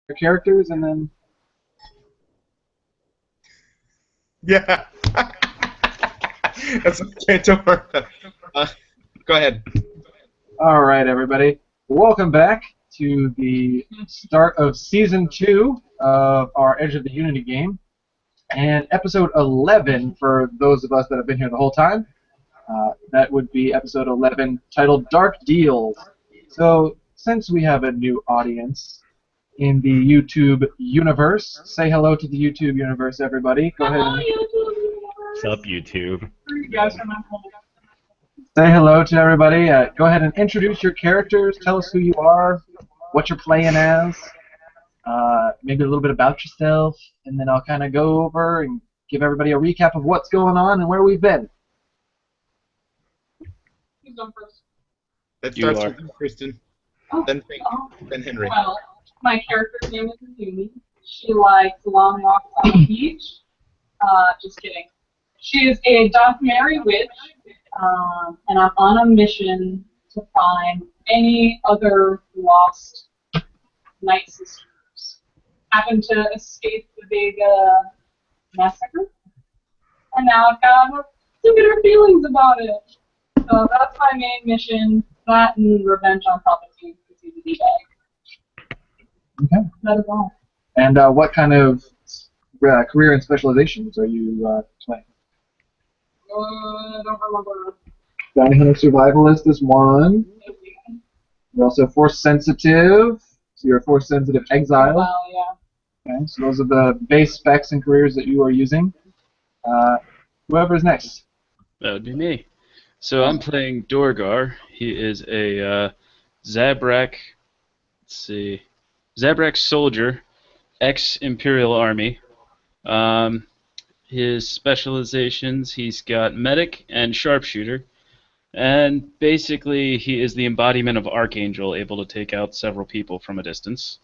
your characters, and then... Yeah. That's okay. Don't worry. Go ahead. All right, everybody. Welcome back to the start of Season 2 of our Edge of the Unity game, and Episode 11 for those of us that have been here the whole time. That would be Episode 11, titled Dark Deals. So, since we have a new audience in the YouTube universe, say hello to the YouTube universe, everybody. Go ahead and What's up, YouTube? say hello to everybody. Go ahead and introduce your characters. Tell us who you are, what you're playing as, maybe a little bit about yourself, and then I'll kind of go over and give everybody a recap of what's going on and where we've been. Who's going first? That You starts are. with you, Kristen. Oh, Then Fink, then Henry. Well, my character's name is Izumi. She likes long walks on the beach. Just kidding. She is a documentary witch, and I'm on a mission to find any other lost Night Sisters. Happened to escape the big massacre, and now I've got some bitter feelings about it. So that's my main mission. That and revenge on Palpatine because he's a D-bag. Okay. That is all. And what kind of career and specializations are you playing? I don't remember. Bounty Hunter Survivalist is one. You're also Force Sensitive. So you're a Force Sensitive Exile. Well, yeah. Okay, so those are the base specs and careers that you are using. Whoever's next. That would be me. So I'm playing Dorgar. He is a Zabrak, Zabrak soldier, ex-Imperial Army. His specializations, he's got medic and sharpshooter. And basically, he is the embodiment of Archangel, able to take out several people from a distance.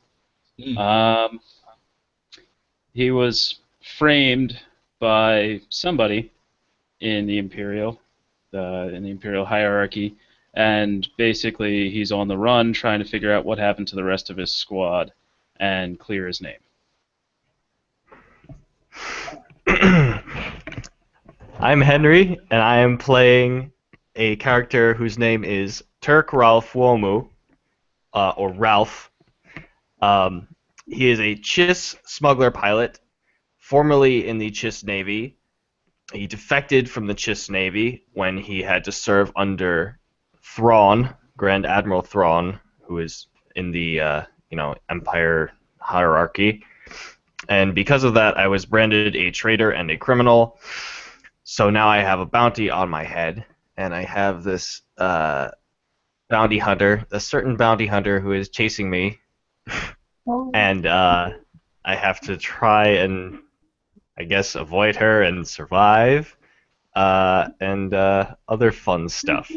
He was framed by somebody in the Imperial hierarchy, and basically he's on the run trying to figure out what happened to the rest of his squad and clear his name. I'm Henry, and I am playing a character whose name is Turk Ralph Womu, or Ralph. He is a Chiss smuggler pilot, formerly in the Chiss Navy. He defected from the Chiss Navy when he had to serve under Thrawn, Grand Admiral Thrawn, who is in the Empire hierarchy. And because of that, I was branded a traitor and a criminal. So now I have a bounty on my head, and I have this bounty hunter, a certain bounty hunter who is chasing me, and I have to try and, I guess, avoid her and survive, and other fun stuff.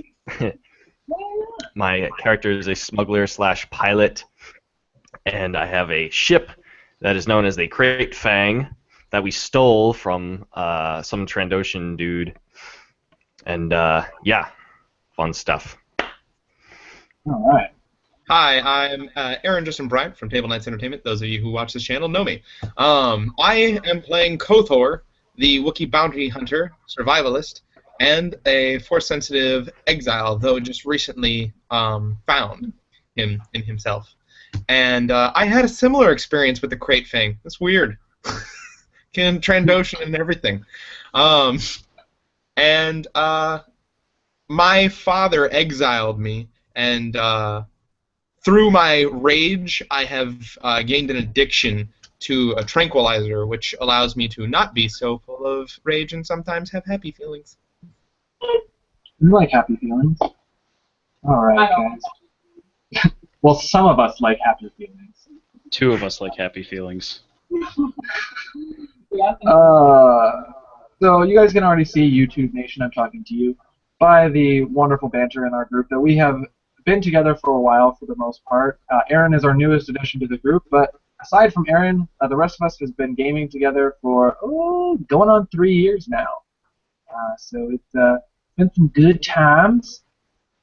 My character is a smuggler/pilot, and I have a ship that is known as the Krayt Fang that we stole from some Trandoshan dude, and yeah, fun stuff. All right. Hi, I'm Aaron Justin Bryant from Table Knights Entertainment. Those of you who watch this channel know me. I am playing Kothor, the Wookiee bounty hunter, survivalist, and a Force-sensitive exile, though just recently found him in himself. And I had a similar experience with the Krayt Fang. It's weird. Can Trandoshan and everything. And my father exiled me, and through my rage, I have gained an addiction to a tranquilizer, which allows me to not be so full of rage and sometimes have happy feelings. You like happy feelings? All right, I don't. guys. Well, some of us like happy feelings. Two of us like happy feelings. Yeah, So you guys can already see, YouTube Nation, I'm talking to you, by the wonderful banter in our group that we have been together for a while for the most part. Aaron is our newest addition to the group, but aside from Aaron, the rest of us has been gaming together for, going on 3 years now. So it's been some good times.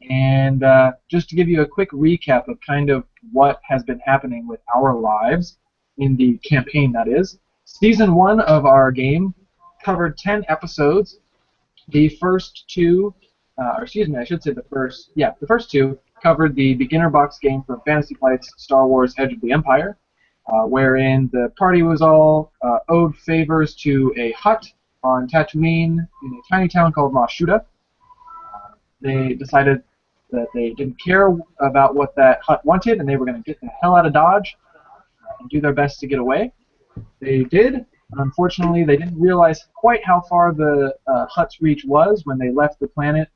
And just to give you a quick recap of kind of what has been happening with our lives, in the campaign, that is. Season 1 of our game covered 10 episodes. The first two, or excuse me, I should say the first two covered the beginner box game for Fantasy Flight's Star Wars Edge of the Empire, wherein the party was all owed favors to a hut on Tatooine in a tiny town called Mashuda. They decided that they didn't care about what that hut wanted, and they were going to get the hell out of Dodge and do their best to get away. They did. Unfortunately, they didn't realize quite how far the hut's reach was when they left the planet.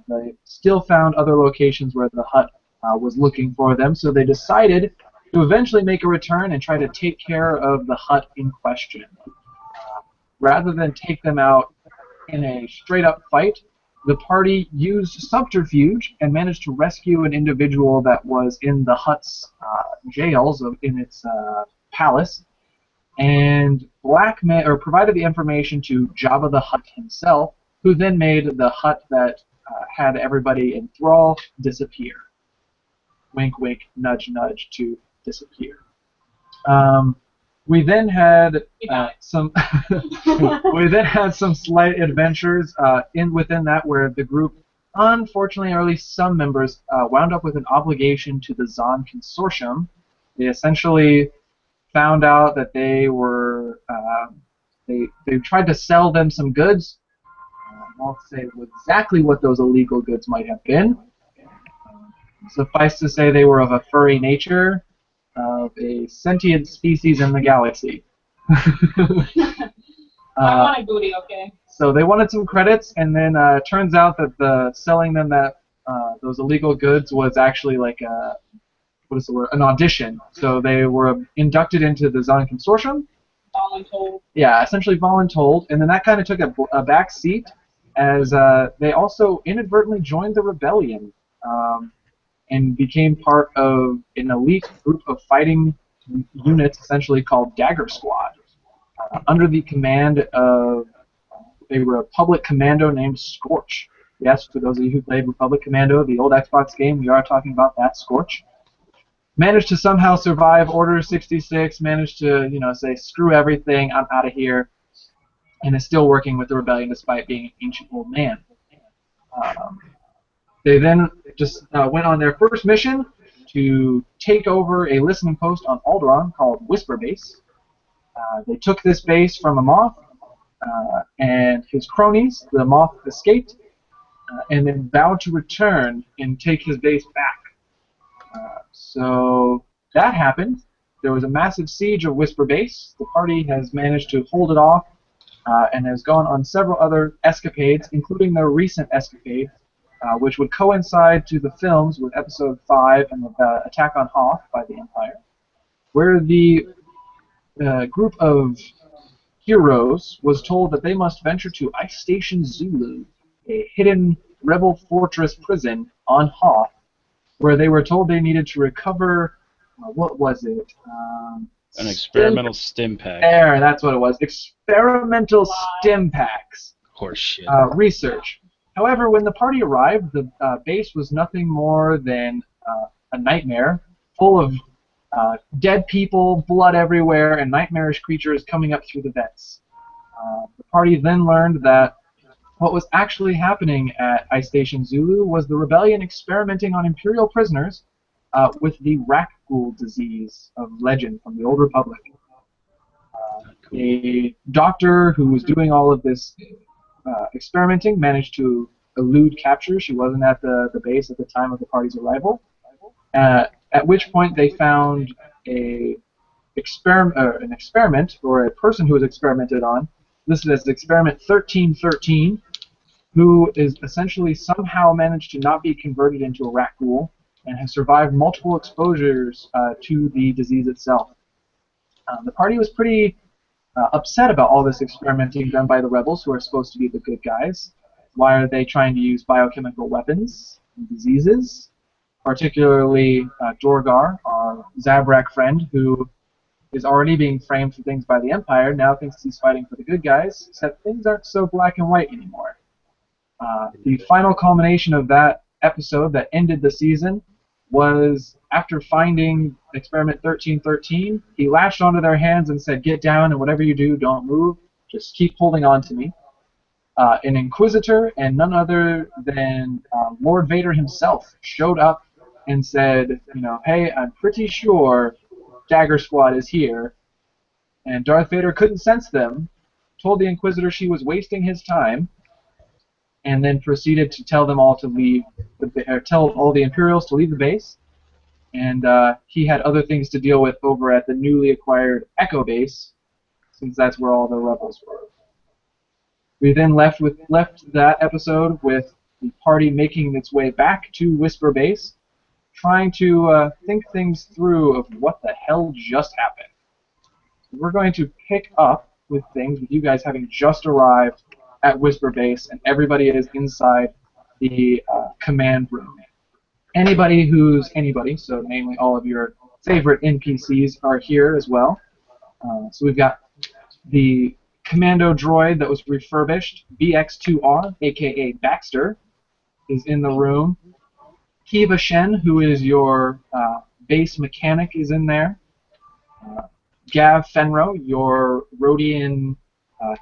They still found other locations where the hut was looking for them, so they decided to eventually make a return and try to take care of the hut in question. Rather than take them out in a straight-up fight, the party used subterfuge and managed to rescue an individual that was in the hut's jails in its palace, and provided the information to Jabba the Hutt himself, who then made the hut that had everybody in thrall disappear. Wink, wink, nudge, nudge, to disappear. We then had some slight adventures within that, where the group, unfortunately, or at least some members, wound up with an obligation to the Zon Consortium. They essentially found out that they were they tried to sell them some goods. I won't say exactly what those illegal goods might have been. Suffice to say, they were of a furry nature, of a sentient species in the galaxy. I wanted booty, okay? So they wanted some credits, and then turns out that selling them those illegal goods was actually like an audition. So they were inducted into the Zon Consortium. Voluntold. Yeah, essentially voluntold, and then that kind of took a back seat as they also inadvertently joined the rebellion and became part of an elite group of fighting units, essentially called Dagger Squad, under the command of a Republic commando named Scorch. Yes, for those of you who played Republic Commando, the old Xbox game, we are talking about that Scorch. Managed to somehow survive Order 66, managed to, say, screw everything, I'm out of here, and is still working with the rebellion despite being an ancient old man. They then just went on their first mission to take over a listening post on Alderaan called Whisper Base. They took this base from a Moth, and his cronies. The Moth escaped, and then vowed to return and take his base back. So that happened. There was a massive siege of Whisper Base. The party has managed to hold it off and has gone on several other escapades, including their recent escapade, which would coincide to the films with Episode 5 and the attack on Hoth by the Empire, where the group of heroes was told that they must venture to Ice Station Zulu, a hidden rebel fortress prison on Hoth, where they were told they needed to recover, what was it? An experimental stim pack. There, that's what it was. Experimental stim packs. Horseshit. Research. However, when the party arrived, the base was nothing more than a nightmare, full of dead people, blood everywhere, and nightmarish creatures coming up through the vents. The party then learned that what was actually happening at Ice Station Zulu was the rebellion experimenting on Imperial prisoners with the Rakghoul disease of legend from the Old Republic. A doctor who was doing all of this experimenting managed to elude capture. She wasn't at the base at the time of the party's arrival. At which point they found an experiment, or a person who was experimented on, listed as Experiment 1313, who is essentially somehow managed to not be converted into a Rakghoul and has survived multiple exposures to the disease itself. The party was pretty upset about all this experimenting done by the rebels, who are supposed to be the good guys. Why are they trying to use biochemical weapons and diseases? Particularly Dorgar, our Zabrak friend, who is already being framed for things by the Empire, now thinks he's fighting for the good guys, except things aren't so black and white anymore. The final culmination of that episode that ended the season was after finding experiment 1313, he latched onto their hands and said, "Get down, and whatever you do, don't move. Just keep holding on to me." An Inquisitor and none other than Lord Vader himself showed up and said, "Hey, I'm pretty sure Dagger Squad is here." And Darth Vader couldn't sense them, told the Inquisitor she was wasting his time, and then proceeded to tell them all to leave, tell all the Imperials to leave the base. And he had other things to deal with over at the newly acquired Echo base, since that's where all the rebels were. We then left that episode with the party making its way back to Whisper Base, trying to think things through of what the hell just happened. So we're going to pick up with things with you guys having just arrived at Whisper Base, and everybody is inside the command room. Anybody, so namely all of your favorite NPCs are here as well. So we've got the commando droid that was refurbished, BX2R, aka Baxter, is in the room. Kiva Shen, who is your base mechanic, is in there. Gav Fenro, your Rhodian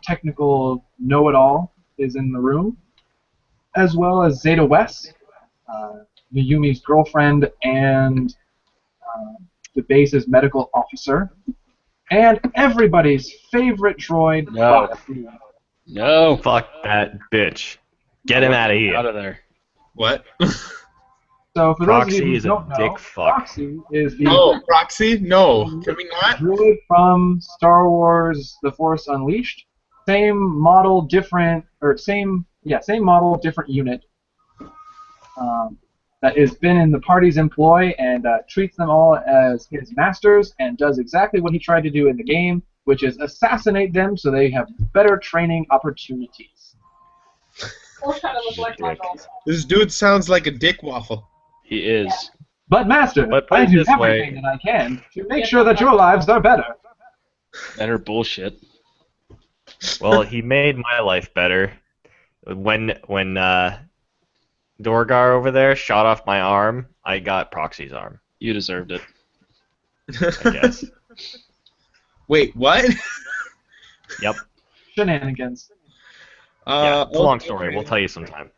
technical know-it-all, is in the room, as well as Zeta West, Mayumi's girlfriend and the base's medical officer, and everybody's favorite droid, No. Proxy. No. Fuck that bitch. Get him out of here. Out of there. What? So for those of you Proxy who is a don't know, dick fuck. Proxy is the No, Proxy? No. Can we not? droid from Star Wars: The Force Unleashed. Same model, different, or same model, different unit. That has been in the party's employ and treats them all as his masters and does exactly what he tried to do in the game, which is assassinate them so they have better training opportunities. Or kind of look like my Dick. girlfriend. This dude sounds like a dick waffle. He is. But Master, But put I it do this everything way. that I can to make sure that your lives are better. Better bullshit. Well, he made my life better. When Dorgar over there shot off my arm, I got Proxy's arm, You deserved it. I guess. Wait, what? Yep. Shenanigans. Yeah, it's a long okay. story. We'll tell you sometime.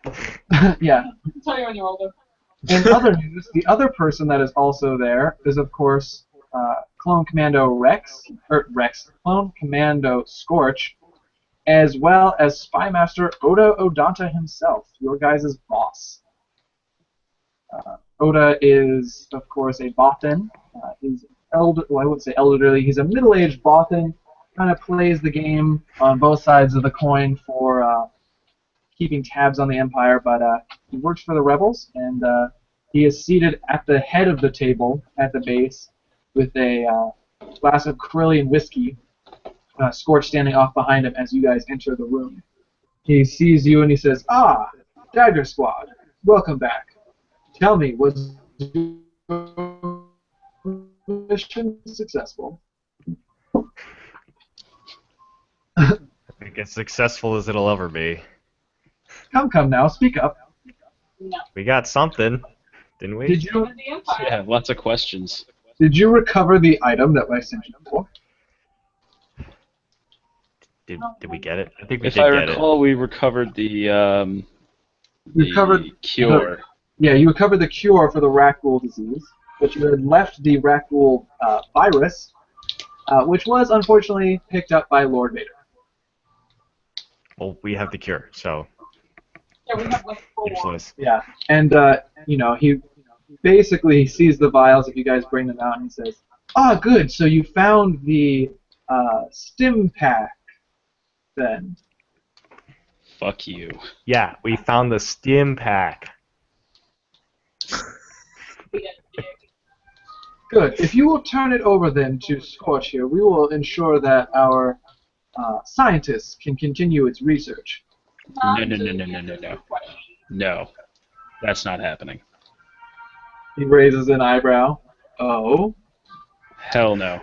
Yeah. I'll tell you when you're older. In other news, the other person that is also there is, of course, Clone Commando Clone Commando Scorch, as well as Spy Master Oda Odanta himself, your guys' boss. Oda is, of course, a Bothan. He's I wouldn't say elderly. He's a middle-aged Bothan. Kind of plays the game on both sides of the coin for keeping tabs on the Empire, but he works for the Rebels, and he is seated at the head of the table at the base with a glass of Carillion whiskey, Scorch standing off behind him as you guys enter the room. He sees you and he says, "Ah, Dagger Squad, welcome back. Tell me, was your mission successful?" I think as successful as it'll ever be. Come now, speak up. No. We got something, didn't we? Did you The Empire. Yeah, lots of questions. recover the item that I sent you for? Did we get it? I think we If did I get recall, we recovered the cure. Yeah, you recovered the cure for the Rakghoul disease, but you had left the Rakghoul virus, which was unfortunately picked up by Lord Vader. Well, we have the cure, so Yeah, we have like 4. useless. Yeah, and he basically sees the vials if you guys bring them out, and he says, "Ah, good. So you found the stim pack, then." Fuck you. Yeah, we found the stim pack. Good. If you will turn it over then to Scorch here, we will ensure that our scientists can continue its research. No. No. That's not happening. He raises an eyebrow. Oh? Hell no.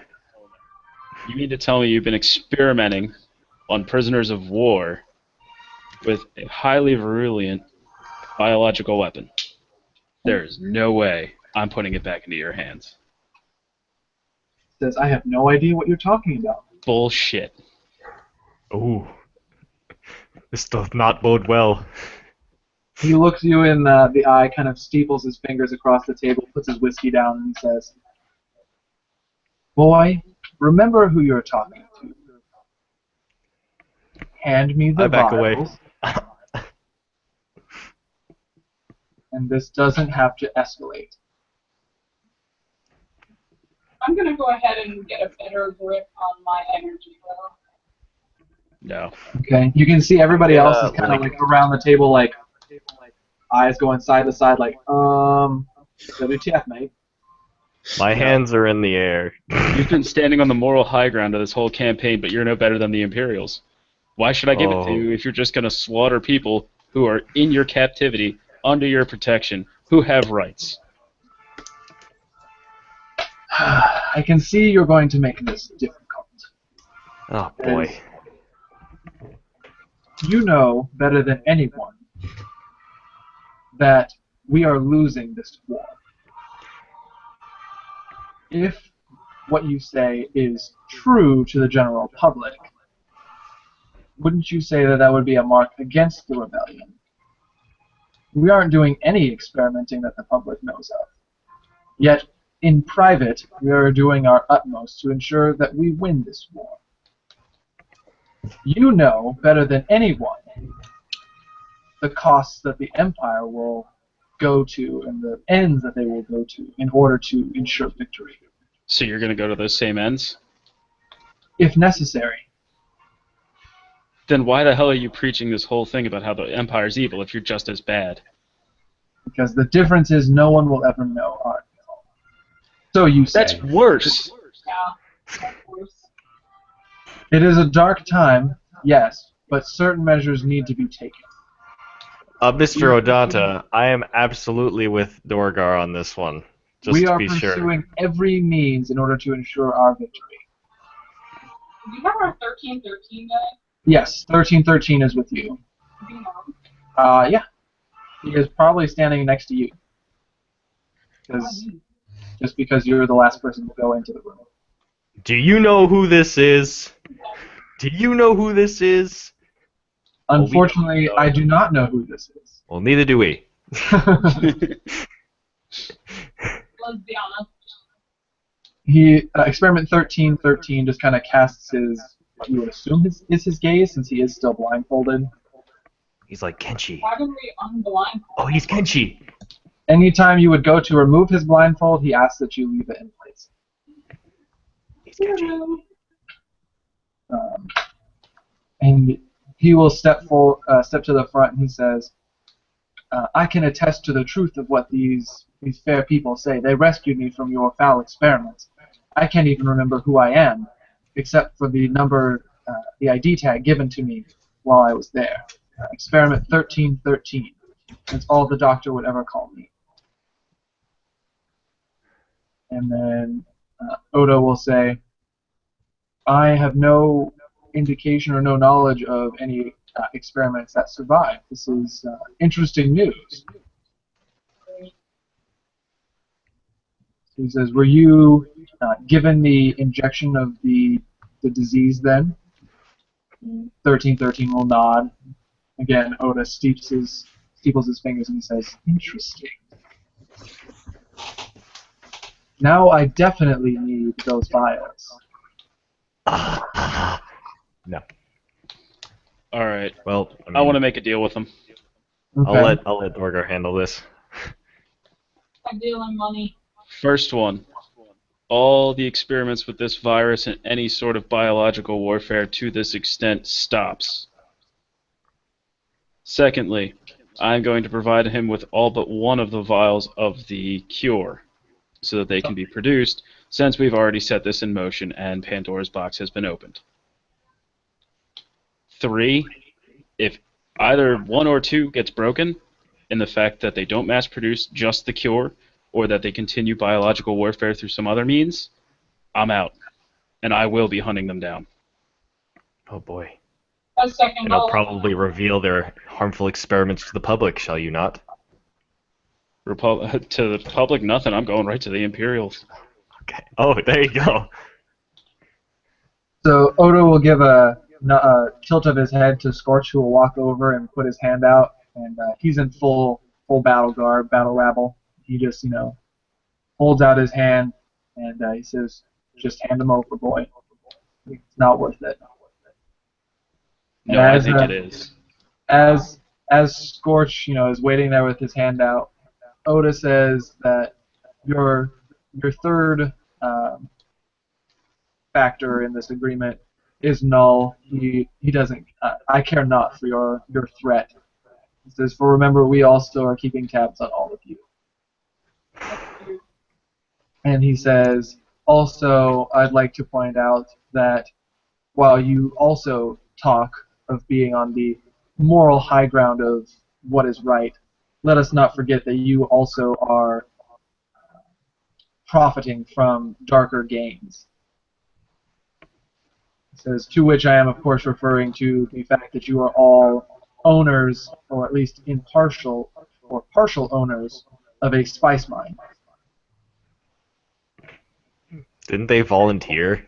You mean to tell me you've been experimenting on prisoners of war with a highly virulent biological weapon? There is no way I'm putting it back into your hands. Says, I have no idea what you're talking about. Bullshit. Ooh. This does not bode well. He looks you in the eye, kind of steeples his fingers across the table, puts his whiskey down, and says, Boy, remember who you're talking to. Hand me the I back away. vials, and this doesn't have to escalate. I'm gonna go ahead and get a better grip on my energy though. No. Okay, you can see everybody else is Yeah, kind of like- like around the table, like eyes going side to side, like WTF, mate. My hands are in the air. You've been standing on the moral high ground of this whole campaign, but you're no better than the Imperials. Why should I give it to you if you're just going to slaughter people who are in your captivity, under your protection, who have rights? I can see you're going to make this difficult. Oh boy. You know better than anyone that we are losing this war. If what you say is true to the general public, wouldn't you say that that would be a mark against the rebellion? We aren't doing any experimenting that the public knows of. Yet, in private, we are doing our utmost to ensure that we win this war. You know better than anyone the costs that the Empire will go to and the ends that they will go to in order to ensure victory, So you're going to go to those same ends? if necessary. Then why the hell are you preaching this whole thing about how the Empire's evil if you're just as bad? Because the difference is no one will ever know our evil. So you say. That's worse. Yeah, of course. It is a dark time, yes, but certain measures need to be taken. Mr. Odanta, I am absolutely with Dorgar on this one. Just We to are be sure. pursuing every means in order to ensure our victory. Do you have our 1313 guy? Yes, 1313 is with you. Do you know? Yeah. He is probably standing next to you. Just because you're the last person to go into the room. Do you know who this is? Do you know who this is? Unfortunately, know. I do not know who this is. Well, neither do we. Let's be honest. He Experiment 1313 just kind of casts his, what you would assume is his gaze, since he is still blindfolded. He's like Kenshi. Why did we unblind? Oh, he's Kenshi. Anytime you would go to remove his blindfold, he asks that you leave it in place. He's Kenshi. And he will step to the front, and he says, I can attest to the truth of what these fair people say. They rescued me from your foul experiments. I can't even remember who I am, except for the number, the ID tag given to me while I was there. Experiment 1313. That's all the doctor would ever call me. And then Odo will say, I have no indication or no knowledge of any experiments that survived. This is interesting news. He says, were you given the injection of the disease then? 1313 will nod. Again, Oda steeples his fingers and he says, interesting. Now I definitely need those vials. No. All right. Well, I want to make a deal with them. Okay. I'll let Dorgar handle this. I deal in money. First one. All the experiments with this virus and any sort of biological warfare to this extent stops. Secondly, I'm going to provide him with all but one of the vials of the cure so that they can be produced, since we've already set this in motion and Pandora's box has been opened. 3, if either 1 or 2 gets broken, in the fact that they don't mass produce just the cure, or that they continue biological warfare through some other means, I'm out. And I will be hunting them down. Oh boy. A second And I'll goal. probably reveal their harmful experiments to the public, shall you not? To the Republic, nothing. I'm going right to the Imperials. Okay. Oh, there you go. So Odo will give a tilt of his head to Scorch, who will walk over and put his hand out, and he's in full battle garb, battle rabble. He just holds out his hand and he says, "Just hand him over, boy. It's not worth it." And No, I think it is. as Scorch is waiting there with his hand out, Oda says that your third factor in this agreement is null. He doesn't. I care not for your threat. He says, "For remember, we also are keeping tabs on all of you." And he says, "Also, I'd like to point out that while you also talk of being on the moral high ground of what is right, let us not forget that you also are profiting from darker gains." It says, "To which I am, of course, referring to the fact that you are all owners, or at least impartial or partial owners, of a spice mine." Didn't they volunteer?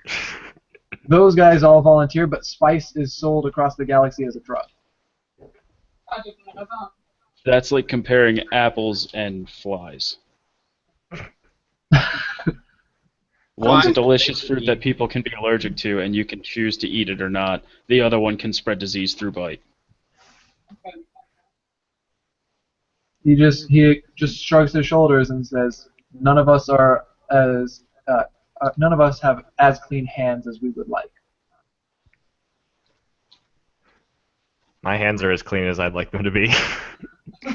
Those guys all volunteer, but spice is sold across the galaxy as a drug. I didn't know that. That's like comparing apples and flies. One's a delicious fruit that people can be allergic to, and you can choose to eat it or not. The other one can spread disease through bite. Okay. He just shrugs his shoulders and says, "None of us are as none of us have as clean hands as we would like." My hands are as clean as I'd like them to be.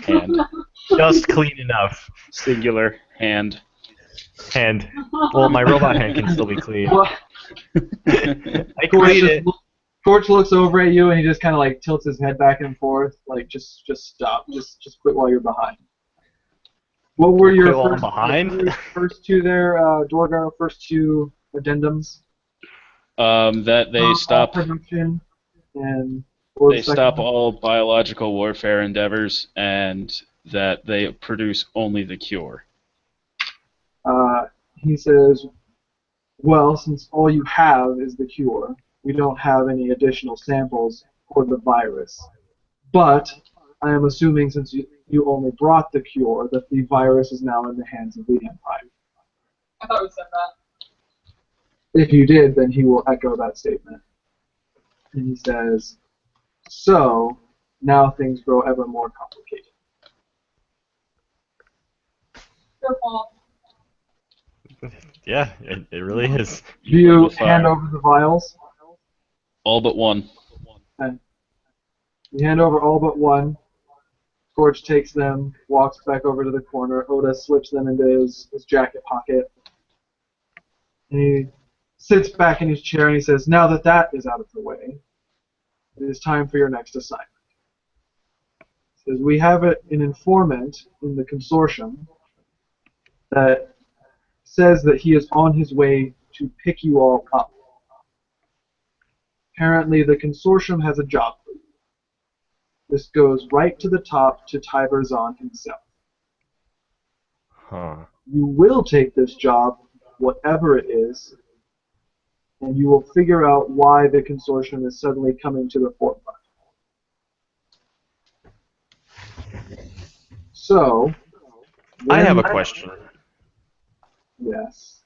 Hand. Just clean enough. Singular. Hand. And, well, my robot hand can still be clean. I Scorch, created. Scorch looks over at you and he just kind of like tilts his head back and forth, like just stop, just quit while you're behind. What were your Quit while I'm first, behind? what were your first two there, Dorgar? First two addendums? That they stop. Production and what was They the second stop one? all biological warfare endeavors, and that they produce only the cure. He says, "Well, since all you have is the cure, we don't have any additional samples for the virus. But I am assuming since you only brought the cure, that the virus is now in the hands of the Empire. I thought we said that. If you did, then he will echo that statement." And he says, "So, now things grow ever more complicated." Your fault. Yeah, it really is. Do you With hand fire. over the vials? All but one. Okay. You hand over all but one. Scorch takes them, walks back over to the corner. Oda slips them into his jacket pocket. And he sits back in his chair and he says, "Now that that is out of the way, it is time for your next assignment." He says, "We have an informant in the consortium that says that he is on his way to pick you all up. Apparently the consortium has a job for you. This goes right to the top to Tiber Zahn himself. Huh. You will take this job, whatever it is, and you will figure out why the consortium is suddenly coming to the forefront. So, I have a when- question. Yes.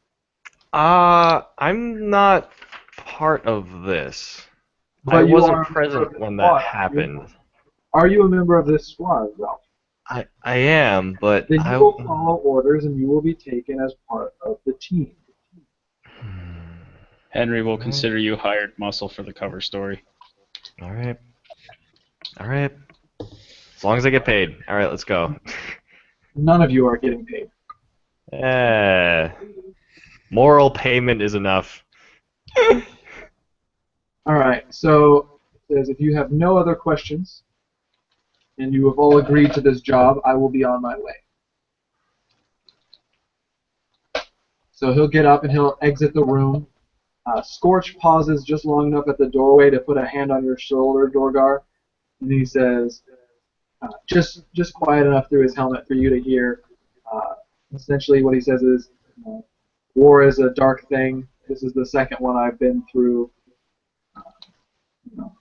I'm not part of this. But I you wasn't are a member of present the when squad, that aren't you? happened. Are you a member of this squad, Ralph? I am, but Then you will follow orders and you will be taken as part of the team. Henry will consider you hired muscle for the cover story. All right. As long as I get paid. All right, let's go. None of you are getting paid. Moral payment is enough. All right, so it says if you have no other questions and you have all agreed to this job, I will be on my way. So he'll get up and he'll exit the room. Scorch pauses just long enough at the doorway to put a hand on your shoulder, Dorgar, and he says, just quiet enough through his helmet for you to hear, Essentially, what he says is, war is a dark thing. This is the second one I've been through. You know,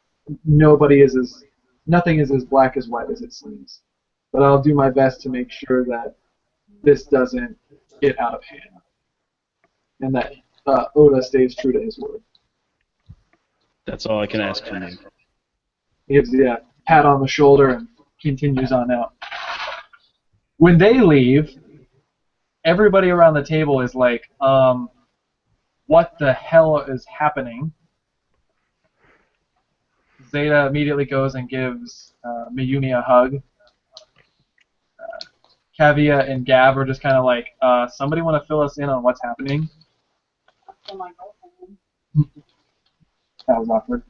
nothing is as black as white as it seems. But I'll do my best to make sure that this doesn't get out of hand, and that Oda stays true to his word. That's all I can ask from you. He gives you a pat on the shoulder and continues on out. When they leave, everybody around the table is like, what the hell is happening? Zeta immediately goes and gives Mayumi a hug. Kavia and Gab are just kind of like, somebody want to fill us in on what's happening? Oh my girlfriend. That was awkward.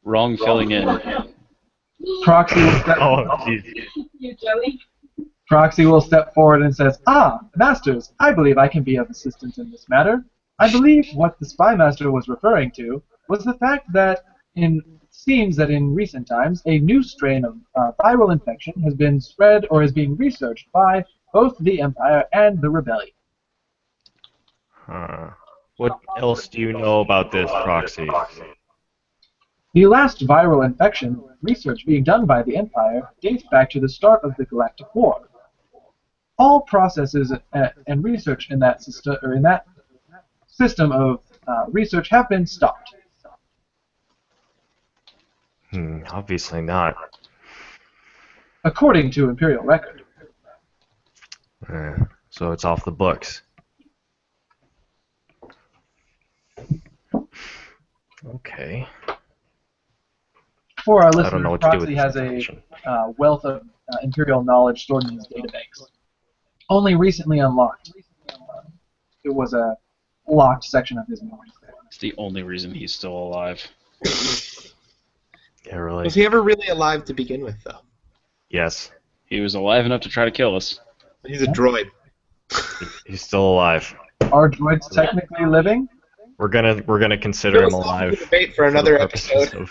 Wrong filling in. Proxy will step, You jelly? Proxy will step forward and says, Masters, I believe I can be of assistance in this matter. I believe what the Spy Master was referring to was the fact that it seems that in recent times a new strain of viral infection has been spread or is being researched by both the Empire and the Rebellion. What else do you know about this, Proxy? The last viral infection research being done by the Empire dates back to the start of the Galactic War. All processes and research in that system of research have been stopped. Obviously not. According to Imperial record. So it's off the books. Okay. For our I don't know listeners, what to do with Proxy this has a information. wealth of Imperial knowledge stored in his databanks. Only recently unlocked. It was a locked section of his memory. It's the only reason he's still alive. Yeah, really. Was he ever really alive to begin with, though? Yes. He was alive enough to try to kill us. He's a droid. He's still alive. Are droids technically living? We're gonna consider him alive. Debate for another episode.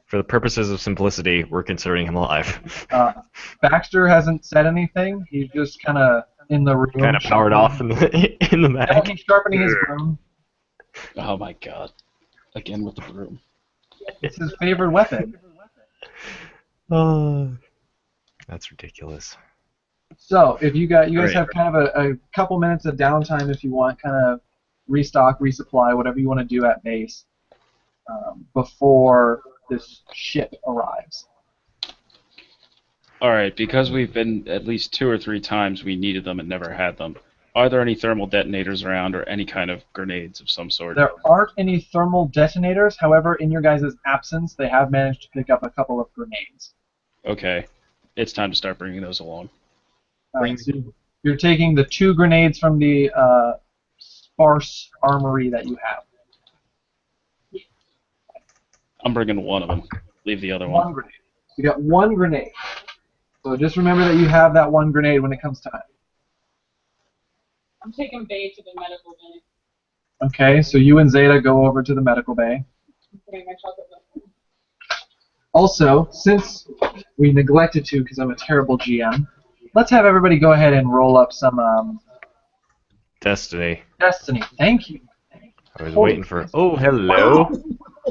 For the purposes of simplicity, we're considering him alive. Baxter hasn't said anything. He's just kind of in the room. Kind of powered off in the Yeah, back. he's sharpening his broom. Oh my god. Again with the broom. It's his favorite weapon. Oh, that's ridiculous. So, if you guys Great. have kind of a couple minutes of downtime if you want, kind of restock, resupply, whatever you want to do at base before this ship arrives. Alright, because we've been at least 2 or 3 times we needed them and never had them, are there any thermal detonators around or any kind of grenades of some sort? There aren't any thermal detonators, however, in your guys' absence, they have managed to pick up a couple of grenades. Okay. It's time to start bringing those along. So you're taking the 2 grenades from the sparse armory that you have. I'm bringing one of them. Leave the other One one. grenade. You got 1 grenade. So just remember that you have that 1 grenade when it comes time. I'm taking Bay to the medical bay. Okay, so you and Zeta go over to the medical bay. I'm putting my chocolate milk. Also, since we neglected to because I'm a terrible GM, let's have everybody go ahead and roll up some Destiny. Destiny. Thank you. I was waiting for. Oh, hello.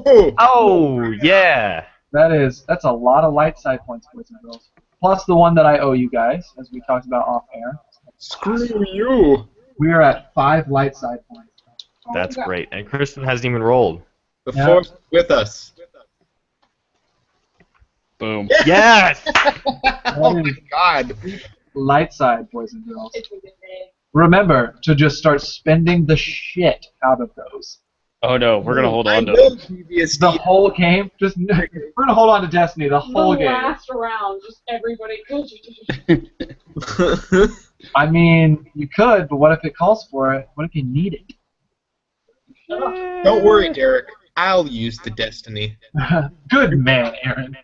Oh, Oh, yeah. That's a lot of light side points, boys and girls. Plus the one that I owe you guys, as we talked about off air. screw you! We are at 5 light side points. That's great. And Kristen hasn't even rolled. The Yeah. Force is with us. Boom. Yes. Oh my god. Light side, boys and girls. It's a good day. Remember to just start spending the shit out of those. Oh no, we're gonna hold on to I them. know previous The whole game, we're gonna hold on to Destiny the whole The game. last round, just everybody. I mean, you could, but what if it calls for it? What if you need it? Don't worry, Derek. I'll use the Destiny. Good man, Aaron.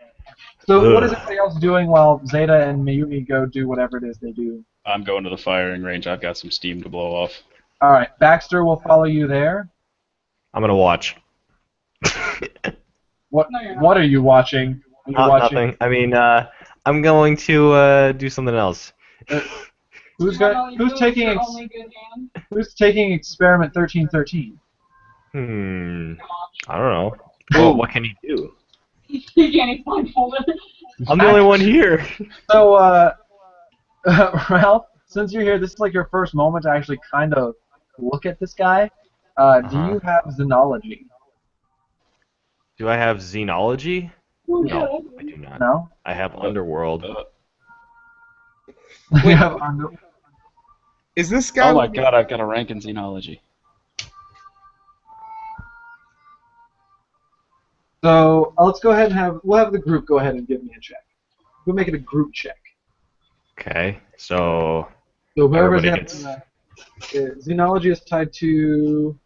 So what is everybody else doing while Zeta and Mayumi go do whatever it is they do? I'm going to the firing range. I've got some steam to blow off. All right, Baxter will follow you there. I'm gonna watch. What No, you're not. What are you watching? Are you watching? Nothing. I mean, I'm I'm going to do something else. Who's only good hand? taking experiment 1313? I don't know. Well, what can he do? You can't even blindfold it. I'm the only one here. So, Ralph, since you're here, this is like your first moment to actually kind of look at this guy. Do you have Xenology? Do I have Xenology? No, I do not. No? I have Underworld. You have Under- Is this guy? Oh my god, I've got a rank in Xenology. So let's go ahead and we'll have the group go ahead and give me a check. We'll make it a group check. Okay, so So whoever's everybody got gets Xenology is tied to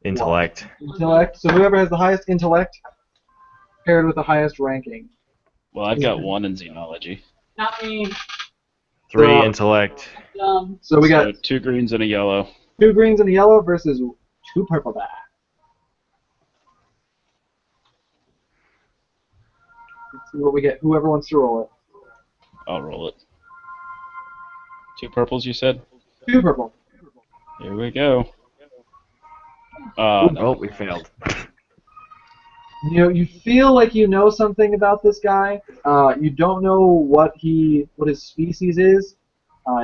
intellect. intellect. So whoever has the highest intellect paired with the highest ranking. Well, I've got 1 in Xenology. Not me. 3 So- intellect. So we got 2 greens and a yellow. 2 greens and a yellow versus 2 purple die. Let's see what we get. Whoever wants to roll it. I'll roll it. 2 purples, you said? 2 purple. Here we go. No. Oh, we failed. You feel like you know something about this guy. You don't know what his species is.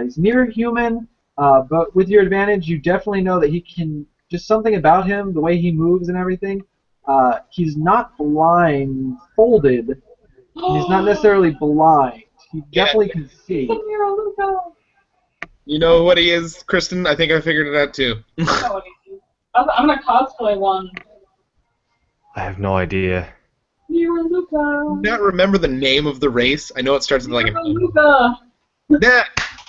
He's near human, but with your advantage, you definitely know that he can. Just something about him, the way he moves and everything. He's not blindfolded. He's not necessarily blind. He definitely can see. You know what he is, Kristen? I think I figured it out too. I'm gonna cosplay one. I have no idea. Mira Luca. Not remember the name of the race. I know it starts with like Mira a. Luca. Yeah,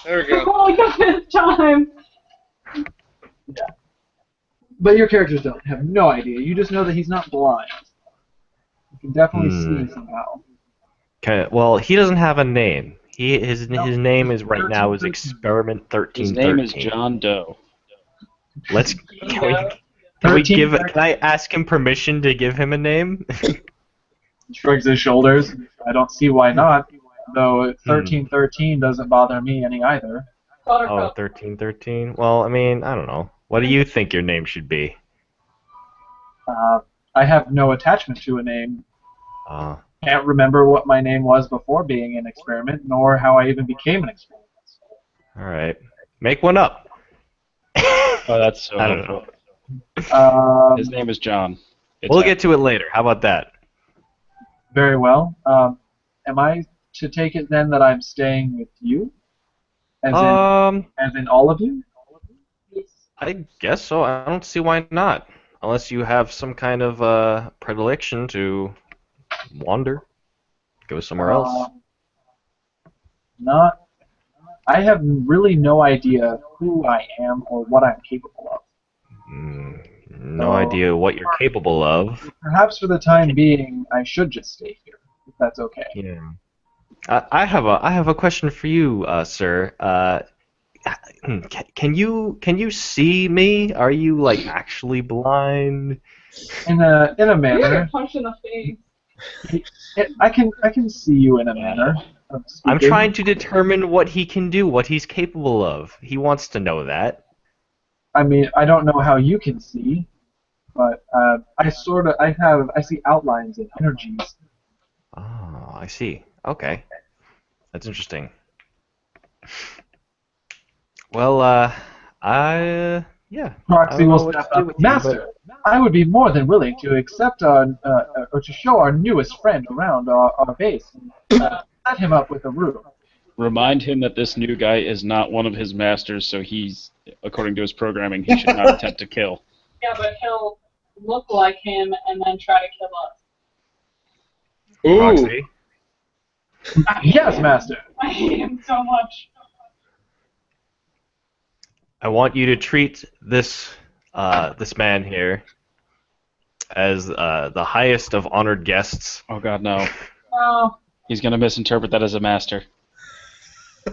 there we go. Oh, like the 5th time. Yeah. But your characters don't have no idea. You just know that he's not blind. You can definitely see somehow. Okay, well, he doesn't have a name. His name is right now is Experiment 1313. His name is John Doe. Let's can I ask him permission to give him a name? Shrugs his shoulders. I don't see why not. Though 1313 doesn't bother me any either. Oh, 1313. Well, I mean, I don't know. What do you think your name should be? I have no attachment to a name. Can't remember what my name was before being an experiment, nor how I even became an experiment. All right, make one up. Oh, that's so I don't helpful. His name is John. We'll get to it later. How about that? Very well. Am I to take it then that I'm staying with you? As in all of you? I guess so. I don't see why not. Unless you have some kind of predilection to wander, go somewhere else. I have really no idea who I am or what I'm capable of. No idea what you're capable of. Perhaps for the time being, I should just stay here, if that's okay. Yeah. I have a question for you, sir. Can you see me? Are you like actually blind? In a You're manner. punch in the face. I can see you in a manner. I'm trying to determine what he can do, what he's capable of. He wants to know that. I mean, I don't know how you can see, but I see outlines and energies. Oh, I see. Okay, that's interesting. Well, yeah. Proxy will step up. Master, I would be more than willing to accept or to show our newest friend around our base and set him up with a room. Remind him that this new guy is not one of his masters, so he's, according to his programming, he should not attempt to kill. Yeah, but he'll look like him and then try to kill us. Ooh. Proxy. Yes, Master. I hate him so much. I want you to treat this man here as the highest of honored guests. Oh god, no. Oh. He's going to misinterpret that as a master.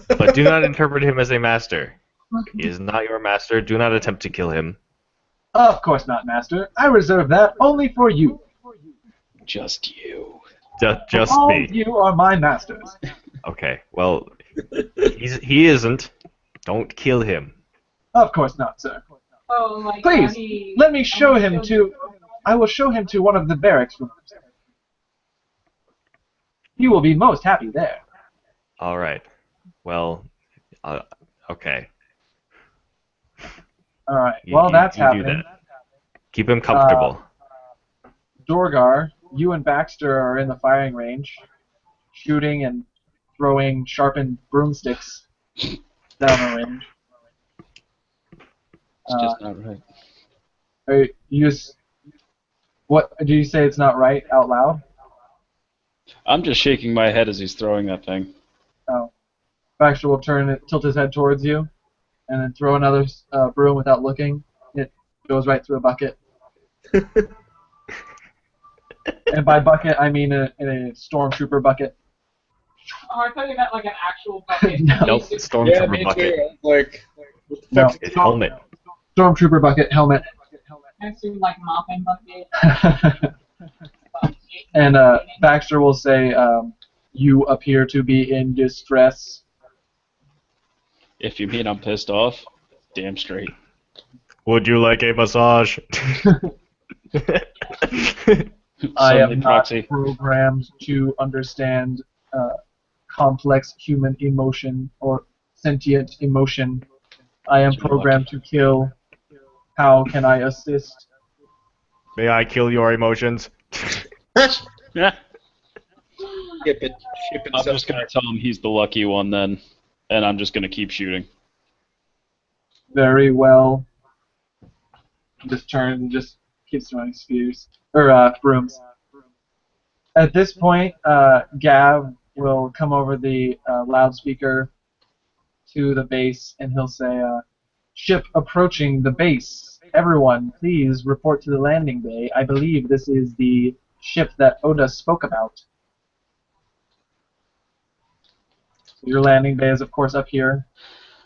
But do not interpret him as a master. He is not your master. Do not attempt to kill him. Of course not, Master. I reserve that only for you. Just you. Just All me. of you are my masters. Okay, well, he isn't. Don't kill him. Of course not, sir. Oh my Please, God, let me show him to... I will show him to one of the barracks rooms. He will be most happy there. All right. Well, okay. Alright, You, while you, that's you do happening, that. Keep him comfortable. Dorgar, you and Baxter are in the firing range, shooting and throwing sharpened broomsticks down the range. It's just not right. You just... What, do you say it's not right out loud? I'm just shaking my head as he's throwing that thing. Oh. Baxter will tilt his head towards you, and then throw another broom without looking. It goes right through a bucket. And by bucket, I mean in a stormtrooper bucket. Oh, I thought you meant like an actual bucket. No. Nope, Yeah, stormtrooper me bucket. too. Like, what the No. fuck? His helmet. Stormtrooper bucket, helmet. I assume like mopping bucket. And Baxter will say, you appear to be in distress. If you mean I'm pissed off, damn straight. Would you like a massage? I Suddenly am not proxy. programmed to understand complex human emotion or sentient emotion. I am You're programmed to kill. How can I assist? May I kill your emotions? Yeah. Ship it. I'm just gonna tell him he's the lucky one then, and I'm just gonna keep shooting. Very well. Just turns and just keeps throwing spears or brooms. At this point, Gav will come over the loudspeaker to the base, and he'll say, "Ship approaching the base. Everyone, please report to the landing bay. I believe this is the ship that Oda spoke about." So your landing bay is, of course, up here,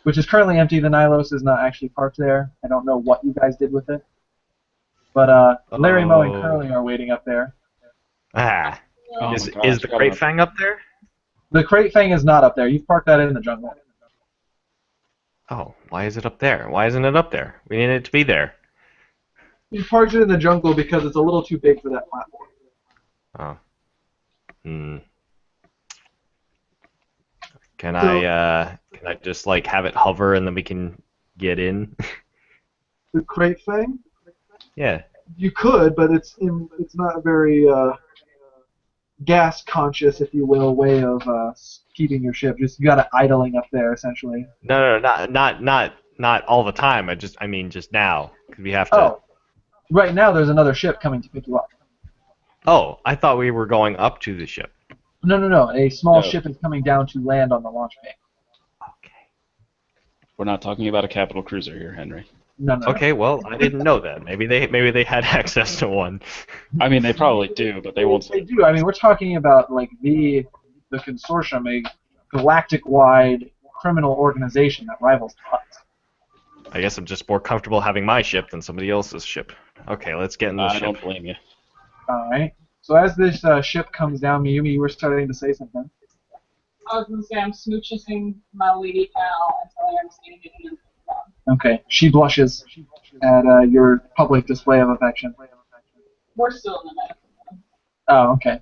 which is currently empty. The Nilos is not actually parked there. I don't know what you guys did with it. But Larry, Moe, and Oh. Curly are waiting up there. Ah. Oh Is, my God, is the forgot Krayt about Fang up there? The Krayt Fang is not up there. You've parked that in the jungle. Oh, why is it up there? Why isn't it up there? We need it to be there. You parked it in the jungle because it's a little too big for that platform. Oh. Hmm. So- Can I just like have it hover and then we can get in? The Krayt Fang? Yeah. You could, but it's not a very gas conscious, if you will, way of keeping your ship. Just you got it idling up there essentially. No, not all the time. I mean just now, because we have to. Oh, right now there's another ship coming to pick you up. Oh, I thought we were going up to the ship. No. A small No. ship is coming down to land on the launch bay. Okay. We're not talking about a capital cruiser here, Henry. No. Okay, well, I didn't know that. Maybe they had access to one. I mean, they probably do, but they won't They say. do. I mean, we're talking about like the consortium, a galactic-wide criminal organization that rivals us. I guess I'm just more comfortable having my ship than somebody else's ship. Okay, let's get in the I ship. don't blame you. All right. So as this ship comes down, Miyumi, you were starting to say something. I was gonna say I'm smooching my lady pal and telling her I'm standing in the Okay. She blushes at your public display of affection. We're still in the mess. Oh, okay.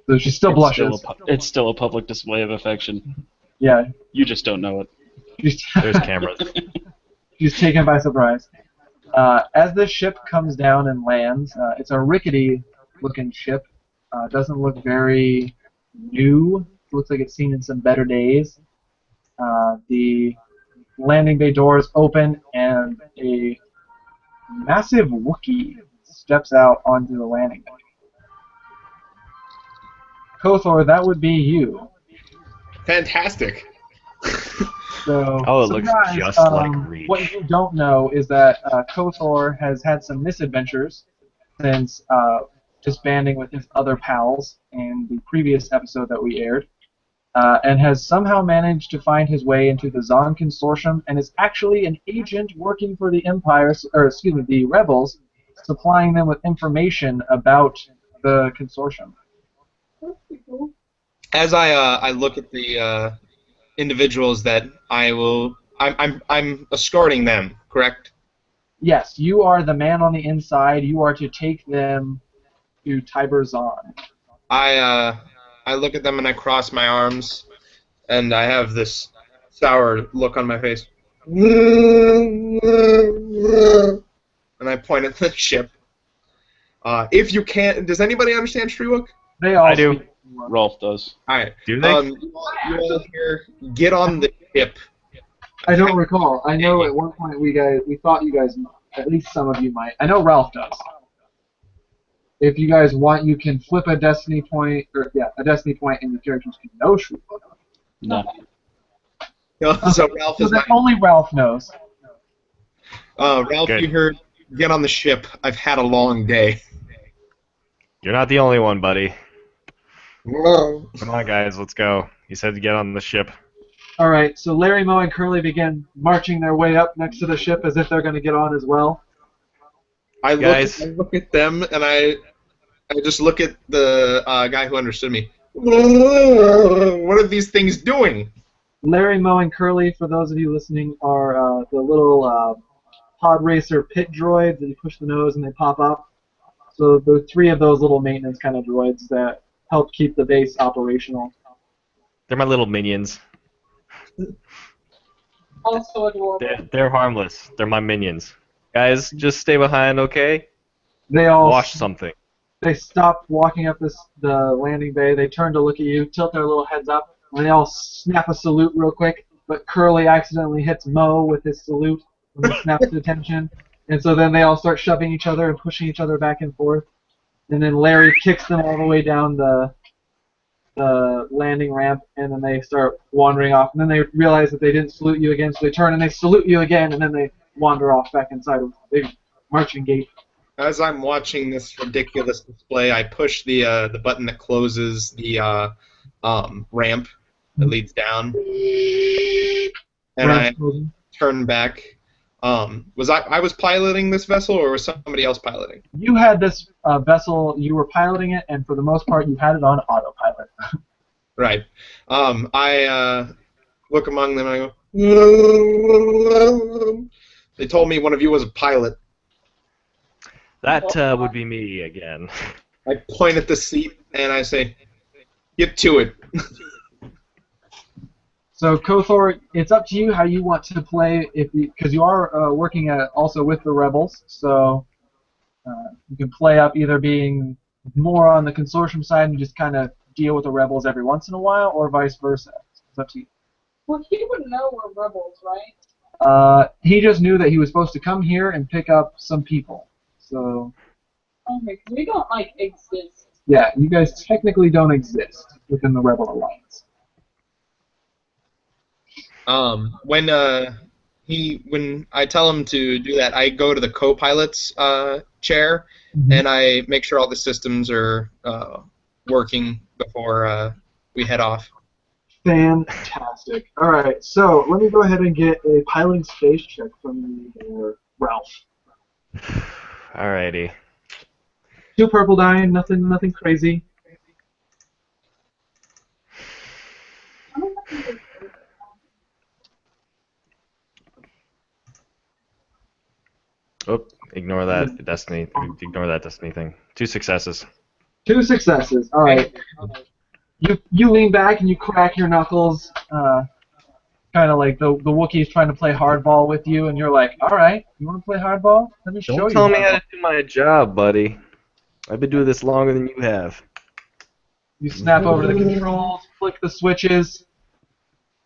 So she still blushes. It's still a public display of affection. Yeah. You just don't know it. She's, There's cameras. she's taken by surprise. As this ship comes down and lands, it's a rickety-looking ship. Doesn't look very new. Looks like it's seen in some better days. The landing bay doors open, and a massive Wookiee steps out onto the landing bay. Kothor, that would be you. Fantastic. So, Oh, it looks guys, just like Reach. What you don't know is that Kothor has had some misadventures since disbanding with his other pals in the previous episode that we aired, and has somehow managed to find his way into the Zon Consortium, and is actually an agent working for the Empire, or excuse me, the Rebels, supplying them with information about the Consortium. That's pretty cool. As I look at the individuals that I'm escorting them, correct? Yes, you are the man on the inside. You are to take them to Tiberzon. I look at them and I cross my arms and I have this sour look on my face. And I point at the ship. If you can't, does anybody understand Shriwook? They all I do. speak Shriwook. Rolf does. Alright. Do they? You all here, get on the ship. I don't recall. I know at one point we thought you guys, at least some of you might. I know Ralph does. If you guys want, you can flip a destiny point, a destiny point, and the characters can know Shriwook. No. So Ralph So is that my. only Ralph knows. Ralph, Good. you heard. Get on the ship. I've had a long day. You're not the only one, buddy. Whoa. Come on, guys, let's go. You said to get on the ship. All right, so Larry, Moe, and Curly begin marching their way up next to the ship as if they're going to get on as well. I Guys. look at them and I just look at the guy who understood me. What are these things doing? Larry, Moe, and Curly, for those of you listening, are the little pod racer pit droids that you push the nose and they pop up. So the three of those little maintenance kind of droids that help keep the base operational. They're my little minions. Also adorable. They're harmless. They're my minions. Guys, just stay behind, okay? They all Watch something. They stop walking up the landing bay. They turn to look at you, tilt their little heads up, and they all snap a salute real quick. But Curly accidentally hits Mo with his salute when he snaps to attention. And so then they all start shoving each other and pushing each other back and forth. And then Larry kicks them all the way down the landing ramp, and then they start wandering off. And then they realize that they didn't salute you again, so they turn and they salute you again, and then they wander off back inside with a big marching gait. As I'm watching this ridiculous display, I push the button that closes the ramp that leads down, and I turn back. I was piloting this vessel, or was somebody else piloting? You had this vessel, you were piloting it, and for the most part, you had it on autopilot. Right. I look among them and I go. They told me one of you was a pilot. That would be me again. I point at the seat and I say, "Get to it." So Kothor, it's up to you how you want to play, because you are working also with the rebels. So you can play up either being more on the consortium side and just kind of deal with the rebels every once in a while, or vice versa. It's up to you. Well, he would know we're rebels, right? He just knew that he was supposed to come here and pick up some people. So Okay, 'cause we don't, like, exist. yeah, you guys technically don't exist within the Rebel Alliance. When I tell him to do that, I go to the co-pilot's chair and I make sure all the systems are working before we head off. Fantastic. All right, so let me go ahead and get a piloting space check from you there, Ralph. Alrighty. 2 purple die, nothing crazy. I don't think we Oh, ignore that destiny. Ignore that destiny thing. 2 successes. 2 successes. All right. You lean back and you crack your knuckles, kind of like the Wookiee's trying to play hardball with you, and you're like, all right, you want to play hardball? Let me show you. Don't tell me how hardball." to do my job, buddy. I've been doing this longer than you have. You snap over to the controls, flick the switches.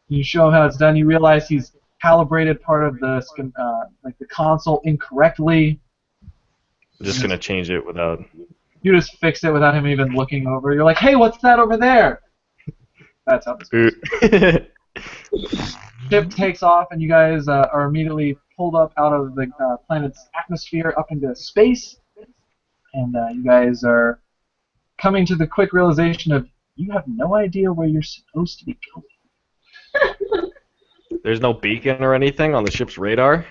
You show him how it's done. You realize he's calibrated part of the the console incorrectly. I'm just gonna change it without. You just fixed it without him even looking over. You're like, hey, what's that over there? That's how this works. Ship takes off, and you guys are immediately pulled up out of the planet's atmosphere up into space. And you guys are coming to the quick realization of you have no idea where you're supposed to be going. There's no beacon or anything on the ship's radar.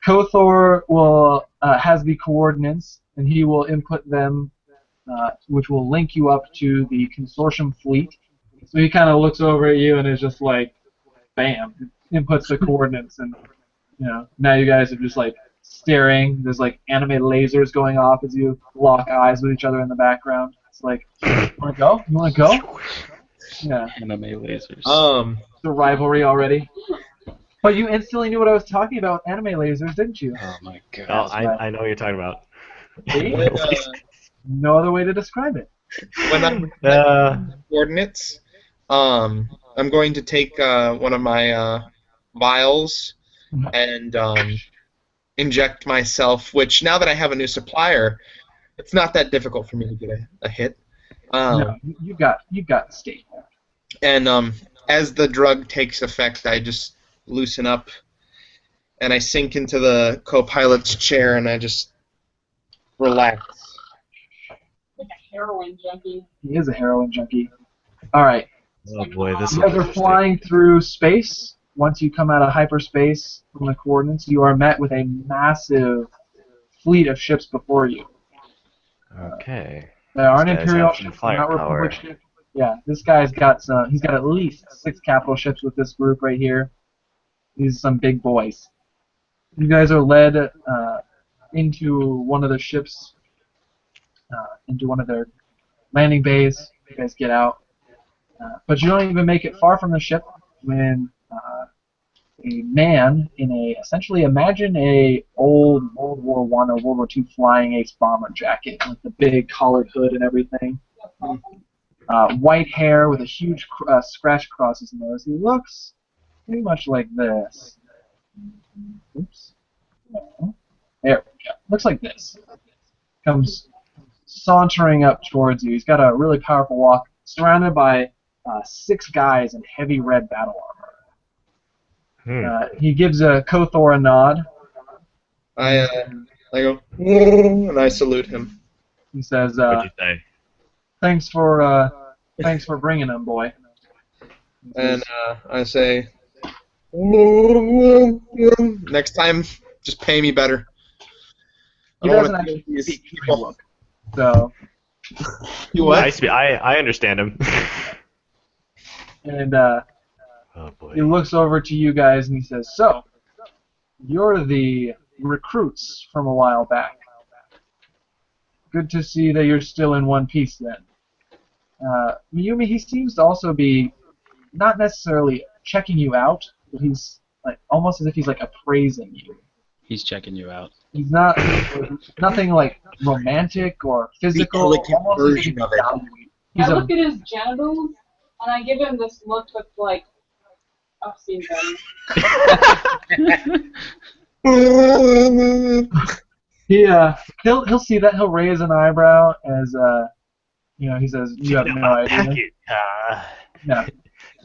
Kothor will has the coordinates, and he will input them, which will link you up to the consortium fleet. So he kind of looks over at you and is just like, bam, inputs the coordinates, and now you guys are just like staring. There's like anime lasers going off as you lock eyes with each other in the background. It's like, you want to go? You want to go? Yeah. Anime lasers. The rivalry already. But you instantly knew what I was talking about, anime lasers, didn't you? Oh my god. Oh, I know what you're talking about. See? When, No other way to describe it. when I'm coordinates, I'm going to take one of my vials and inject myself. Which now that I have a new supplier, it's not that difficult for me to get a hit. No, you got state. And as the drug takes effect, I just loosen up, and I sink into the co-pilot's chair, and I just relax. Like a heroin junkie. He is a heroin junkie. All right. Oh boy, this You is guys are flying through space. Once you come out of hyperspace from the coordinates, you are met with a massive fleet of ships before you. Okay. There aren't These guys Imperial have some ships, they're not firepower. Republic ships. Yeah, this guy's got some. He's got at least 6 capital ships with this group right here. These are some big boys. You guys are led into one of the ships, into one of their landing bays. You guys get out. But you don't even make it far from the ship when a man in essentially imagine a old World War I or World War II flying ace bomber jacket with the big collared hood and everything. White hair with a huge scratch across his nose. He looks pretty much like this. Oops. No. There we go. Looks like this. Comes sauntering up towards you. He's got a really powerful walk, surrounded by 6 guys in heavy red battle armor. He gives Kothor a nod. I go, and I salute him. He says, What'd you say? Thanks for bringing him, boy. And I say, next time, just pay me better. He I don't doesn't wanna actually deal with these speak true people. look. So, You what? I understand him. and Oh boy. he looks over to you guys and he says, so, you're the recruits from a while back. Good to see that you're still in one piece then. Miyumi, he seems to also be not necessarily checking you out, but he's like almost as if he's like appraising you. He's checking you out. He's not nothing like romantic or physical. elegant Almost as if version he's of it. evaluating. He's I a look at his genitals and I give him this look that's like, I've seen better. he'll see that, he'll raise an eyebrow as he says, you have no idea. No.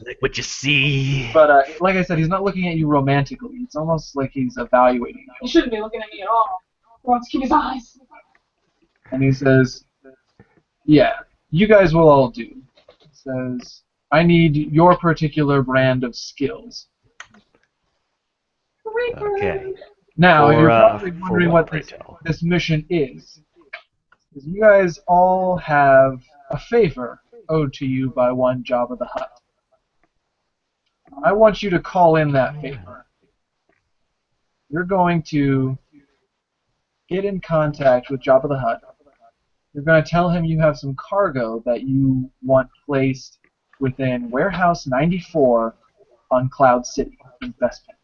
Like what you see. But like I said, he's not looking at you romantically. It's almost like he's evaluating you. He shouldn't be looking at me at all. He wants to keep his eyes. And he says, yeah, you guys will all do. He says, I need your particular brand of skills. Okay. Now, For, you're probably for wondering what, what pray tell? this mission is you guys all have a favor owed to you by one Jabba the Hutt. I want you to call in that favor. You're going to get in contact with Jabba the Hutt. You're going to tell him you have some cargo that you want placed within Warehouse 94 on Cloud City in Bespin.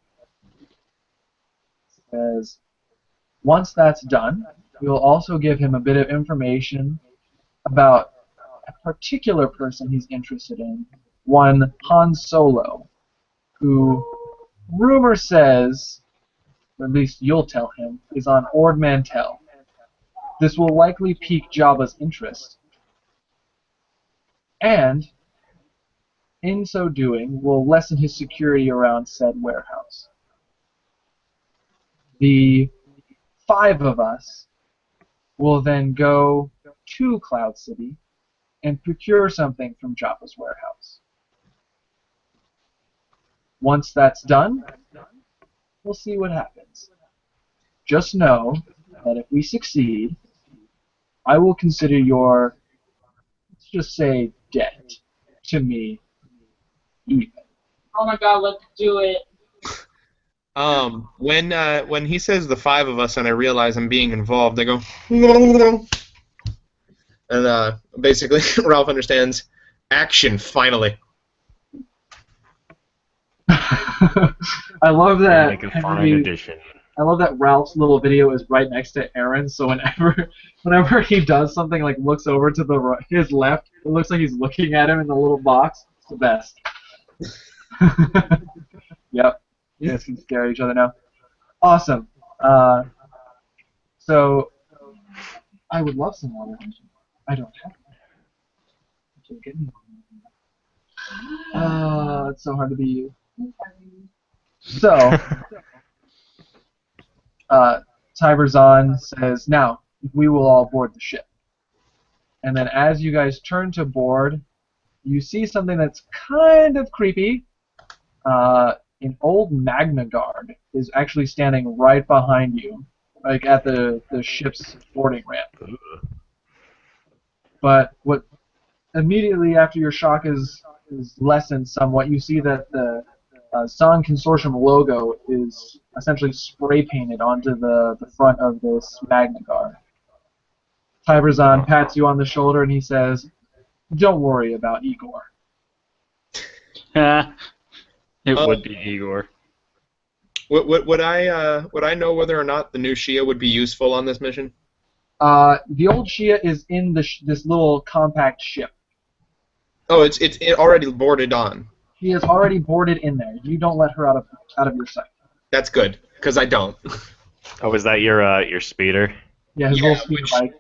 Says, once that's done, you'll also give him a bit of information about a particular person he's interested in, one Han Solo, who rumor says, or at least you'll tell him, is on Ord Mantell. This will likely pique Jabba's interest, and in so doing will lessen his security around said warehouse. The 5 of us will then go to Cloud City and procure something from Jabba's warehouse. Once that's done, we'll see what happens. Just know that if we succeed, I will consider your, let's just say, debt to me, even. Oh my god, let's do it. When he says the five of us and I realize I'm being involved, I go, and basically Ralph understands. Action, finally. I love that. Make a fine Henry, addition. I love that Ralph's little video is right next to Aaron's, so whenever he does something, like looks over to his left, it looks like he's looking at him in the little box. It's the best. Yep. You guys can stare at each other now. Awesome. So I would love some water. I don't have one. Can't get me one. It's so hard to be you. So, Tiberzon says, now, we will all board the ship. And then as you guys turn to board, you see something that's kind of creepy. An old Magna Guard is actually standing right behind you, like at the ship's boarding ramp. But what immediately after your shock is lessened somewhat, you see that the Zon Consortium logo is essentially spray painted onto the front of this Magna Guard. Tiberzon pats you on the shoulder and he says, "Don't worry about Igor." It would be Igor. Would I know whether or not the new Shia would be useful on this mission? The old Shia is in this little compact ship. Oh, it's already boarded on. She is already boarded in there. You don't let her out of your sight. That's good, because I don't. Oh, was that your speeder? Yeah, his little speeder bike.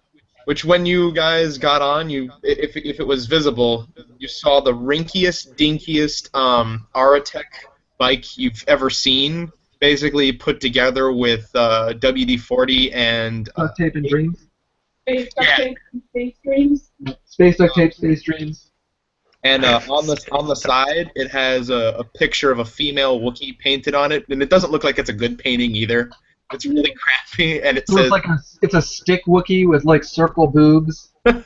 Which, when you guys got on, if it was visible, you saw the rinkiest, dinkiest Aratech bike you've ever seen, basically put together with WD-40 and Duct tape and dreams. Space duct tape and space dreams. Space duct tape, space dreams. And on the side, it has a picture of a female Wookiee painted on it, and it doesn't look like it's a good painting either. It's really crappy, and it says... it's a stick Wookiee with, like, circle boobs. and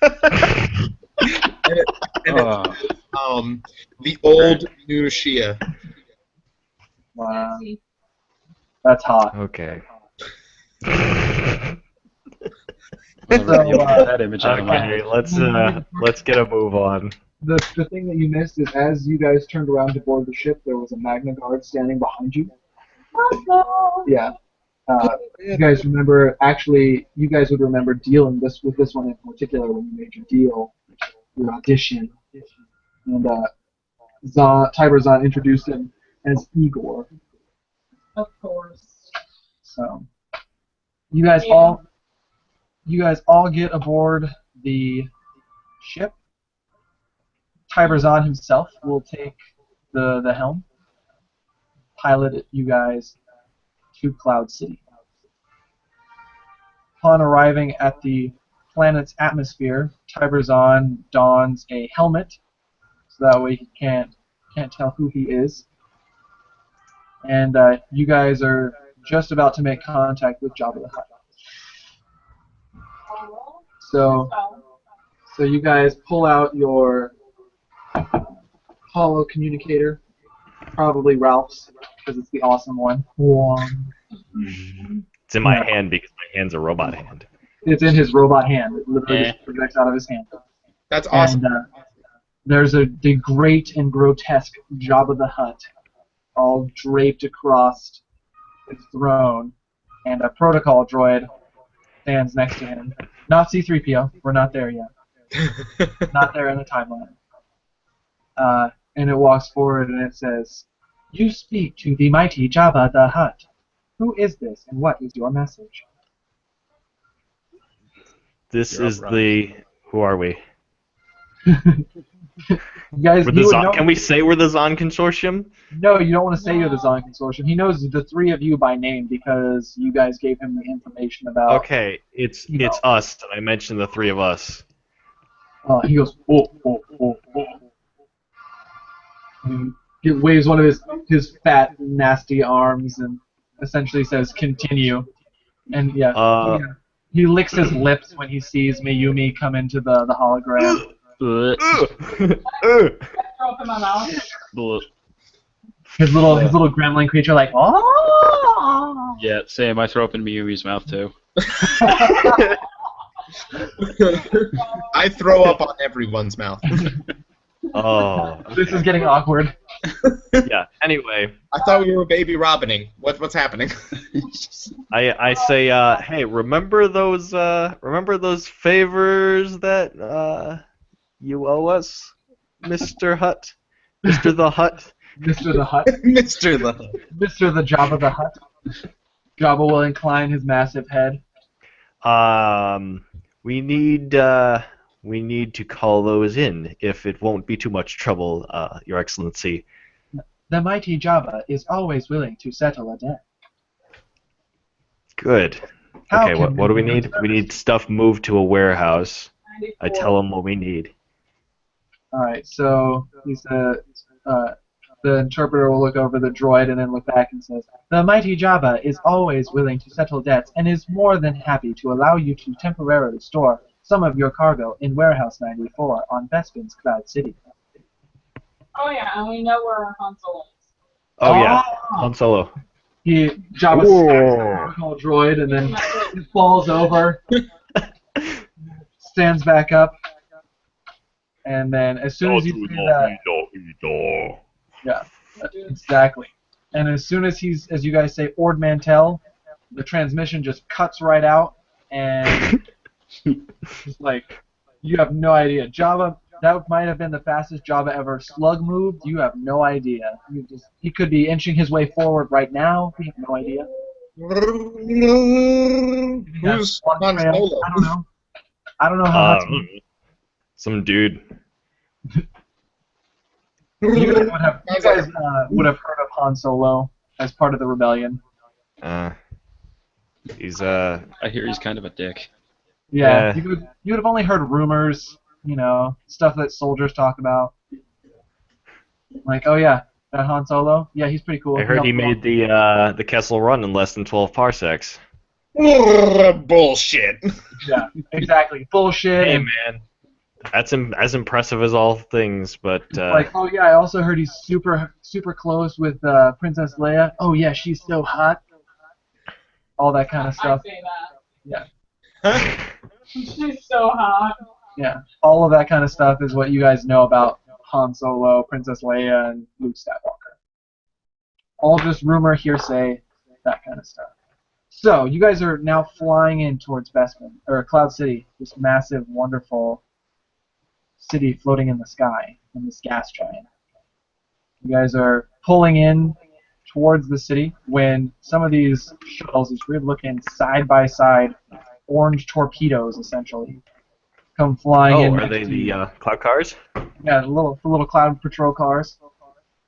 the old new Shia. Wow. That's hot. Okay. That image out of my Okay, head. let's get a move on. The thing that you missed is as you guys turned around to board the ship, there was a Magna Guard standing behind you. Yeah. You guys remember, actually, you guys would remember dealing with this one in particular when you made your deal, your audition. And Tiberzon introduced him as Igor. Of course. So, you guys all get aboard the ship. Tiberzon himself will take the helm, pilot you guys to Cloud City. Upon arriving at the planet's atmosphere, Tiberzon dons a helmet, so that way he can't tell who he is. And you guys are just about to make contact with Jabba the Hutt. So you guys pull out your holo communicator, probably Ralph's, because it's the awesome one. It's in my hand because my hand's a robot hand. It's in his robot hand. It literally just projects out of his hand. That's awesome. And there's the great and grotesque Jabba the Hutt, all draped across his throne, and a protocol droid stands next to him. Not C-3PO. We're not there yet. Not there in the timeline. And it walks forward and it says, "You speak to the mighty Jabba the Hutt. Who is this, and what is your message?" This is the... Who are we? You guys, Can we say we're the Zon Consortium? No, you don't want to say you're the Zon Consortium. He knows the three of you by name because you guys gave him the information about... Okay, it's us. I mentioned the three of us. He goes, oh. And he waves one of his fat, nasty arms and essentially says, "Continue." And yeah, he licks his lips when he sees Mayumi come into the hologram. Bleh, I throw up in my mouth. bleh. His little gremlin creature, like, oh. Yeah, same. I throw up in Miyui's mouth too. I throw up on everyone's mouth. Oh. This is getting awkward. Yeah. Anyway, I thought we were baby robining. What's happening? I say, hey, remember those favors that you owe us, Mr. Hut, Mr. the Hut? Mr. the Hut. Mr. the. Mr. the Jabba the Hut. Jabba will incline his massive head. We need to call those in if it won't be too much trouble, Your Excellency. The mighty Jabba is always willing to settle a debt. Good. How Okay, can what do we be of need? service? We need stuff moved to a warehouse. 94. I tell him what we need. All right, so the interpreter will look over the droid and then look back and says, "The mighty Jabba is always willing to settle debts and is more than happy to allow you to temporarily store some of your cargo in Warehouse 94 on Bespin's Cloud City." Oh yeah, and we know where Han Solo is. Oh yeah, Ah! Han Solo. Jabba Whoa. smacks the protocol droid and then he falls over, stands back up, and then as soon as you see that, yeah, exactly. And as soon as as you guys say, Ord Mantell, the transmission just cuts right out, and it's like, you have no idea. Jabba, that might have been the fastest Jabba ever slug moved. You have no idea. He could be inching his way forward right now. We have no idea. Who's One Han trail. Solo? I don't know. I don't know how that's. Some dude. You guys would have heard of Han Solo as part of the rebellion. He's I hear he's kind of a dick. Yeah, Yeah. you would have only heard rumors, stuff that soldiers talk about. Like, oh yeah, that Han Solo, yeah, he's pretty cool. I heard he made the Kessel Run in less than 12 parsecs. Bullshit. Yeah, exactly. Bullshit. Hey and man, that's as impressive as all things, but like, oh yeah, I also heard he's super close with Princess Leia. Oh yeah, she's so hot. All that kind of I stuff. say that. Yeah, She's so hot. yeah. All of that kind of stuff is what you guys know about Han Solo, Princess Leia, and Luke Skywalker. All just rumor, hearsay, that kind of stuff. So you guys are now flying in towards Bespin or Cloud City, this massive, wonderful city floating in the sky in this gas giant. You guys are pulling in towards the city when some of these shuttles, these weird-looking side-by-side orange torpedoes, essentially, come flying in. are they the cloud cars? Yeah, the little cloud patrol cars.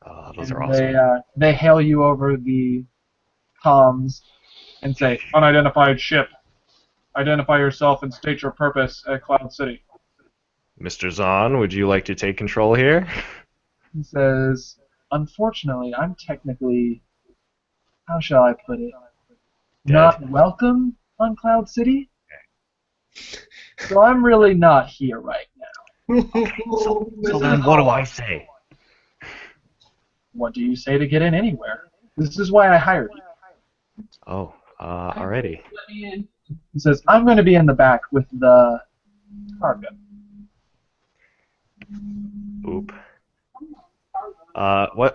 Oh, those And are awesome. they hail you over the comms and say, "Unidentified ship. Identify yourself and state your purpose at Cloud City." Mr. Zahn, would you like to take control here? He says, "Unfortunately, I'm technically, how shall I put it, Dead. not welcome on Cloud City. So I'm really not here right now." So then what do I say? "What do you say to get in anywhere? This is why I hired you." Oh, alrighty. Let me in. He says, "I'm going to be in the back with the cargo." Oop.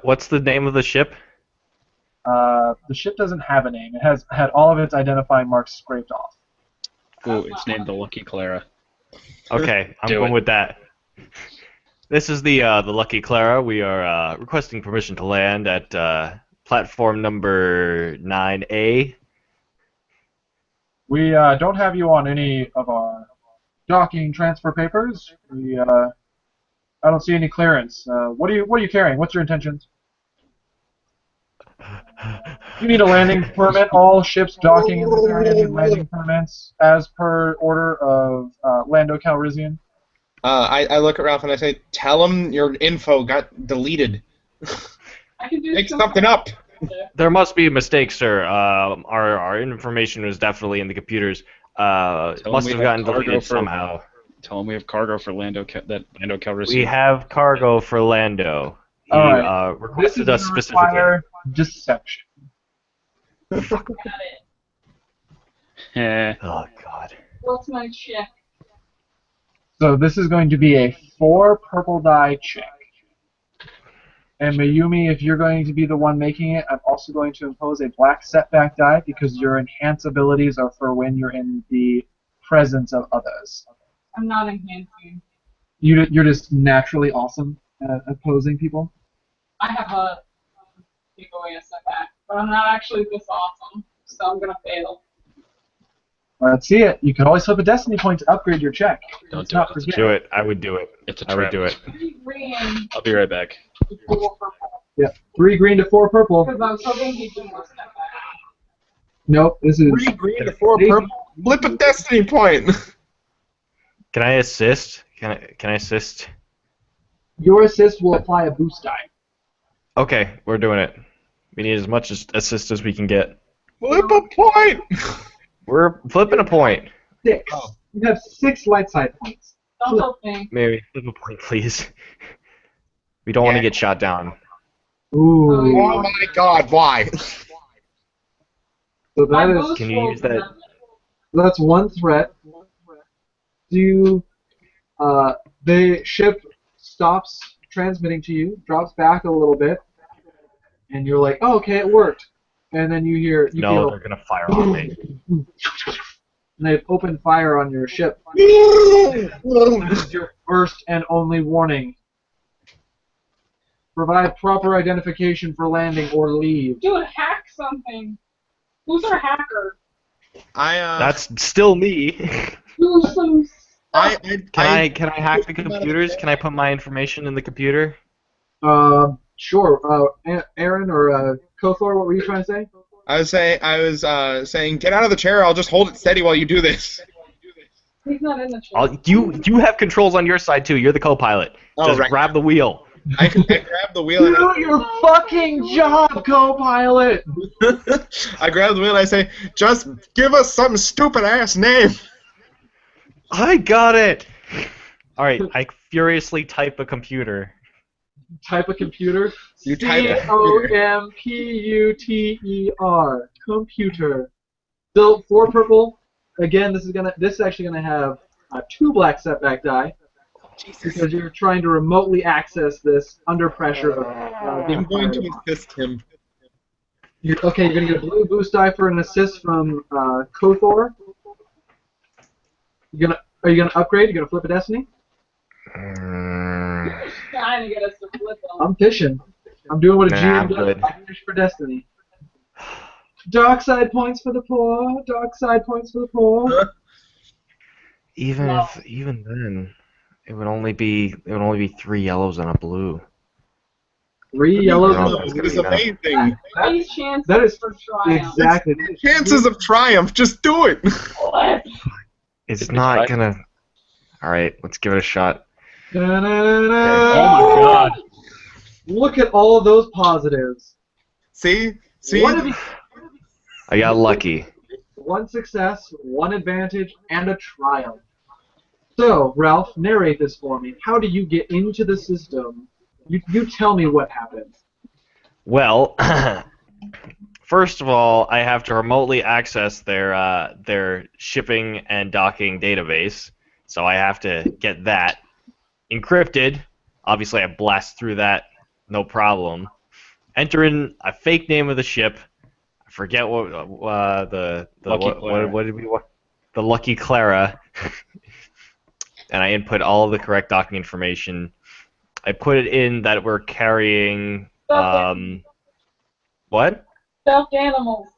What's the name of the ship? The ship doesn't have a name. It has had all of its identifying marks scraped off. Ooh, it's named the Lucky Clara. Okay, I'm Do going it. with that. This is the Lucky Clara. We are requesting permission to land at platform number 9A. We don't have you on any of our docking transfer papers. I don't see any clearance. What are you carrying? What's your intentions? You need a landing permit. All ships docking in this area need landing permits as per order of Lando Calrissian. I look at Ralph and I say, "Tell him your info got deleted. I can do Make something up." There must be a mistake, sir. Our information was definitely in the computers. Tell Must him have we gotten have cargo deleted for- somehow. Tell him we have cargo for Lando. That Lando Calrissian. We have cargo for Lando. He All right. This is requested us going to specifically. require deception. Got it. Eh. Oh God. What's my check? So this is going to be a 4 purple die check. And Mayumi, if you're going to be the one making it, I'm also going to impose a black setback die because your enhance abilities are for when you're in the presence of others. I'm not enhancing. You're just naturally awesome at opposing people. I have a take away a setback, but I'm not actually this awesome, so I'm gonna fail. Let's see it. You can always flip a destiny point to upgrade your check. Don't Let's do not it. forget. Do it. I would do it. It's a I would trap. do it. 3 green I'll be right back. to 4 purple. Yeah, 3 green to 4 purple. Because I was hoping he'd do more setback. Nope, this is 3 green to 4 purple. Flip a destiny point. Can I assist? Can I assist? your assist will apply a boost die. Okay, we're doing it. We need as much assist as we can get. Flip a point. We're flipping a point. 6. Oh. You have 6 light side points. Double thing. Maybe flip a point, please. We don't want to get shot down. Ooh. Oh my God! Why? So My that is. boost Can you rolls use that? are- That's one threat. The ship stops transmitting to you, drops back a little bit, and you're like, oh, okay, it worked. And then you No, feel, they're gonna fire on me. and they've opened fire on your ship. This is your first and only warning. Provide proper identification for landing or leave. Dude, hack something. Who's our hacker? That's still me. Do some. Can I hack the computers? Can I put my information in the computer? Sure. Aaron or Kothor, what were you trying to say? I was saying, get out of the chair. I'll just hold it steady while you do this. He's not in the chair. You have controls on your side too. You're the co-pilot. Oh, Just right. grab the wheel. I grab the wheel and Do your fucking job, co-pilot! I grab the wheel and I say, just give us some stupid ass name. I got it. All right. I furiously type a computer. Type a computer. You type a Computer. Computer. So 4 purple. Again, this is actually gonna have 2 black setback die because you're trying to remotely access this under pressure of. I'm going to assist him. You're gonna get a blue boost die for an assist from Kothor. Are you gonna upgrade? You gonna flip a destiny? Trying to get us to flip them. I'm fishing. I'm doing what a Nah, GM I'm does. good. I fish for destiny. Dark side points for the poor. Dark side points for the poor. Even No. even then, it would only be 3 yellows and a blue. 3 yellows. No, and It is amazing. These chances That is for triumph. exactly. Chances of triumph. Just do it. It's not gonna. All right, let's give it a shot. Oh my God. Look at all of those positives. See? One, of each, I got lucky. 1 success, 1 advantage, and a triumph. So, Ralph, narrate this for me. How do you get into the system? You tell me what happened. Well, first of all, I have to remotely access their shipping and docking database, so I have to get that encrypted. Obviously, I blast through that, no problem. Enter in a fake name of the ship. I forget what what did we want? The Lucky Clara. And I input all of the correct docking information. I put it in that we're carrying what? Stuffed animals.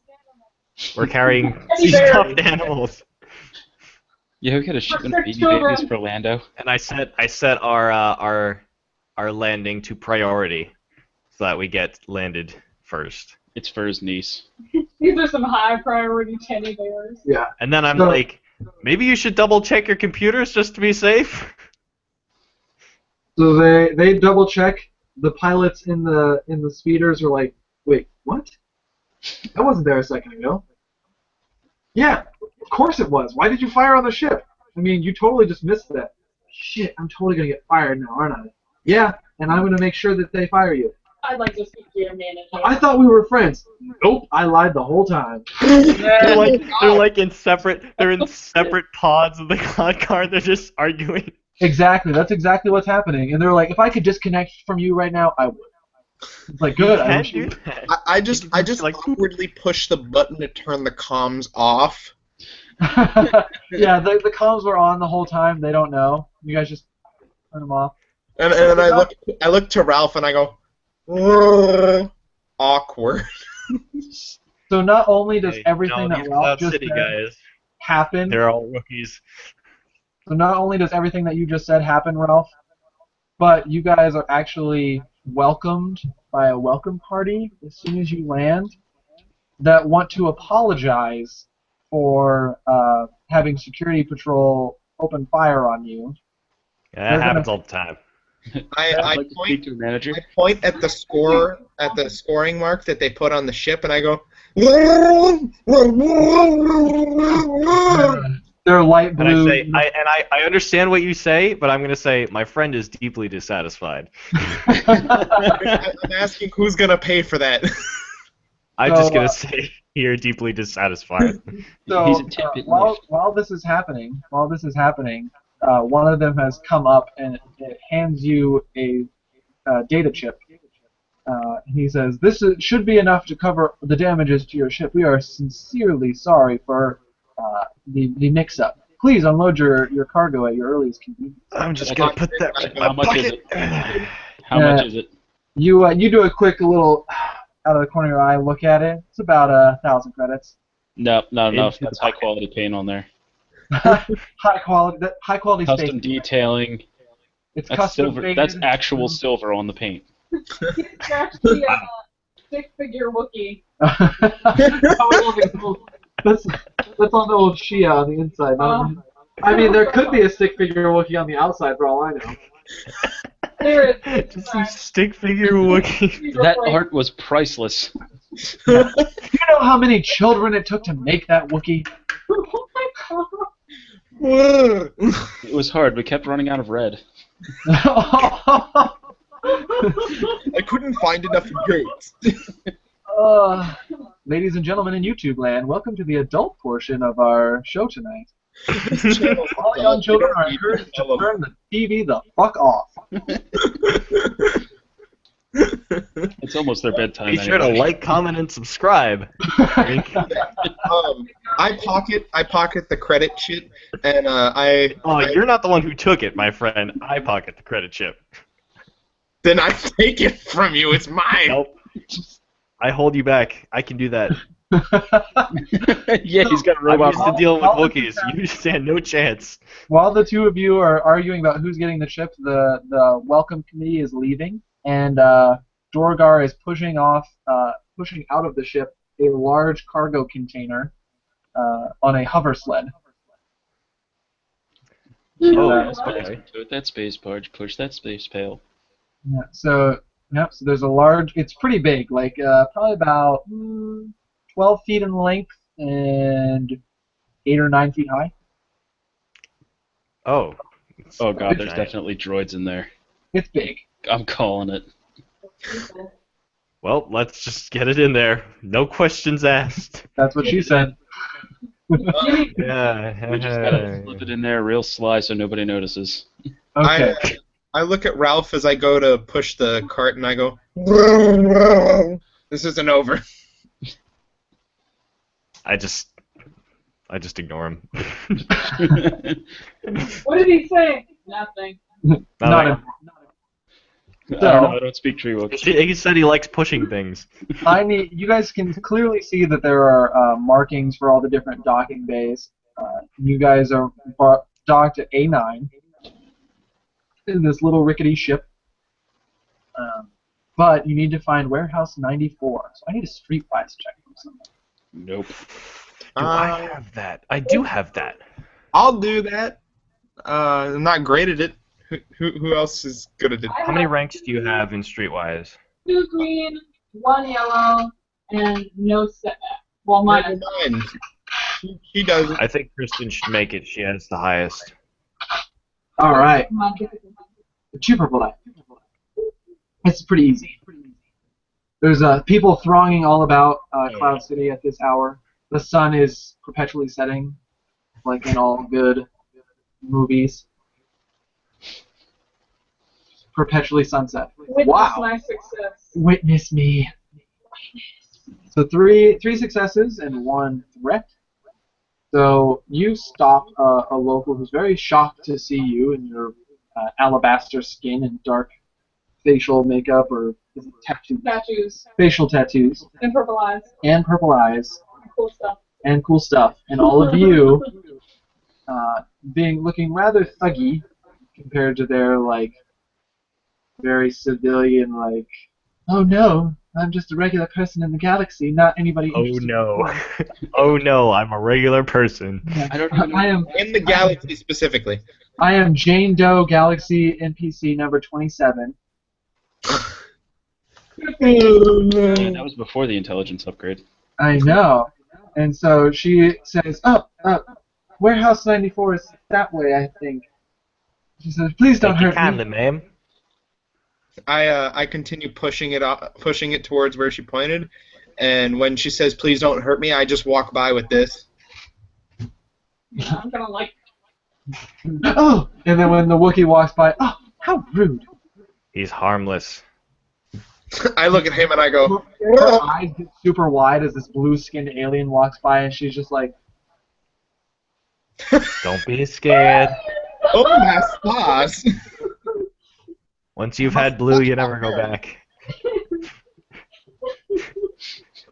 We're carrying Teddy bears. stuffed animals. Yeah, we got a shipment of baby children. babies for Lando. And I set our landing to priority so that we get landed first. It's for his niece. These are some high priority teddy bears. Yeah. And then I'm So- like, maybe you should double check your computers just to be safe. So they double check. The pilots in the speeders are like, wait, what? That wasn't there a second ago. Yeah, of course it was. Why did you fire on the ship? I mean, you totally just missed that. shit, I'm totally gonna get fired now, aren't I? Yeah, and I'm gonna make sure that they fire you. I'd like to speak to your manager. I thought we were friends. Nope, I lied the whole time. They're in separate pods of the cloud car. They're just arguing. Exactly, that's exactly what's happening. And they're like, if I could disconnect from you right now, I would. It's like, good. I wish you. I just awkwardly push the button to turn the comms off. Yeah, the comms were on the whole time. They don't know. You guys just turn them off. And then I look to Ralph and I go, awkward. So not only does everything these that Ralph Cloud just City said guys, happen, they're all rookies. so not only does everything that you just said happen, Ralph, but you guys are actually welcomed by a welcome party as soon as you land that want to apologize for having security patrol open fire on you. Yeah, that happens all the time. I like to speak to a manager. point at the scoring mark that they put on the ship, and I go. They're light And I blue. say, I understand what you say, but I'm gonna say my friend is deeply dissatisfied. I'm asking who's gonna pay for that. I'm just gonna say you're deeply dissatisfied. So He's a tip-it while this is happening, one of them has come up and it hands you a data chip. He says, should be enough to cover the damages to your ship. We are sincerely sorry for the mix-up. Please unload your cargo at your earliest convenience. I'm just gonna put that in my How much is bucket. it? How much is it? You do a quick little out of the corner of your eye look at it. It's about 1,000 credits. No, not enough. Into the That's high quality paint on there. high quality Custom space. detailing. It's That's custom silver. painted. That's actual silver on the paint. He's actually a six-figure Wookiee. that's on the old Shia on the inside. I mean, there could be a stick-figure Wookiee on the outside for all I know. There is. Just some stick figure Wookiee. That art was priceless. Do you know how many children it took to make that Wookiee? Oh my god. It was hard. We kept running out of red. I couldn't find enough goats. Ladies and gentlemen in YouTube land, welcome to the adult portion of our show tonight. All young children are encouraged to turn the TV the fuck off. It's almost their bedtime. Be sure to like, comment, and subscribe. I pocket the credit chip, and You're not the one who took it, my friend. I pocket the credit chip. Then I take it from you. It's mine. Nope. I hold you back. I can do that. Yeah, he's got a I'm robot. used to dealing with Wookiees. You stand no chance. While the two of you are arguing about who's getting the chip, the welcome committee is leaving, and Dorgar is pushing out of the ship a large cargo container on a hover sled. That space barge, push that space pail. Yeah. So there's a large. It's pretty big, like probably about 12 feet in length and 8 or 9 feet high. Oh. Oh god, there's definitely droids in there. It's big. I'm calling it. Well, let's just get it in there. No questions asked. That's what she said. Yeah. We just gotta flip it in there real sly so nobody notices. Okay. I look at Ralph as I go to push the cart, and I go, "This isn't over." I just ignore him. What did he say? Nothing. Not I don't speak Treewook. He said he likes pushing things. you guys can clearly see that there are markings for all the different docking bays. You guys are docked at A9 in this little rickety ship. But you need to find warehouse 94. So I need a streetwise check from somebody. Nope. Do I have that? I do have that. I'll do that. I'm not great at it. Who else is good at it? How many ranks do you have in Streetwise? 2 green, 1 yellow, and no setback. Well, Never mine. mind. She doesn't. I think Kristen should make it. She has the highest. All right. My difficulty. 2 purple die. It's pretty easy. There's people thronging all about Cloud City at this hour. The sun is perpetually setting, like in all good movies. Perpetually sunset. Witness Wow. my success. Witness me. So three successes and 1 threat. So you stop a local who's very shocked to see you in your alabaster skin and dark facial makeup, or is it tattoos? Statues. Facial tattoos. And purple eyes. And purple eyes. Cool stuff. And cool stuff. And all of you looking rather thuggy compared to their like very civilian like, oh no, I'm just a regular person in the galaxy, not anybody Oh interested. no. Oh no, I'm a regular person. Yeah. I don't even know. I am In the galaxy specifically. I am Jane Doe Galaxy NPC number 27. Yeah, that was before the intelligence upgrade. I know. And so she says, Warehouse 94 is that way, I think. She says, please don't Thank you hurt kindly, me. ma'am. I continue pushing it towards where she pointed, and when she says please don't hurt me, I just walk by with this. I'm gonna like. Oh! And then when the Wookiee walks by, oh, how rude. He's harmless. I look at him and I go, Her eyes get super wide as this blue-skinned alien walks by, and she's just like, Don't be scared. oh my sauce. Once you've had blue, you never go back.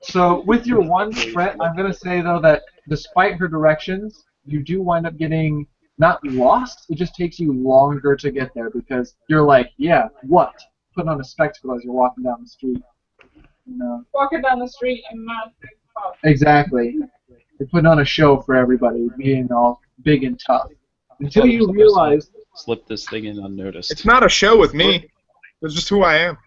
So with your 1 threat, I'm going to say, though, that despite her directions, you do wind up getting not lost, it just takes you longer to get there because you're like, yeah, what? Putting on a spectacle as you're walking down the street. You know? Walking down the street and not. Exactly. You're putting on a show for everybody, being all big and tough. Until you realize, Slip this thing in unnoticed. It's not a show with me. It's just who I am.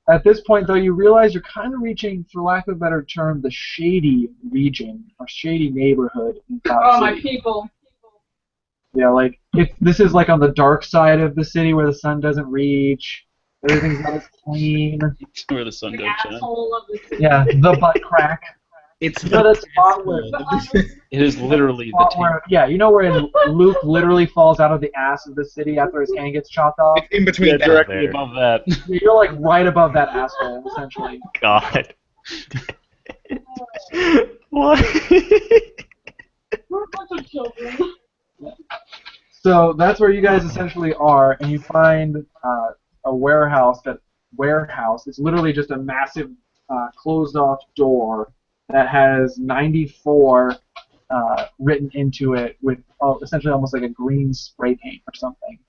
at this point, though, you realize you're kind of reaching, for lack of a better term, the shady region, or shady neighborhood in Cloud Oh, my City. people. Yeah, like, this is like on the dark side of the city where the sun doesn't reach. Everything's not as clean. Where the sun The don't shine. asshole of the city. Yeah, the butt crack. It's You know that spot where, It is literally the spot tape. where, yeah, you know where Luke literally falls out of the ass of the city after his hand gets chopped off? It's in between Yeah, that. directly There. above that. You're like right above that asshole, essentially. God. What? We're a bunch of children. So that's where you guys essentially are, and you find a warehouse. That warehouse is literally just a massive closed-off door that has 94 written into it with essentially almost like a green spray paint or something.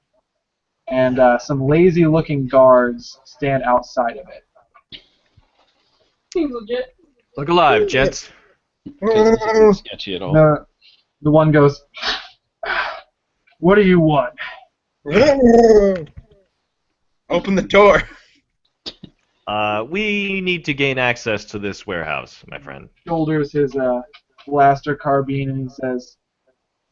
And some lazy-looking guards stand outside of it. Seems legit. Look alive, gents. Because this isn't sketchy at all. The one goes, "What do you want?" Open the door. We need to gain access to this warehouse, my friend. Shoulders his blaster carbine and he says,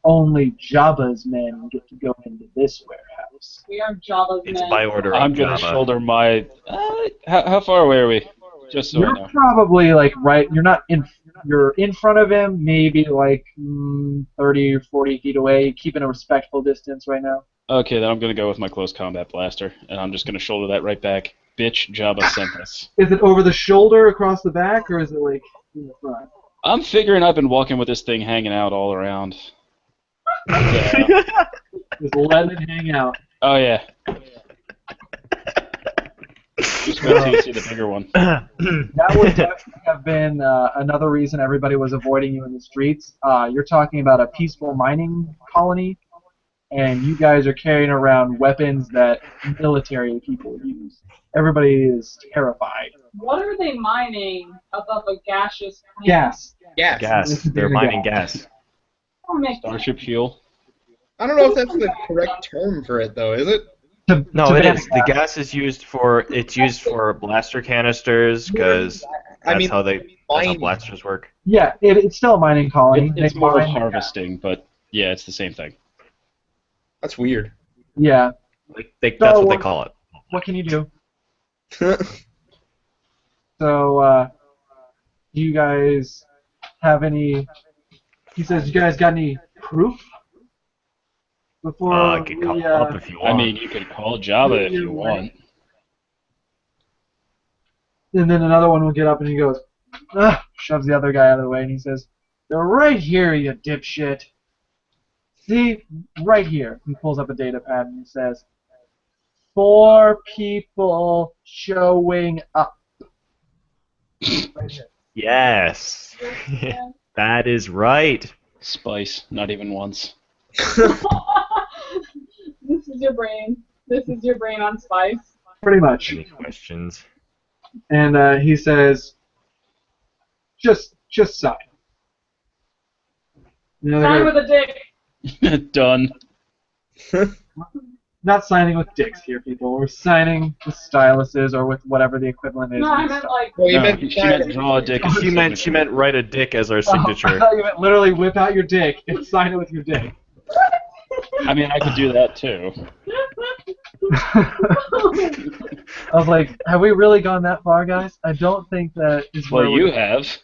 "Only Jabba's men get to go into this warehouse." We are Java's It's men. by order I'm of gonna Java. shoulder my. How far away are we? Just so I You're know. probably like right. You're not in. You're in front of him, maybe like 30 or 40 feet away, keeping a respectful distance right now. Okay, then I'm gonna go with my close combat blaster, and I'm just gonna shoulder that right back. Bitch, Jabba sent us. Is it over the shoulder, across the back, or is it like in the front? I'm figuring I've been walking with this thing hanging out all around. Yeah. Just let it hang out. Oh yeah. Just wait till you see the bigger one. That would definitely have been another reason everybody was avoiding you in the streets. You're talking about a peaceful mining colony, and you guys are carrying around weapons that military people use. Everybody is terrified. What are they mining above a gaseous planet? Gas. Yes. Gas. They're mining gas. Oh, makes sense. Starship fuel. I don't know if that's the correct term for it, though, is it? No, To it ban is. The gas is used for blaster canisters because I that's mean, how that's how mining. blasters work. Yeah, it's still a mining colony. It's They more of mine- harvesting, but yeah, it's the same thing. That's weird. Yeah. Like that's what they Wars. call it. What can you do? So, do you guys have any? He says, "You guys got any proof before I can call we it up if you want. I mean, you could call Java if you want. And then another one will get up and he goes, shoves the other guy out of the way, and he says, "They're right here, you dipshit. See, right here." He pulls up a data pad and he says, 4 people showing up. Right here. Yes. That is right. Spice, not even once. This is your brain. This is your brain on spice. Pretty much. Any questions? And he says, just sign. The other Sign guy- with a dick. Done. Not signing with dicks here, people. We're signing with styluses or with whatever the equivalent is. No, I in meant stuff. like. Well, you No, meant she meant draw a dick. as a She meant signature. write a dick as our Oh, I signature. thought you meant literally whip out your dick and sign it with your dick. I mean, I could do that too. I was like, have we really gone that far, guys? I don't think that is Well, where you we're... have.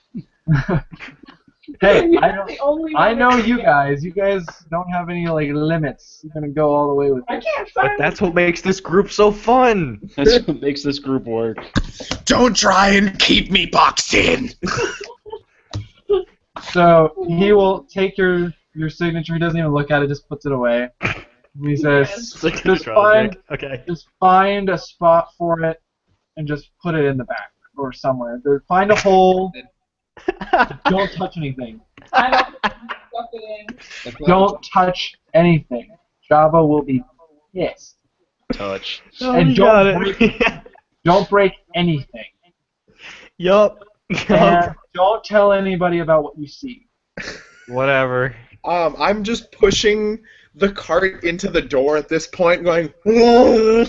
Hey, You're I don't. the only I one know that- you guys. You guys don't have any like limits. You're gonna go all the way with I it. can't sign. But that's what makes this group so fun. That's what makes this group work. Don't try and keep me boxed in. So he will take your signature. He doesn't even look at it. Just puts it away. And he says, It's like just draw a find, dick. Okay. just find a spot for it, and just put it in the back or somewhere. Find a hole. Don't touch anything. I don't stuff it in. Don't touch anything. Java will be pissed. Touch. And you don't got it. Don't break anything. Yup. And don't tell anybody about what you see. Whatever. I'm just pushing the cart into the door at this point, going. "Whoa."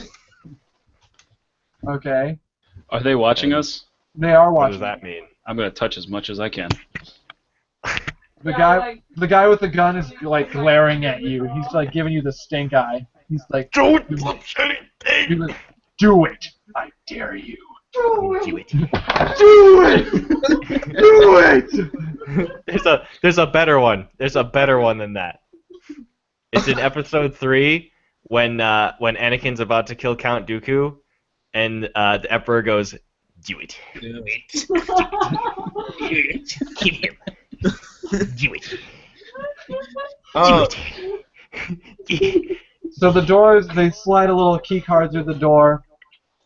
Okay? Are they watching us? They are What watching. does that mean? I'm gonna touch as much as I can. The Yeah, guy, like- the guy with the gun is like glaring at you. He's like giving you the stink eye. He's like, Don't touch anything. he's like, "Do it! I dare you! Do it. Do it! Do it!" There's a better one. There's a better one than that. It's in episode 3 when Anakin's about to kill Count Dooku, and the Emperor goes, "Do it. Do it. Do it. Kill him. Do it. Uh, So the doors, they slide a little key card through the door.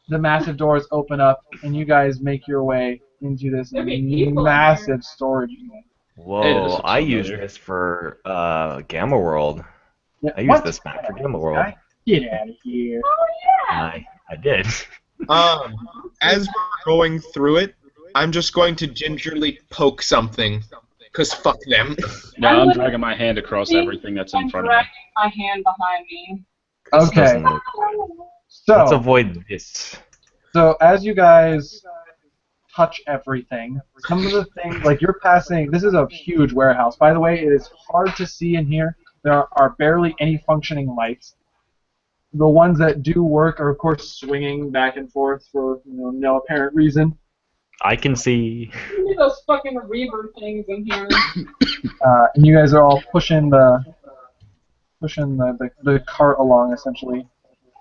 The massive doors open up, and you guys make your way into this There'd be people in massive storage unit. Hey, this Whoa, looks I use familiar. this for Gamma World. Yeah, I use what? this map for Gamma World. Guy? Get out of here. Oh yeah. I did. as we're going through it, I'm just going to gingerly poke something, cause fuck them. No, I'm I'm looking- dragging my hand across everything that's in I'm front of me. dragging my hand behind me. This Okay, doesn't look- Let's so avoid this. as you guys touch everything, some of the things, like you're passing, this is a huge warehouse. By the way, it is hard to see in here. There are barely any functioning lights. The ones that do work are, of course, swinging back and forth for no apparent reason. I can see. Give me those fucking reaver things in here. And you guys are all pushing the cart along, essentially.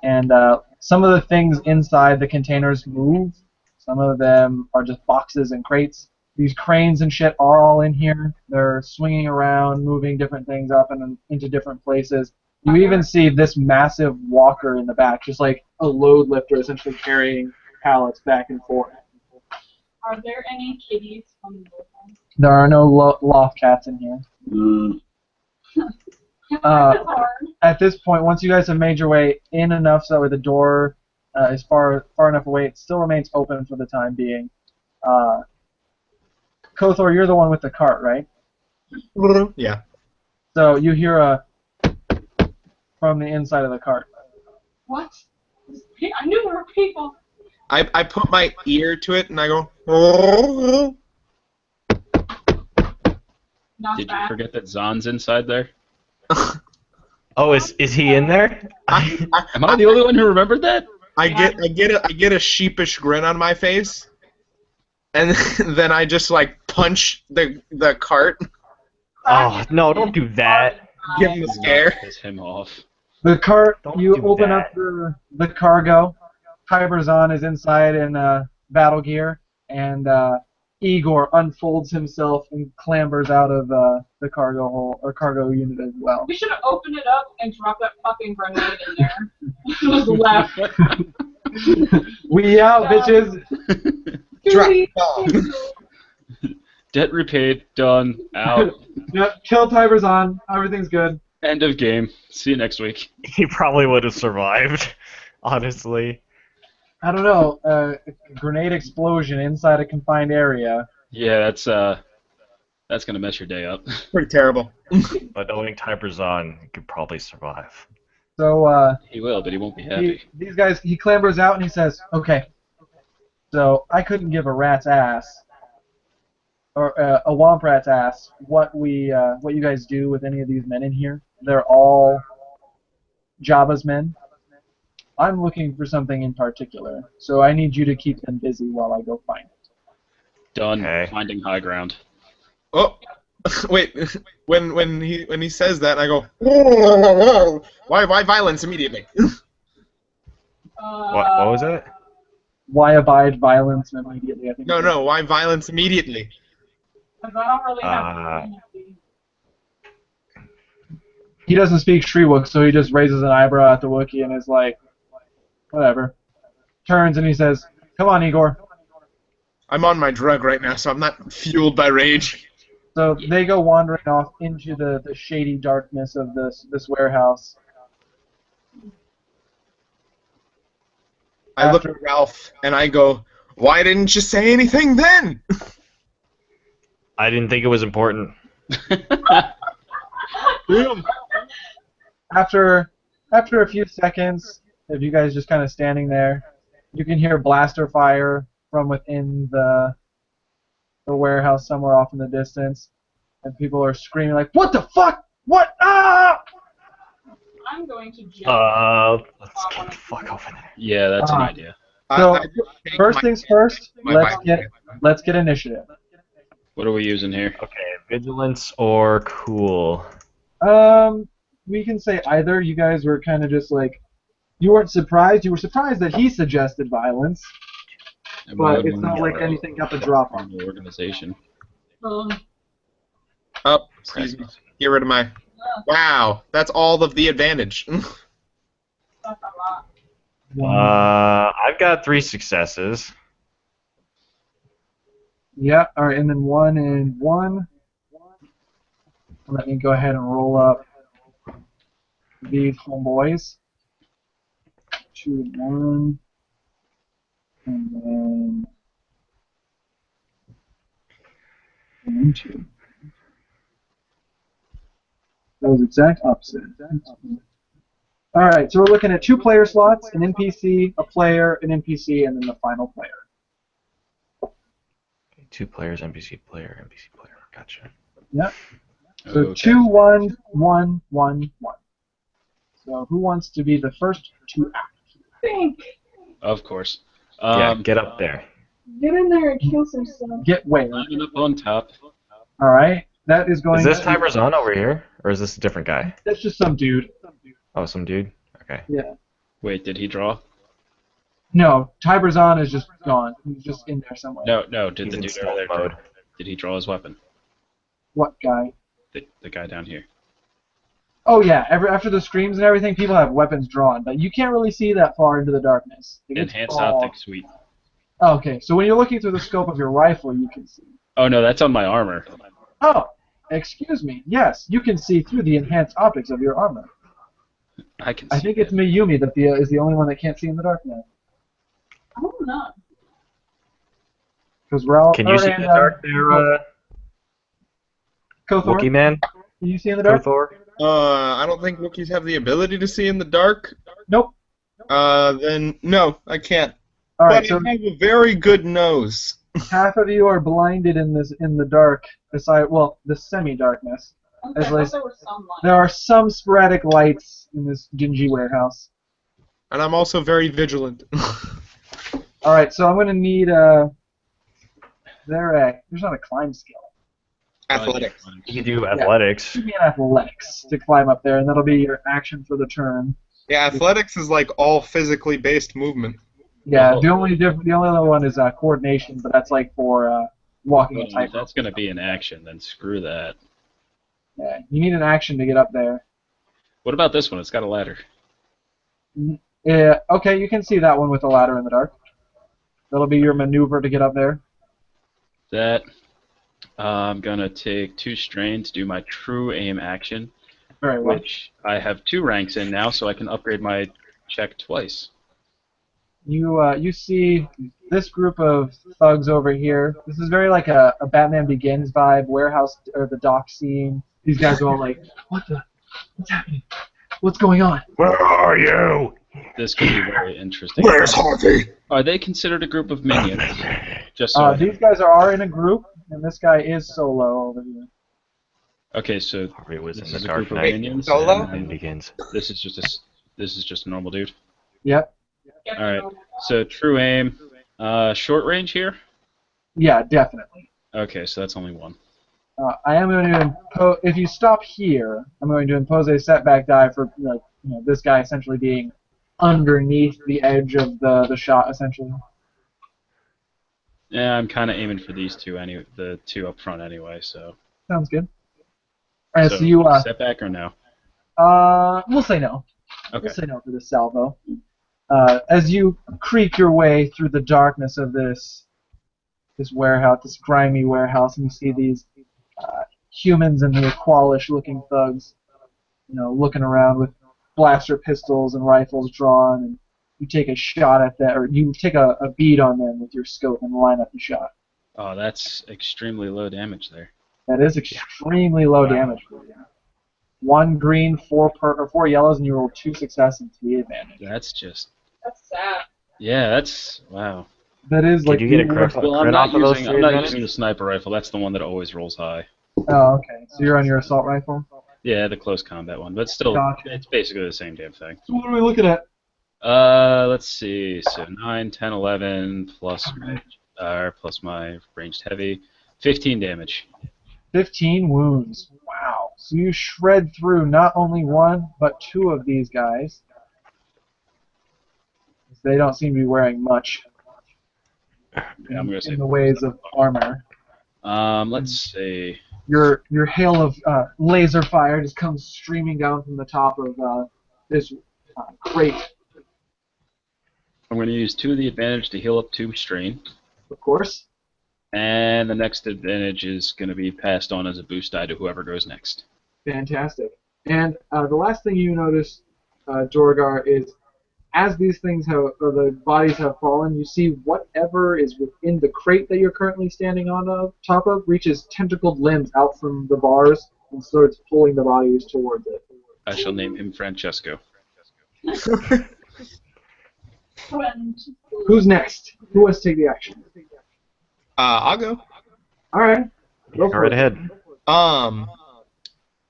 And some of the things inside the containers move. Some of them are just boxes and crates. These cranes and shit are all in here. They're swinging around, moving different things up and into different places. You even see this massive walker in the back, just like a load lifter, essentially carrying pallets back and forth. Are there any kitties on the boat? There are no loft cats in here. That's hard. At this point, once you guys have made your way in enough so that the door is far enough away, it still remains open for the time being. Kothor, you're the one with the cart, right? Yeah. So you hear a from the inside of the cart. What? I knew there were people. I put my ear to it and I go. Not Did you that. forget that Zahn's inside there? Oh, is he in there? Am I the only one who remembered that? I get a sheepish grin on my face, and then I just like punch the cart, Oh no! Don't do that. give him a scare. Piss him off. The cart, Don't you do open that. up the cargo. Kyberzon is inside in battle gear, and Igor unfolds himself and clambers out of the cargo hole or cargo unit as well. We should have opened it up and dropped that fucking grenade in there. Just left. We out, bitches. Drop bomb. Debt repaid. Done. Out. Yep, kill Kyberzon. Everything's good. End of game. See you next week. He probably would have survived. Honestly. I don't know. Grenade explosion inside a confined area. Yeah, that's gonna mess your day up. Pretty terrible. But knowing Typerzon, he could probably survive. So He will, but he won't be happy. these guys, he clambers out and he says, "Okay, so I couldn't give a rat's ass, or a womp rat's ass, what you guys do with any of these men in here. They're all Jabba's men. I'm looking for something in particular, so I need you to keep them busy while I go find it." Done. Okay. Finding high ground. Oh, wait. When he says that, I go, "Whoa. Why violence immediately?" What was it? Why abide violence immediately? I think. No. Why violence immediately? Because I don't really have He doesn't speak Shriwook, so he just raises an eyebrow at the Wookiee and is like, whatever. Turns and he says, "Come on, Igor." I'm on my drug right now, so I'm not fueled by rage. So they go wandering off into the shady darkness of this warehouse. I look at Ralph and I go, "Why didn't you say anything then?" I didn't think it was important. After a few seconds of you guys just kind of standing there, you can hear blaster fire from within the warehouse somewhere off in the distance, and people are screaming like, "What the fuck? What? Ah!" I'm going to jump. Let's get the fuck over there. Yeah, that's an idea. So I take first my- things first, my let's get initiative. What are we using here? Okay, vigilance or cool. We can say either. You guys were kind of just like, you weren't surprised. You were surprised that he suggested violence, but it's not like anything got the drop on. The organization. Um, Oh, excuse me. Get rid of my. Wow, that's all of the advantage. that's a lot. I've got 3 successes. Yeah. All right, and then 1 and 1. Let me go ahead and roll up these homeboys. 2 and 1, and then 1 and 2. That was exact opposite. All right, so we're looking at 2 player slots, an NPC, a player, an NPC, and then the final player. 2 players, NPC player. Gotcha. Yep. So Okay. 2, 1, 1, 1, 1. So who wants to be the first to act? Think. Of course. Yeah, get up there. Get in there and kill some stuff. Get where? Lining up on top. All right. That is going. Is this to, Typerzon over here? Or is this a different guy? That's just some dude. Oh, some dude? Okay. Yeah. Wait, did he draw? No, Tyberzon is just gone. He's just in there somewhere. No. Did He's the in dude stealth over there mode. draw? Did he draw his weapon? What guy? The guy down here. Oh yeah. After the screams and everything, people have weapons drawn, but you can't really see that far into the darkness. It gets Enhanced all- optics suite. Oh, okay, so when you're looking through the scope of your rifle, you can see. Oh no, that's on my armor. Oh, excuse me. Yes, you can see through the enhanced optics of your armor. I can. I see think it. it's Miyumi that is the only one that can't see in the dark now. I don't know. Because Ralph. Can you see in the dark there, Kothor? Wookie man? Can you see in the dark? Kothor? I don't think Wookiees have the ability to see in the dark. Nope. Then no, I can't. All But right, so I have a very good nose. half of you are blinded in the dark. The semi-darkness. Okay, As I like- thought there were some lights. There are some sporadic lights in this dingy warehouse. And I'm also very vigilant. All right, so I'm gonna need there's not a climb skill. Athletics. You can do athletics. Give me an athletics to climb up there, and that'll be your action for the turn. Yeah, athletics is like all physically based movement. Yeah, Oh. the only other one is coordination, but that's like for walking a Well, if tightrope. that's going to be an action, then screw that. Yeah, you need an action to get up there. What about this one? It's got a ladder. Yeah, okay, you can see that one with the ladder in the dark. That'll be your maneuver to get up there. That I'm going to take 2 strain to do my true aim action, Very well. which I have 2 ranks in now, so I can upgrade my check twice. You see this group of thugs over here. This is very like a Batman Begins vibe, warehouse or the dock scene. These guys are all like, what's happening? What's going on? Where are you? This could be very interesting. Harvey? Are they considered a group of minions? Just so I These guys are in a group, and this guy is solo over here. Okay, so Harvey was this in is the a Dark group of Knight. minions. Solo? And And begins. this is just a normal dude. Yep. All right. So true aim, short range here. Yeah, definitely. Okay, so that's only 1. I am going to impose. If you stop here, I'm going to impose a setback die for this guy essentially being underneath the edge of the shot, essentially. Yeah, I'm kind of aiming for these two the 2 up front anyway. So. Sounds good. All right, so you setback or no? we'll say no. Okay. We'll say no for the salvo. As you creak your way through the darkness of this warehouse, this grimy warehouse, and you see these humans and the Aqualish-looking thugs, looking around with blaster pistols and rifles drawn, and you take a shot at that, or you take a bead on them with your scope and line up the shot. Oh, that's extremely low damage there. That is extremely low damage for you. 1 green, 4 yellows, and you roll 2 success and 3 advantage. That's just. That's sad. Yeah, that's wow. That is like. Did you get a the crit? worst- Well, Crit off of those I'm not 3 using the sniper rifle. That's the one that always rolls high. Oh, okay. So you're on your assault rifle. Yeah, the close combat one, but still, Gotcha. it's basically the same damn thing. So what are we looking at? Let's see. So 9, 10, 11 plus plus my ranged heavy, 15 damage. 15 wounds. Wow. So you shred through not only 1, but 2 of these guys. They don't seem to be wearing much Yeah, I'm gonna say. in the ways of armor. Let's see. Your hail of laser fire just comes streaming down from the top of this crate, I'm going to use 2 of the advantage to heal up 2 strain, of course. and the next advantage is going to be passed on as a boost die to whoever goes next. Fantastic. And the last thing you notice, Jorgar, is as these things the bodies have fallen, you see whatever is within the crate that you're currently standing on top of reaches tentacled limbs out from the bars and starts pulling the bodies towards it. I shall name him Francesco. Who's next? Who wants to take the action? I'll go. All right. Go Go for right it. ahead.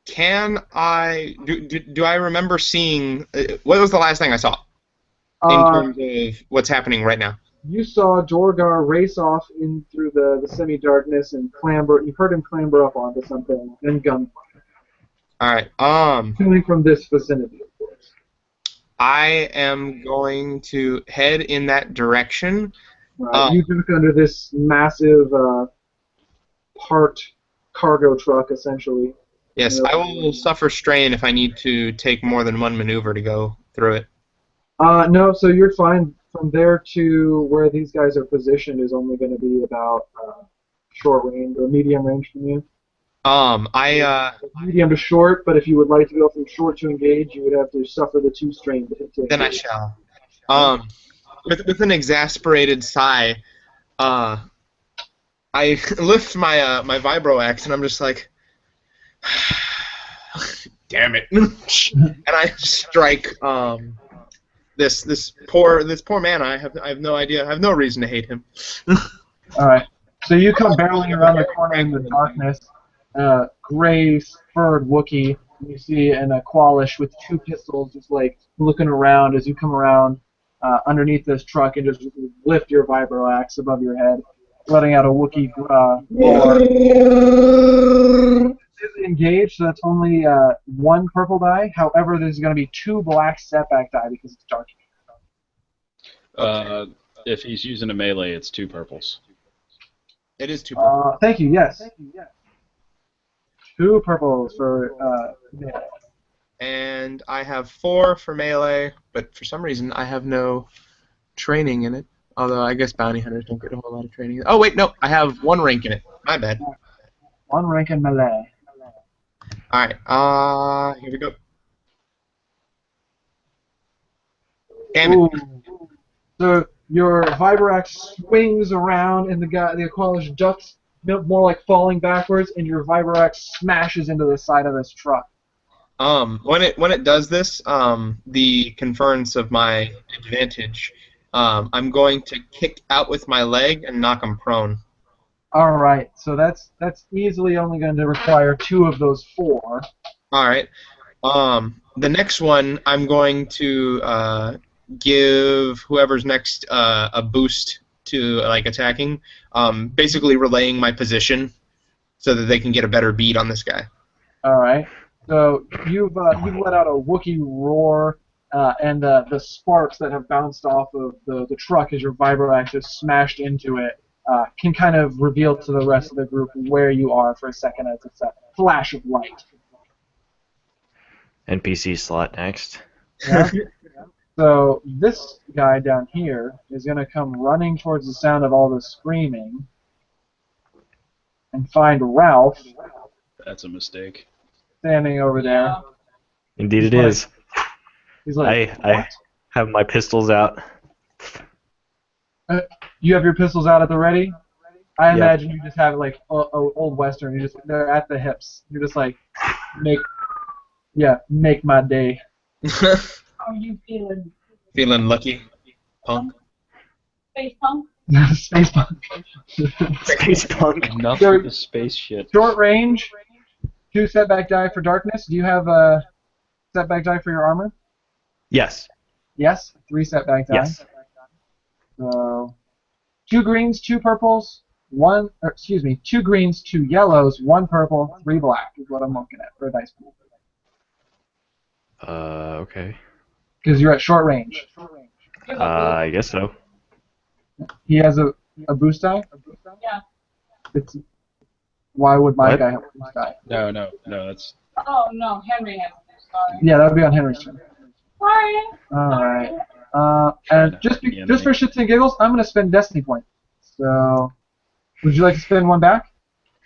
Can I do I remember seeing what was the last thing I saw in terms of what's happening right now? You saw Jorgar race off in through the semi-darkness and clamber. You heard him clamber up onto something and gunfire. All right. Coming from this vicinity, of course. I am going to head in that direction. You duck under this massive parked cargo truck, essentially. Yes, I will suffer strain if I need to take more than 1 maneuver to go through it. No, so you're fine. From there to where these guys are positioned is only going to be about short range or medium range from you. Medium to short, but if you would like to go from short to engage, you would have to suffer the 2 strain to hit. Then I shall. With an exasperated sigh, I lift my my vibro axe and I'm just like, damn it, and I strike this poor man. I have no idea. I have no reason to hate him. All right. So you come barreling around the corner in the darkness. gray furred Wookiee. You see an Aqualish with 2 pistols, just like looking around as you come around underneath this truck and just lift your vibro axe above your head, letting out a Wookiee roar. Is engaged, so that's only 1 purple die. However, there's going to be 2 black setback die because it's dark. If he's using a melee, it's 2 purples. It is 2 purple. Thank you. Yes. 2 purples for melee. And I have 4 for melee, but for some reason I have no training in it. Although I guess bounty hunters don't get a whole lot of training. Oh wait, no, I have 1 rank in it. My bad. 1 rank in melee. Alright, here we go. Damn it. Ooh. So your Vibroax swings around, and the Aqualish ducks, more like falling backwards, and your Vibroax smashes into the side of this truck. When it does this, the conference of my advantage, I'm going to kick out with my leg and knock him prone. All right, so that's easily only going to require 2 of those 4. All right. The next one, I'm going to give whoever's next a boost to like attacking, basically relaying my position so that they can get a better beat on this guy. All right. So you've let out a Wookiee roar, and the sparks that have bounced off of the truck as your Vibroax is smashed into it can kind of reveal to the rest of the group where you are for a second as it's a flash of light. NPC slot next. Yeah. So this guy down here is going to come running towards the sound of all the screaming and find Ralph That's a mistake. standing over there. Indeed it is. He's like, I have my pistols out. You have your pistols out at the ready? I Yep. imagine you just have like old western. They're at the hips. You're just like, make my day. How are you feeling, Feeling lucky, punk. Space Punk? Space punk. Space punk. Enough There- with the space shit. Short range, 2 setback die for darkness. Do you have a setback die for your armor? Yes. Yes, 3 setback die. Yes. So 2 greens, 2 purples, 2 greens, 2 yellows, 1 purple, 3 black is what I'm looking at for a dice pool. Okay. Because you're at short range. I guess so. He has a boost die? Yeah. It's, why would my What? guy have a boost die? No, that's Oh no, Henry has it. Sorry. Yeah, that would be on Henry's turn. Sorry. Alright. And just for shits and giggles, I'm going to spend Destiny Point. So, would you like to spend 1 back?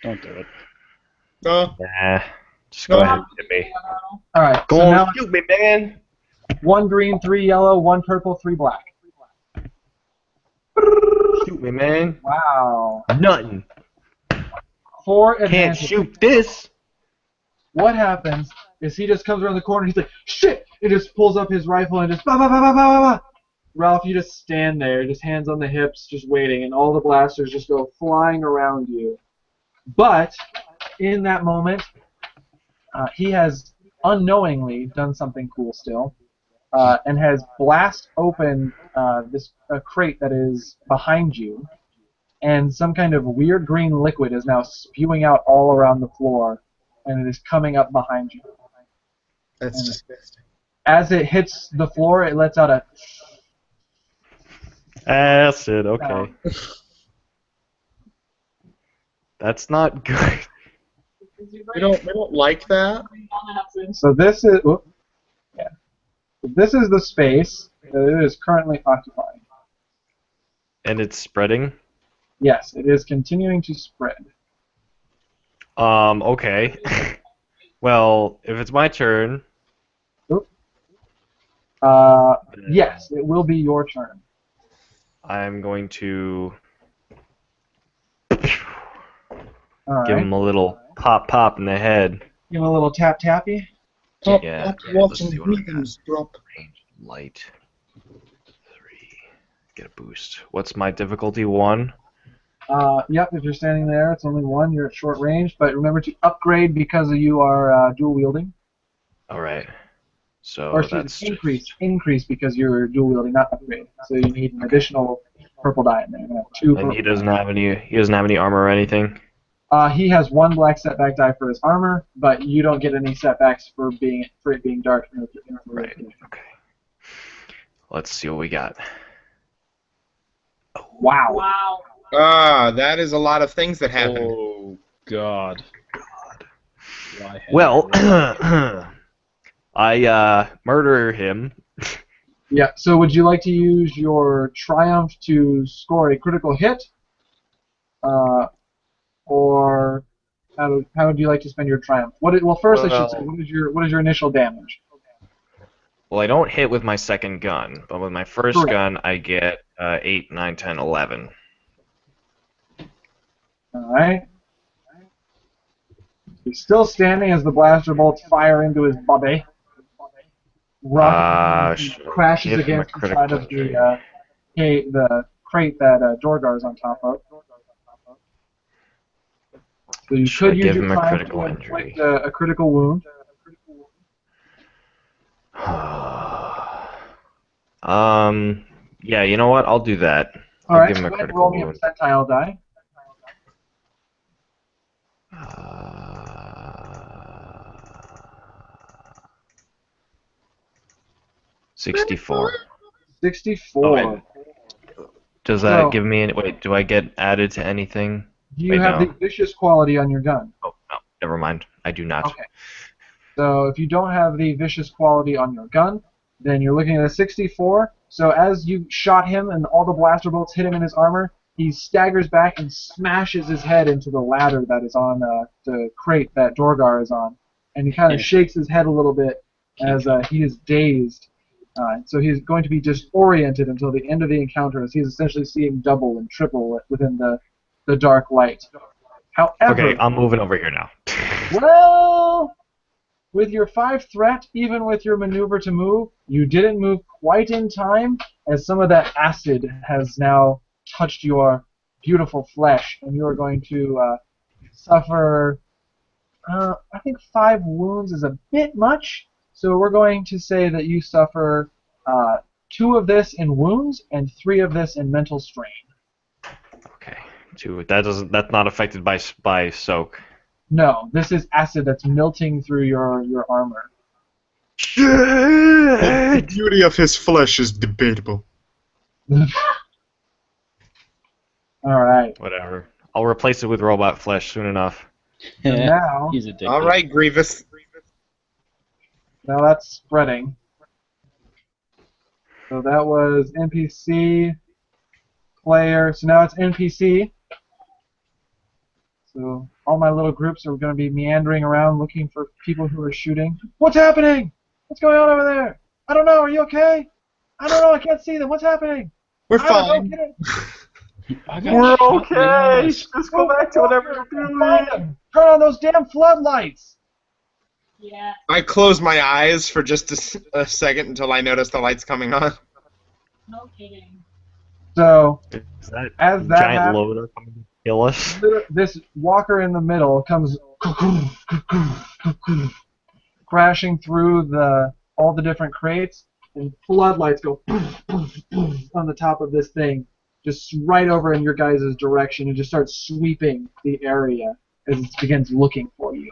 don't do it. Nah. Just go ahead and hit me. Alright, Go so on, now shoot me, man. 1 green, 3 yellow, 1 purple, 3 black. Shoot me, man. Wow. Nothing. 4 Can't advantage. shoot this. What happens is he just comes around the corner, he's like, shit! And just pulls up his rifle and just, bah, bah, bah, bah, bah, bah, bah. Ralph, you just stand there, just hands on the hips, just waiting, and all the blasters just go flying around you. But, in that moment, he has unknowingly done something cool still, and has blast open this crate that is behind you, and some kind of weird green liquid is now spewing out all around the floor, and it is coming up behind you. That's disgusting. As it hits the floor, it lets out a Acid, okay. That's not good. We don't like that. So this is this is the space that it is currently occupying. And it's spreading? Yes, it is continuing to spread. Okay. Well, if it's my turn... Yes, it will be your turn. I'm going to All give right. him a little pop in the head. Give him a little tap tappy. Yeah, let's see what I got. Drop. Range, light, 3. Get a boost. What's my difficulty? 1? Yep, if you're standing there, it's only one. You're at short range, but remember to upgrade because you are dual wielding. All right. So Or excuse that's me, increase because you're dual wielding, not upgrade. So you need an additional purple die in there. You have two and he purple doesn't have any. He doesn't have any armor or anything. He has one black setback die for his armor, but you don't get any setbacks for it being dark. Right. Okay. Let's see what we got. Wow. Wow. That is a lot of things that happen. Oh God. Why Well, Henry? I murder him. Yeah. So would you like to use your triumph to score a critical hit, or how would you like to spend your triumph? Well, first I should say, what is your initial damage? Well, I don't hit with my second gun, but with my first Correct. gun, I get 8, 9, 10, 11. All right. He's still standing as the blaster bolts fire into his body. Crashes give him a against the side critical of injury. the crate that Dorgar's on top of. So you Should I could use give your him a triumph critical to injury? inflict a critical wound. Yeah, you know what? I'll do that. All I'll right, give him go a ahead and critical roll me a wound. percentile die. 64. 64. Oh, does So- that give me any... Wait, do I get added to anything? Do you Wait, have no. the vicious quality on your gun? Oh, no. Never mind. I do not. Okay. So if you don't have the vicious quality on your gun, then you're looking at a 64. So as you shot him and all the blaster bolts hit him in his armor, he staggers back and smashes his head into the ladder that is on the crate that Dorgar is on. And he kind of shakes his head a little bit as he is dazed. So he's going to be disoriented until the end of the encounter, as he's essentially seeing double and triple within the dark light. However, Okay, I'm moving over here now. well, with your 5 threat, even with your maneuver to move, you didn't move quite in time, as some of that acid has now touched your beautiful flesh, and you are going to suffer, I think 5 wounds is a bit much, so we're going to say that you suffer 2 of this in wounds and 3 of this in mental strain. Okay. 2. That's not affected by soak. No, this is acid that's melting through your armor. The beauty of his flesh is debatable. Alright. Whatever. I'll replace it with robot flesh soon enough. And now, He's addicted. All right, Grievous. now that's spreading. So that was NPC, player, so now it's NPC. So all my little groups are going to be meandering around looking for people who are shooting. What's happening? What's going on over there? I don't know, are you okay? I don't know, I can't see them. What's happening? We're I don't know, fine. get it. I got We're shot in the okay! ass. Just go back to whatever you're doing! Find them. Turn on those damn floodlights! Yeah. I close my eyes for just a second until I notice the lights coming on. No kidding. So, Is that as that giant happens, loader coming to kill us? this walker in the middle comes crashing through all the different crates, and floodlights go on the top of this thing, just right over in your guys' direction, and just starts sweeping the area as it begins looking for you.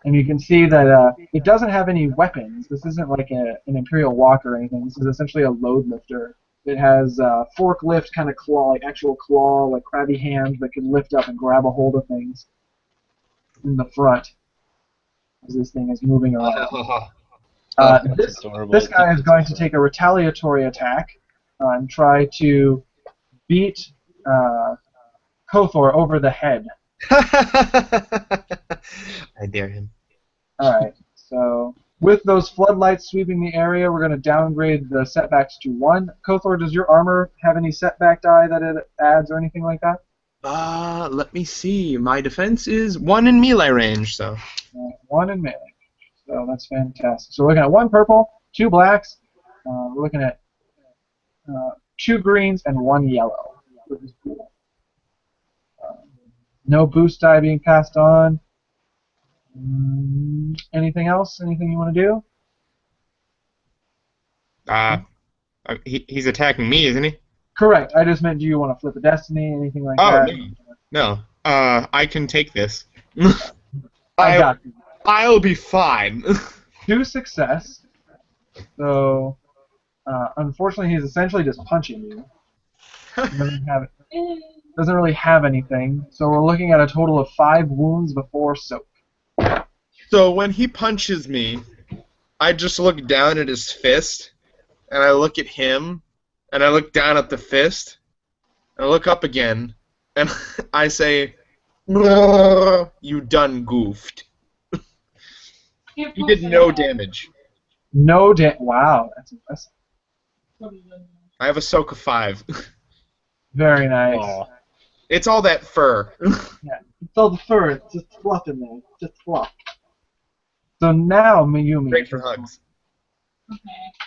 And you can see that it doesn't have any weapons. This isn't like an Imperial Walker or anything. This is essentially a load lifter. It has forklift kind of claw, like actual claw, like crabby hands that can lift up and grab a hold of things in the front as this thing is moving around. That's adorable. This guy is going to take a retaliatory attack and try to beat Kothor over the head. I dare him. Alright, so with those floodlights sweeping the area, we're going to downgrade the setbacks to 1. Kothor, does your armor have any setback die that it adds or anything like that? Let me see. My defense is 1 in melee range, so. 1 in melee. So that's fantastic. So we're looking at 1 purple, 2 blacks, we're looking at 2 greens, and 1 yellow. with his pool. No boost die being passed on. Anything else? Anything you want to do? He's attacking me, isn't he? Correct. I just meant, do you want to flip a destiny? Anything like Oh, that? no. I can take this. I got you. I'll be fine. 2 success. So, unfortunately, he's essentially just punching you. He doesn't really have anything. So we're looking at a total of 5 wounds before soak. So when he punches me, I just look down at his fist, and I look at him, and I look down at the fist, and I look up again, and I say, "You done goofed." He did no damage. No damage. Wow, that's impressive. I have a soak of 5. Very nice. Aw. It's all that fur. Yeah, it's all the fur. It's just fluff in there. Just fluff. So now, Mayumi. Great for hugs. Okay,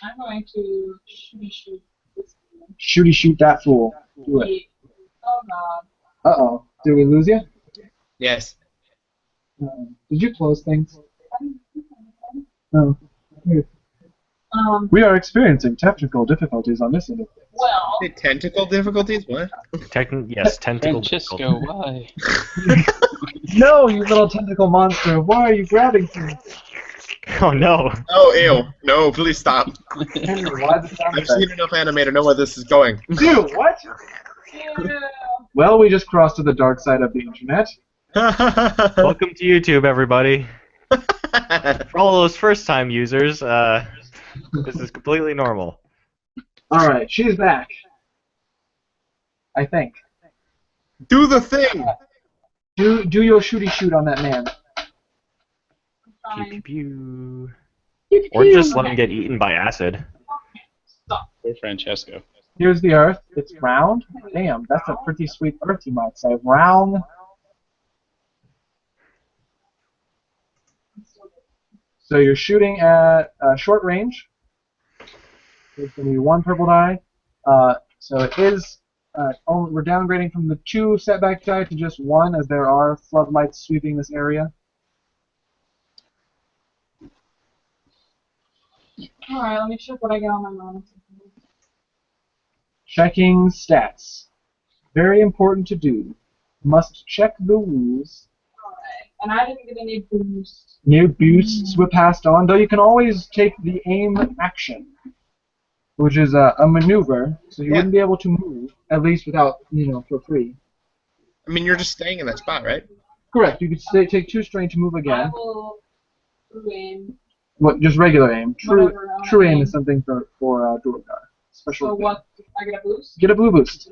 I'm going to shoot this one. Shoot that fool. Do it. Oh god. Uh-oh. Did we lose you? Yes. Did you close things? No. Weird. We We are experiencing technical difficulties on this end. well, Tentacle difficulties? What? Yes, tentacle. Francesco, why? No, you little tentacle monster! Why are you grabbing things? Oh no. Oh, ew. No, please stop. Henry, why the sound I've effect? seen enough anime to know where this is going. Dude, what? yeah. Well, we just crossed to the dark side of the internet. Welcome to YouTube, everybody. For all those first-time users, this is completely normal. Alright, she's back. I think. Do the thing! Do your shooty shoot on that man. Pew, Fine. pew, pew. Or just let him get eaten by acid. Stop. Or Francesco. Here's the earth. It's round. Damn, that's a pretty sweet earth, you might say. Round. So you're shooting at short range. There's going to be 1 purple die. So it is. We're downgrading from the 2 setback die to just 1, as there are floodlights sweeping this area. Alright, let me check what I got on my monitor. Checking stats. Very important to do. Must check the rules. Alright, and I didn't get any boost. New boosts were passed on, though you can always take the aim action, which is a maneuver, so you wouldn't be able to move, at least without, for free. I mean, you're just staying in that spot, right? Correct. You could take 2 strain to move I again. will aim. What? Just regular aim. Whatever, True aim aim. is something for Duergar. Special. So thing. what? I get a boost? Get a blue boost.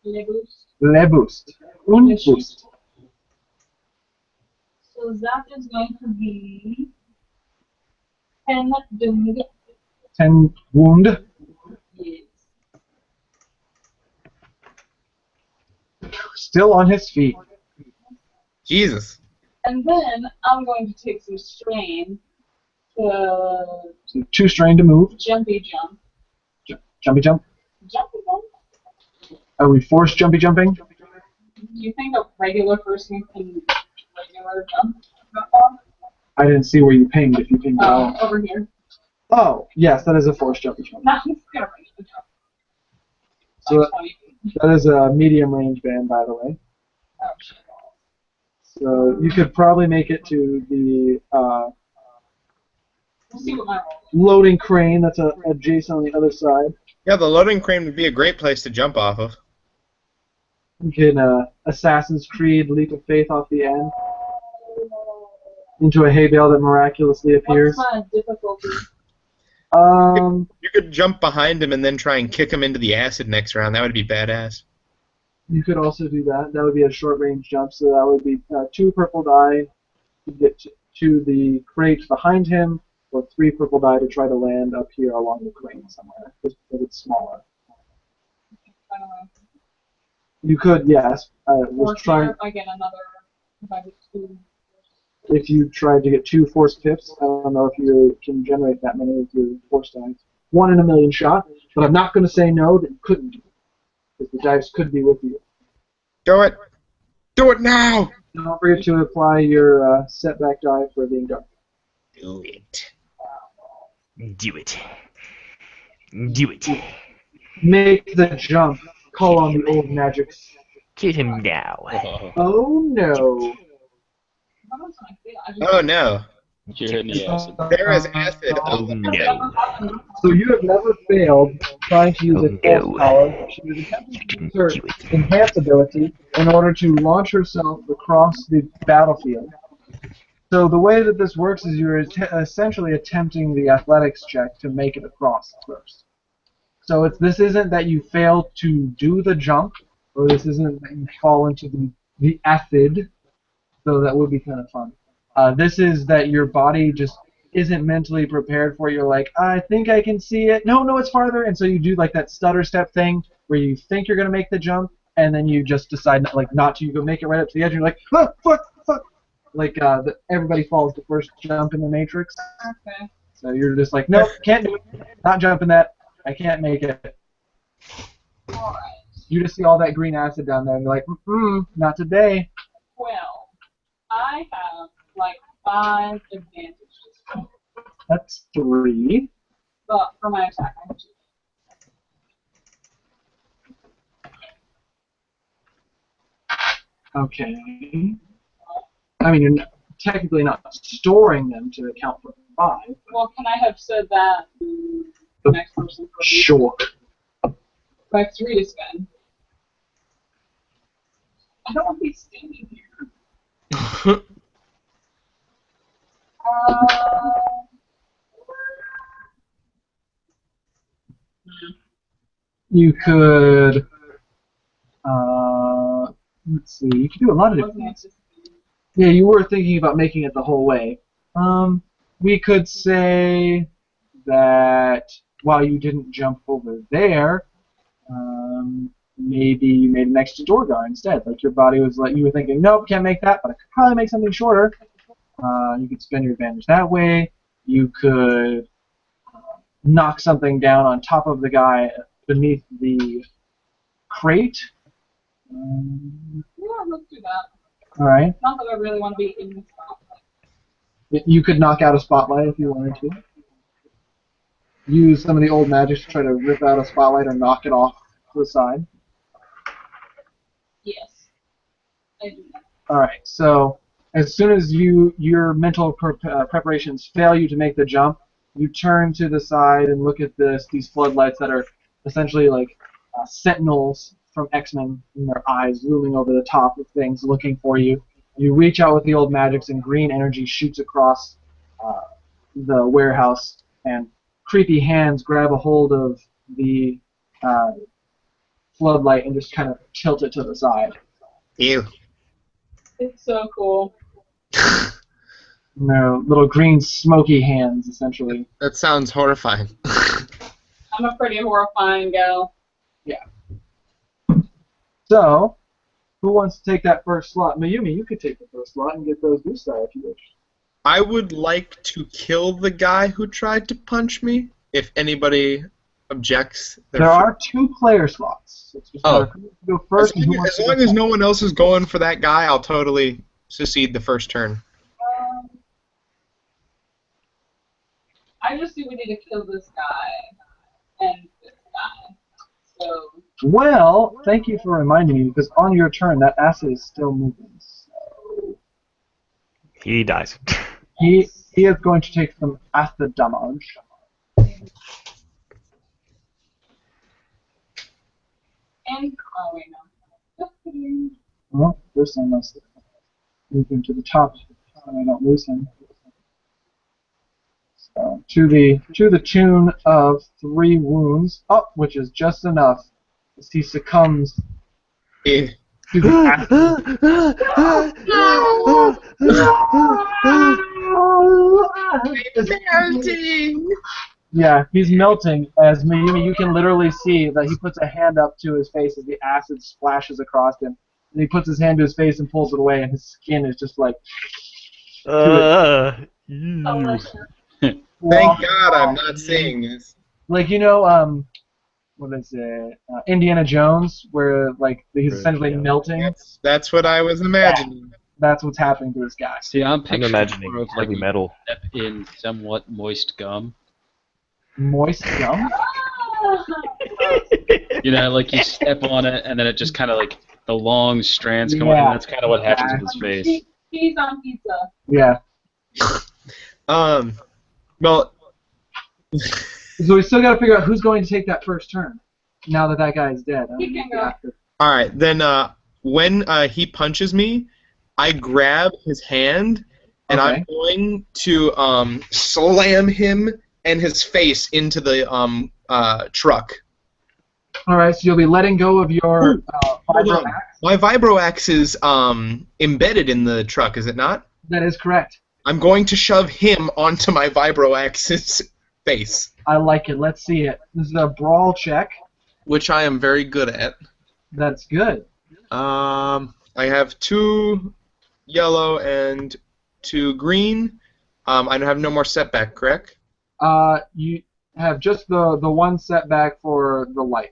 Get a boost? Le boost. Un boost. So that is going to be 10 doomed. 10 wound. Yes. Still on his feet. Jesus. And then I'm going to take some strain to So 2 strain to move. jumpy jump. Jumpy jump. Jumpy jump? Are we forced jumpy jumping? Do you think a regular person can regular jump that far? I didn't see where you pinged. If you pinged at all. Over here. Oh, yes, that is a forced jumpy jump. Not just gonna regular jump. So Like 20 feet. that is a medium range band, by the way. Oh, shit. So you could probably make it to the We'll see what my roll is. loading crane that's adjacent on the other side. Yeah, the loading crane would be a great place to jump off of. You can Assassin's Creed leap of faith off the end into a hay bale that miraculously appears. What's my difficulty? You could jump behind him and then try and kick him into the acid next round. That would be badass. You could also do that. That would be a short range jump, so that would be 2 purple die to get to the crate behind him, or 3 purple die to try to land up here along the crane somewhere, just because it's smaller. You could, yes. Or Was trying, if I get another, if I get 2. if you tried to get 2 force pips, I don't know if you can generate that many with your force dice. 1 in a million shot, but I'm not going to say no that you couldn't do it. because the dice could be with you. Do it! Do it now! Don't forget to apply your setback die for being dark. Do it. Do it. Do it. Make the jump. Call on the old magics. Kill him now. Oh no. Oh no. You're in the acid. There is acid Oh all over no. So you have never failed trying to use Oh, a force no. power. She was attempting to use her Do it. enhance ability in order to launch herself across the battlefield. So the way that this works is you're essentially attempting the athletics check to make it across first. So this isn't that you fail to do the jump, or this isn't that you fall into the acid, so that would be kind of fun. This is that your body just isn't mentally prepared for it. You're like, I think I can see it. No, it's farther. And so you do like that stutter step thing where you think you're going to make the jump, and then you just decide not to. You go make it right up to the edge, and you're like, fuck. Like everybody follows the first jump in the Matrix. Okay. So you're just like, nope, can't do it. Not jumping that. I can't make it. Alright. You just see all that green acid down there, and you're like, not today. Well, I have like 5 advantages. That's 3. But for my attack, I have 2. Okay. I mean, you're technically not storing them to account for 5. Well, can I have said that to the next person? Sure. I have 3 to spend. I don't want to be standing here. You could, let's see, you could do a lot of different things. Yeah, you were thinking about making it the whole way. We could say that while you didn't jump over there, maybe you made an extra door guard instead. Like your body was like, you were thinking, nope, can't make that, but I could probably make something shorter. You could spend your advantage that way. You could knock something down on top of the guy beneath the crate. Yeah, let's do that. All right. Not that I really want to be in the spotlight. You could knock out a spotlight if you wanted to. Use some of the old magic to try to rip out a spotlight or knock it off to the side. Yes. I do that. All right. So as soon as your mental preparations fail you to make the jump, you turn to the side and look at these floodlights that are essentially like sentinels from X-Men in their eyes looming over the top of things looking for you. You reach out with the old magics and green energy shoots across the warehouse, and creepy hands grab a hold of the floodlight and just kind of tilt it to the side. Ew. It's so cool. And they're little green smoky hands, essentially. That sounds horrifying. I'm a pretty horrifying gal. So, who wants to take that first slot? Mayumi, you could take the first slot and get those boost die if you wish. I would like to kill the guy who tried to punch me. If anybody objects, There are 2 player slots. So it's just Oh. go first. As long as no one else is going for that guy, I'll totally secede the first turn. I just think we need to kill this guy and this guy. So Well, thank you for reminding me, because on your turn, that acid is still moving. So He dies. he is going to take some acid damage. and oh wait no. Just kidding. Well, this one must move him to the top, so I don't lose him. So, to the tune of 3 wounds, which is just enough, as he succumbs Eh. to the acid. Melting. Yeah, he's melting. As Mayumi, you can literally see that he puts a hand up to his face as the acid splashes across him. And he puts his hand to his face and pulls it away, and his skin is just like. Delicious. Thank God I'm not seeing this. Like what is it? Indiana Jones, where like he's essentially Yeah. melting. That's what I was imagining. That's what's happening to this guy. See, I'm I'm picturing imagining more of like heavy metal. step in somewhat moist gum. Moist gum. You know, like you step on it and then it just kind of like the long strands come up, and that's kind of what happens with his face. Cheese on pizza. Yeah. Well, So we still got to figure out who's going to take that first turn. Now that that guy is dead. He can go. all right. Then when he punches me, I grab his hand and Okay. I'm going to slam him and his face into the truck. All right. So you'll be letting go of your Hold vibro on. axe. My vibro axe is embedded in the truck, is it not? That is correct. I'm going to shove him onto my vibro axe's face, I like it. Let's see it. This is a brawl check. which I am very good at. That's good. I have 2 yellow and 2 green. I have no more setback, correct? You have just the one setback for the light.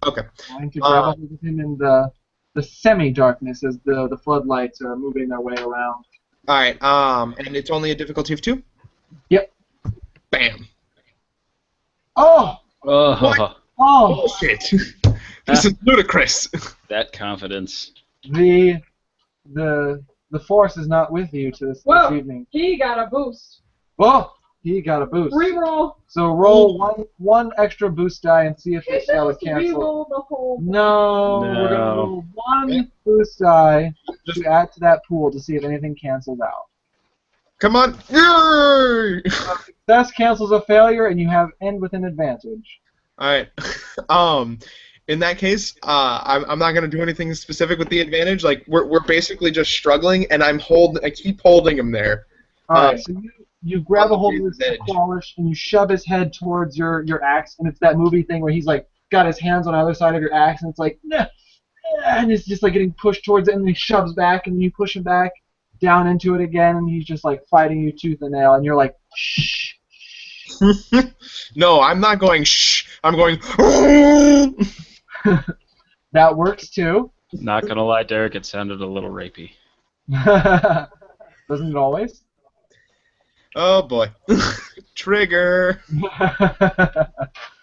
Okay. Trying to grab a hold of him in the semi-darkness as the floodlights are moving their way around. All right. And it's only a difficulty of 2. Yep. Bam. Oh! Oh, Oh! Bullshit. This is ludicrous. that confidence. The force is not with you this Whoa. evening. He got a boost. Oh! He got a boost. Reroll. So roll one extra boost die and see if He that would just cancel. reroll the whole. No, we're gonna No. roll one boost die to add to that pool to see if anything cancels out. Come on. Yay! Success cancels a failure, and you end with an advantage. All right. In that case, I'm not gonna do anything specific with the advantage. Like we're basically just struggling, and I keep holding him there. All right, so you grab a hold of his Edge. qualish and you shove his head towards your axe, and it's that movie thing where he's like got his hands on either side of your axe, and it's like, nah, and it's just like getting pushed towards it, and he shoves back, and you push him back down into it again, and he's just like fighting you tooth and nail, and you're like, shh. No, I'm not going shh. I'm going. That works too. Not gonna lie, Derek, it sounded a little rapey. Doesn't it always? Oh boy. Trigger.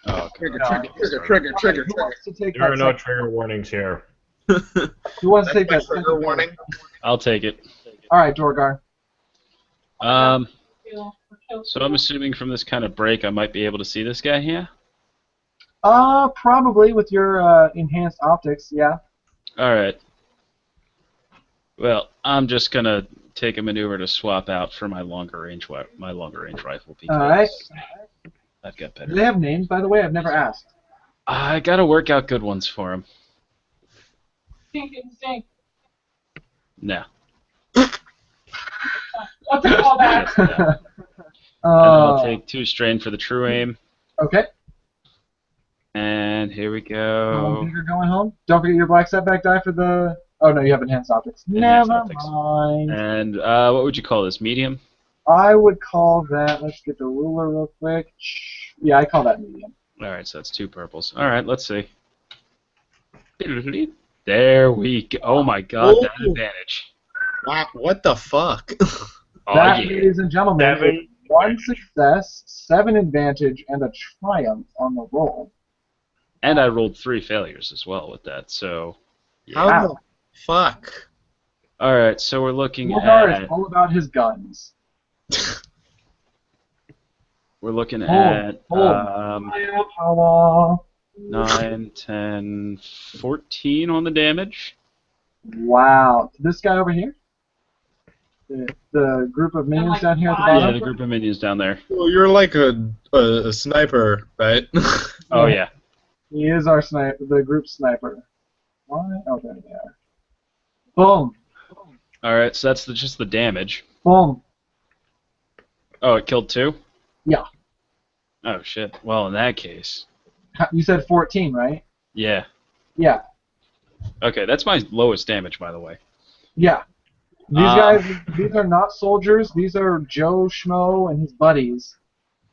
Oh, Trigger. Who wants to take There are that no second- trigger warnings here. Who wants to take That's that my trigger second- warning. I'll take it. All right, Dorgar. So I'm assuming from this kind of break, I might be able to see this guy here. Probably with your enhanced optics, yeah. All right. Well, I'm just gonna take a maneuver to swap out for my longer range rifle because All right. I've got Do better. they have names, by the way? I've never asked. I gotta work out good ones for him. Stink and stink. No. What's it called back? And I'll take 2 strain for the true aim. Okay. And here we Home go. Digger going home. Don't forget your black setback die for the. Oh no, you have enhanced optics. Enhanced Never optics. mind. And what would you call this? Medium? I would call that. Let's get the ruler real quick. Yeah, I call that medium. All right, so that's 2 purples. All right, let's see. There we go. Oh my God, that Oh. advantage. Wow, what the fuck? Oh That, yeah. ladies and gentlemen, Seven. is 1 success, 7 advantage, and a triumph on the roll. And I rolled 3 failures as well with that. So. How Wow. the fuck? All right, so we're looking Dorgar at is all about his guns. Hold. Hold. Power. 9, 10, 14 on the damage. Wow. This guy over here? The group of minions like down here at the five. Yeah, bottom? the group of minions down there. Well, you're like a sniper, right? Oh Yeah. yeah. He is our sniper, the group sniper. Why? Oh, there they are. Boom. All right, so that's just the damage. Boom. Oh, it killed 2? Yeah. Oh shit. Well, in that case, You said 14, right? yeah. Yeah. Okay, that's my lowest damage, by the way. Yeah. These guys, these are not soldiers. These are Joe Schmo and his buddies.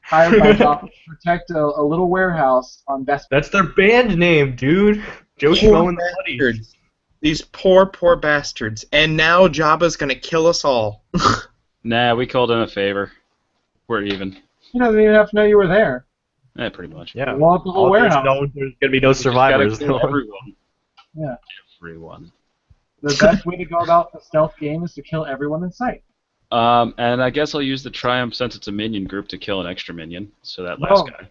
hired my job to protect a little warehouse on Best. That's their band name, dude. Joe Poor Schmo and the Buddies. bastards. These poor, poor bastards. And now Jabba's gonna kill us all. Nah, we called in a favor. We're even. He doesn't even have to know you were there. Pretty much. Yeah. Blow up the whole All there's warehouse. there's gonna be no We just gotta survivors. kill everyone. Yeah. Everyone. The best way to go about the stealth game is to kill everyone in sight. And I guess I'll use the Triumph since it's a minion group to kill an extra minion. So that last No. guy.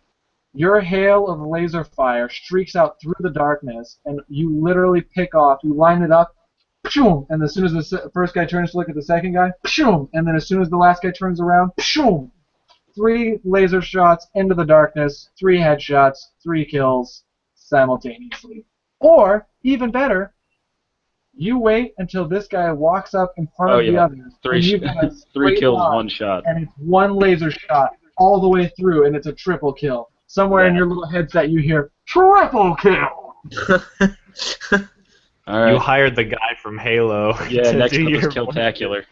Your hail of laser fire streaks out through the darkness, and you literally pick off, you line it up, pshoom, and as soon as the first guy turns to look at the second guy, pshoom, and then as soon as the last guy turns around, pshoom, 3 laser shots into the darkness, 3 headshots, 3 kills simultaneously. Or, even better, you wait until this guy walks up in front of the others, and you got a 3 straight kills, line, 1 shot. and it's 1 laser shot all the way through, and it's a triple kill. Somewhere in your little headset you hear, triple kill! Alright. You hired the guy from Halo. Yeah, to next do up is your Killtacular.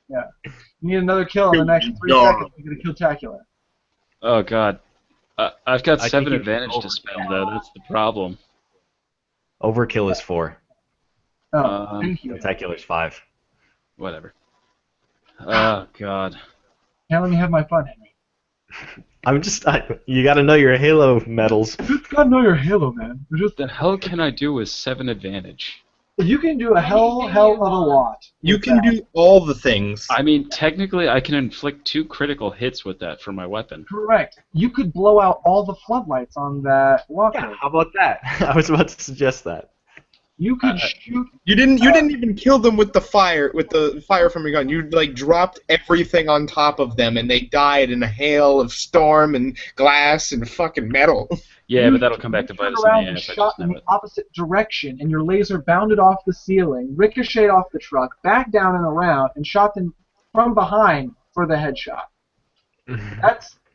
Yeah. You need another kill in the next 3 No. seconds to get a Killtacular. Oh god. I've got I 7 think you advantage can to spell though, that's the problem. Overkill is 4. Oh, thank you. Spectacular's 5. Whatever. Oh god. Can't let me have my fun, Henry. You gotta know your Halo medals. You gotta know your Halo, man. What the hell can I do with 7 advantage? You can do a hell of a lot. You with can that. do all the things. I mean, technically I can inflict 2 critical hits with that for my weapon. Correct. You could blow out all the floodlights on that walker. Yeah, how about that? I was about to suggest that. You could shoot. You didn't even kill them with the fire from your gun. You like dropped everything on top of them and they died in a hail of storm and glass and fucking metal. Yeah, you but that'll come back to bite turned us in around the and ass. I shot just in know the it. opposite direction, and your laser bounded off the ceiling, ricocheted off the truck, back down and around, and shot them from behind for the headshot.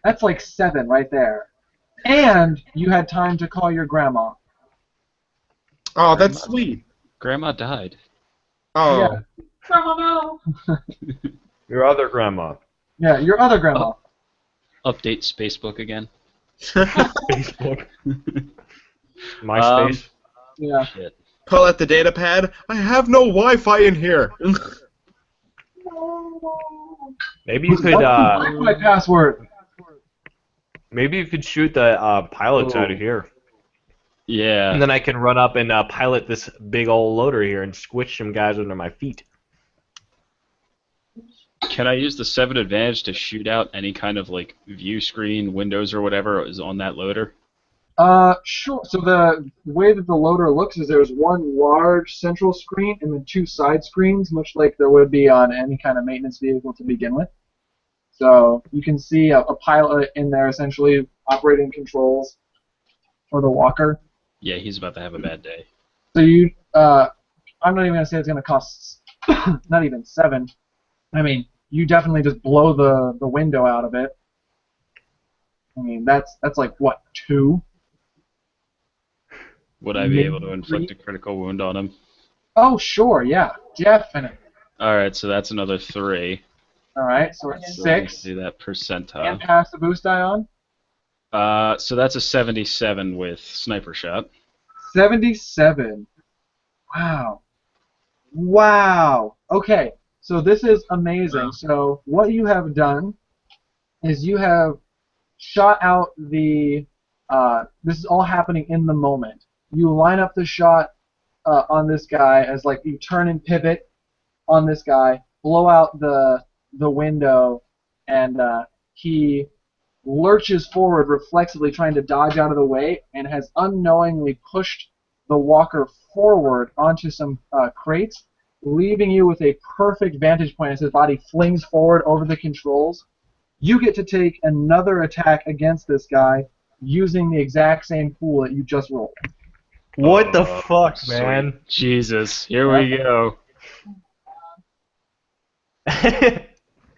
That's like 7 right there. And you had time to call your grandma. Oh, that's sweet. Grandma died. Oh. Yeah. Grandma, no. Your other grandma. Yeah, your other grandma. Update Spacebook again. Facebook. MySpace. Yeah. Shit. Pull out the data pad. I have no Wi-Fi in here. Maybe you could What's my password? maybe you could shoot the pilots out of here. Yeah. And then I can run up and pilot this big old loader here and squish some guys under my feet. Can I use the 7 advantage to shoot out any kind of like view screen, windows, or whatever is on that loader? Sure. So the way that the loader looks is there's one large central screen and then 2 side screens, much like there would be on any kind of maintenance vehicle to begin with. So you can see a pilot in there essentially operating controls for the walker. Yeah, he's about to have a bad day. So I'm not even gonna say it's gonna cost not even 7. I mean, you definitely just blow the window out of it. I mean, that's like what, 2? Would I be able to inflict a critical wound on him? Oh, sure, yeah, definitely. Alright, so that's another 3. All right, so it's So let's 6. do that And percentile. pass the boost die on. So that's a 77 with sniper shot. 77. Wow. Wow. Okay, so this is amazing. So what you have done is you have shot out the. This is all happening in the moment. You line up the shot on this guy as like you turn and pivot on this guy, blow out the window, and he lurches forward reflexively trying to dodge out of the way and has unknowingly pushed the walker forward onto some crates, leaving you with a perfect vantage point as his body flings forward over the controls. You get to take another attack against this guy using the exact same pool that you just rolled. What the Oh, fuck, sweet. man? Jesus, here we go. The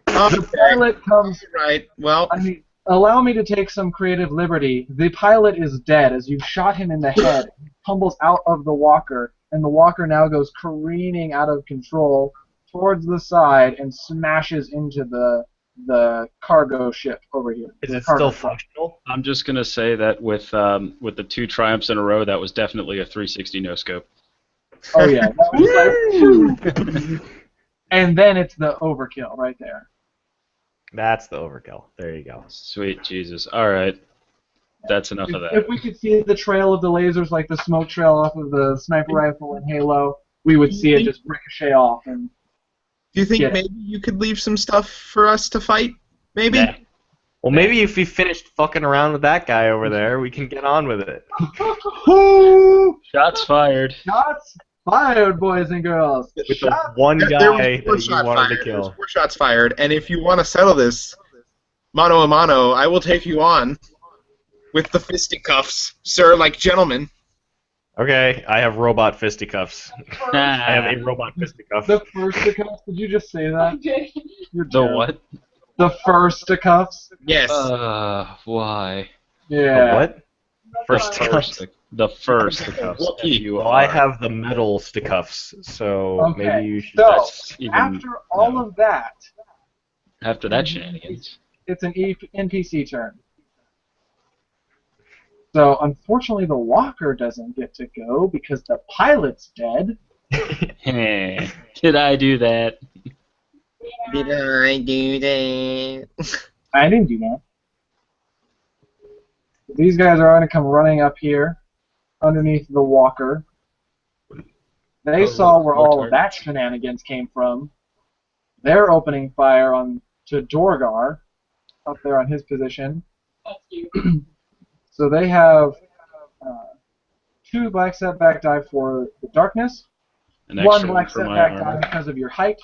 Okay. pilot comes. Right. Well, I mean, allow me to take some creative liberty. The pilot is dead as you've shot him in the head. He tumbles out of the walker, and the walker now goes careening out of control towards the side and smashes into the the cargo ship over here. Is the it cargo still truck. functional? I'm just gonna say that with the 2 triumphs in a row, that was definitely a 360 no scope. Oh yeah, that was like, and then it's the overkill right there. That's the overkill. There you go. Sweet Jesus. All right, that's enough of If that. we could see the trail of the lasers, like the smoke trail off of the sniper rifle in Halo, we would see it just ricochet off. And Do you think Get it. maybe you could leave some stuff for us to fight? Maybe? Nah. Well, maybe if we finished fucking around with that guy over there, we can get on with it. Shots fired. Shots fired, boys and girls. With the Shots. one There guy was 4 that you shot wanted to fired. There was kill. 4 shots fired, and if you want to settle this, mano a mano, I will take you on with the fisticuffs, sir, like gentlemen. Okay, I have robot fisticuffs. I have a robot fisticuff. The fisticuffs. Did you just say that? You're The terrible. what? The fisticuffs. Yes. Why? Yeah. The what? Fisticuffs. The first cuffs. Wookie. You Well, I are. have the metal sticuffs, so Okay, maybe you should. so That's even- after all no. of that, After that shenanigans. it's an NPC turn. So unfortunately, the walker doesn't get to go because the pilot's dead. Heh. Did I do that? Did I do that? I didn't do that. These guys are going to come running up here, underneath the walker. They saw where all of that shenanigans came from. They're opening fire on to Dorgar, up there on his position. That's you. So they have 2 black setback die for the darkness, An 1 extra one black for my setback die armor. because of your height,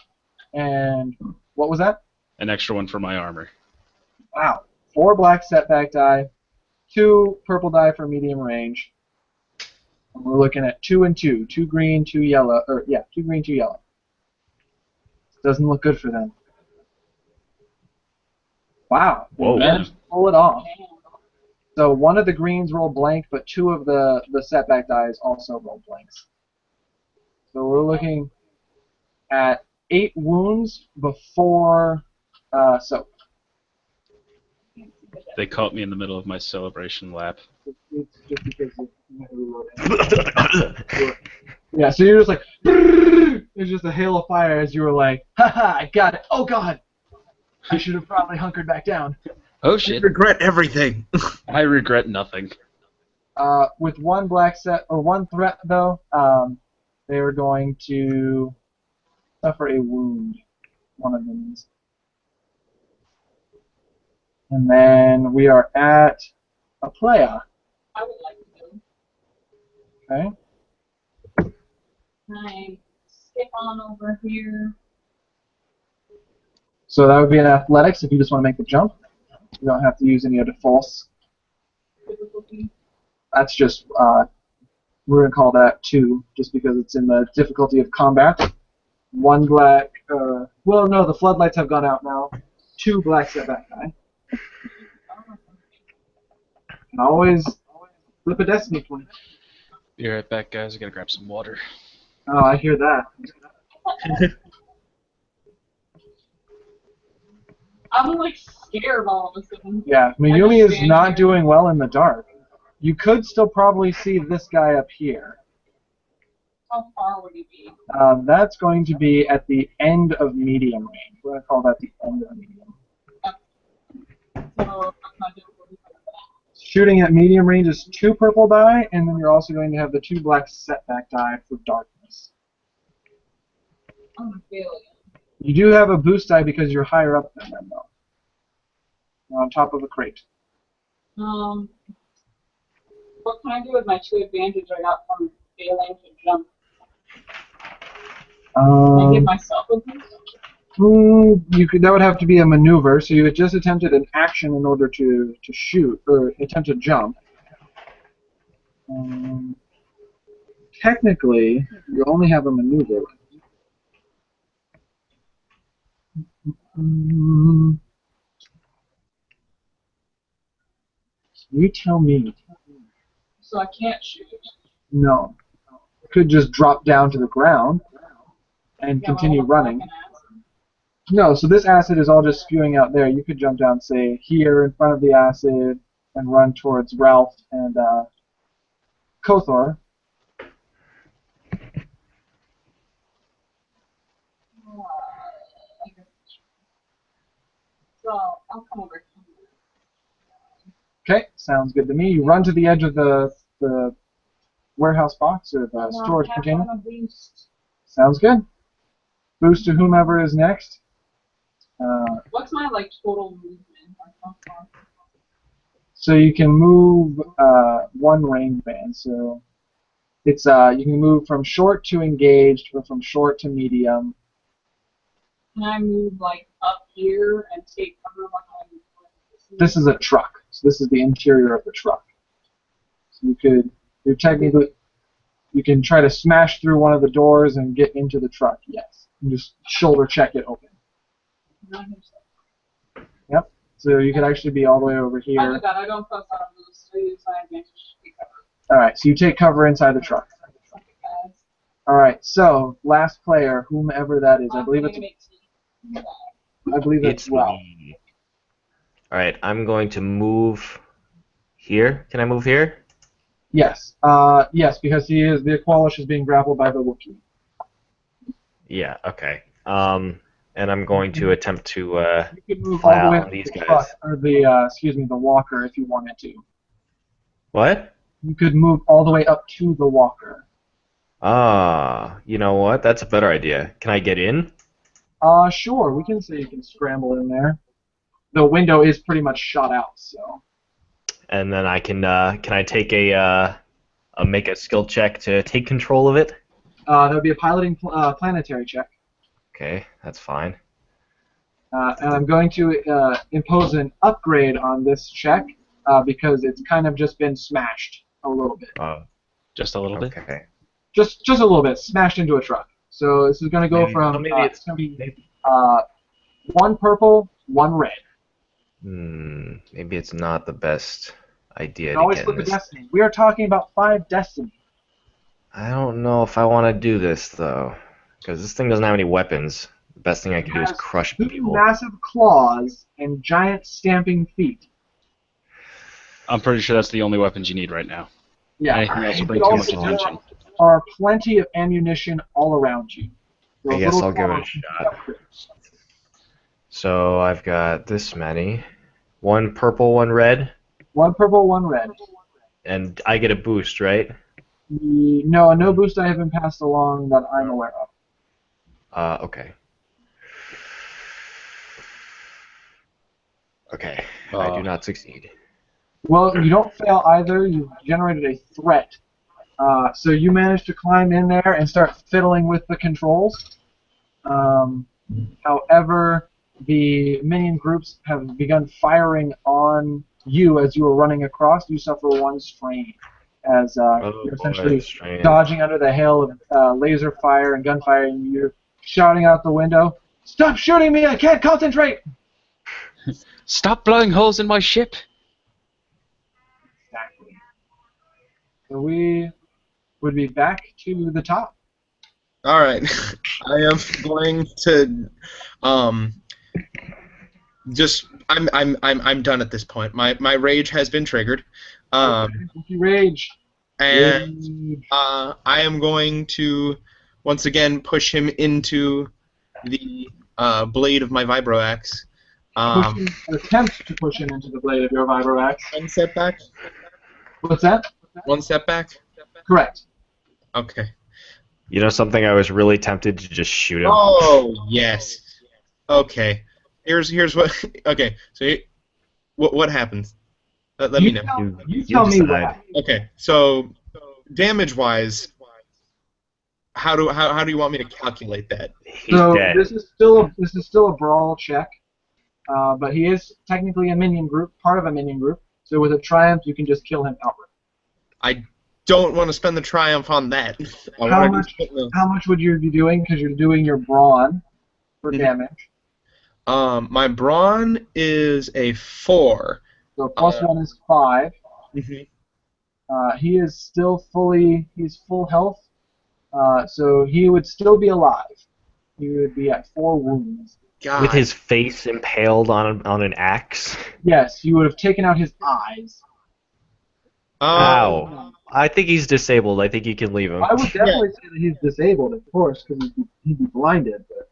and what was that? An extra one for my armor. Wow. 4 black setback die, 2 purple die for medium range. And we're looking at 2 and 2. 2 green, 2 yellow. 2 green, 2 yellow. Doesn't look good for them. Wow. They Whoa. managed to pull it off. Damn. So 1 of the greens rolled blank, but 2 of the setback dies also rolled blanks. So we're looking at 8 wounds before soak. They caught me in the middle of my celebration lap. It's just because you never reloaded. Yeah, so you're just like, there's just a hail of fire as you were like, haha, I got it. Oh god, I should have probably hunkered back down. Oh I shit. regret everything. I regret nothing. With 1 black set or 1 threat though, they were going to suffer a wound. One of them is. And then we are at a playa. I would like to go. Okay. Can I skip on over here? So that would be an athletics if you just want to make the jump. You don't have to use any of the false. Difficulty. That's just, we're going to call that 2, just because it's in the difficulty of combat. 1 black, well, no, the floodlights have gone out now. 2 black setback die. Can always flip a destiny point. Be right back, guys. I gotta grab some water. Oh, I hear that. I'm like scared all of a sudden. Yeah, Mayumi is not doing well in the dark. You could still probably see this guy up here. How far would he be? That's going to be at the end of medium range. We're going to call that the end of medium. So that's not difficulty for that. Shooting at medium range is 2 purple die, and then you're also going to have the 2 black setback die for darkness. I'm a failure. You do have a boost die because you're higher up than them, though. You're on top of a crate. What can I do with my 2 advantage I got from failing to jump? Can I give myself a boost? That would have to be a maneuver, so you had just attempted an action in order to shoot, or attempt to jump. Technically, you only have a maneuver. You tell me. So I can't shoot. No. You could just drop down to the ground and Yeah, well, continue I'm running. not gonna ask him. No, so this acid is all just spewing out there. You could jump down, say, here in front of the acid and run towards Ralph and Kothor. So I'll come over here. Okay, sounds good to me. You run to the edge of the warehouse box or the storage container. Sounds good. Boost to whomever is next. What's my like total movement? So you can move one range band. So it's you can move from short to engaged or from short to medium. Can I move like up here and take cover behind? This is a truck. So this is the interior of the truck. So you technically, you can try to smash through one of the doors and get into the truck. Yes. And just shoulder check it open. Yep. So you could actually be all the way over I here. do that. I don't post out of those. I use my advantage to take cover. All right. So you take cover inside the truck. All right. So last player, whomever that is, I believe it's Ralph. me. All right, I'm going to move here. Can I move here? Yes. Yes, because the Aqualish is being grappled by the Wookiee. Yeah. Okay. And I'm going to attempt to You could move fly all the out way on to these the guys. truck, or the walker if you wanted to. What? You could move all the way up to the walker. Ah, you know what? That's a better idea. Can I get in? Sure. We can say you can scramble in there. The window is pretty much shot out, so. And then I can I take make a skill check to take control of it? That would be a piloting planetary check. Okay, that's fine. And I'm going to impose an upgrade on this check because it's kind of just been smashed a little bit. Just a little bit. Okay. Just a little bit, smashed into a truck. So this is going to go Maybe- from maybe it's going to be one purple, one red. Maybe it's not the best idea You to always get in flip a this. destiny. We are talking about 5 destiny. I don't know if I want to do this though, because this thing doesn't have any weapons. The best thing I can do is Has crush 2 people. massive claws and giant stamping feet. I'm pretty sure that's the only weapons you need right now. Yeah. Anything else will And bring too much also, attention. there are plenty of ammunition all around you. I Those guess little I'll give it a claws can shot. be upgraded. So I've got this many. One purple, one red, One purple, one red. and I get a boost, right? No boost I have been passed along that I'm aware of. Okay. Okay, I do not succeed. Well, you don't fail either. You've generated a threat. So you manage to climb in there and start fiddling with the controls. However, the minion groups have begun firing on you as you are running across. You suffer 1 strain as you're essentially strain. dodging under the hail of laser fire and gunfire, and you're shouting out the window, "Stop shooting me! I can't concentrate!" Stop blowing holes in my ship! Exactly. So we would be back to the top. All right, I am going to just I'm done at this point. My rage has been triggered, Rage. and I am going to once again push him into the blade of my vibro axe. Attempt to push him into the blade of your vibro axe. 1 step back. What's that? 1 step back. Correct. Okay. You know something? I was really tempted to just shoot him. Oh yes. Okay. Here's what. Okay. So what happens? Let me know. You tell me what decide. happened. Okay. So damage wise, how do you want me to calculate that? He's So dead. this is still a brawl check, but he is technically a minion group, part of a minion group. So with a triumph, you can just kill him outright. I don't want to spend the triumph on that. How much would you be doing? Because you're doing your brawn for damage. My brawn is a 4. So plus 1 is 5. He is still he's full health. So he would still be alive. He would be at 4 wounds. God. With his face impaled on an axe. Yes, you would have taken out his eyes. Ow. I think he's disabled. I think you can leave him. I would definitely say that he's disabled, of course, because he'd be blinded. But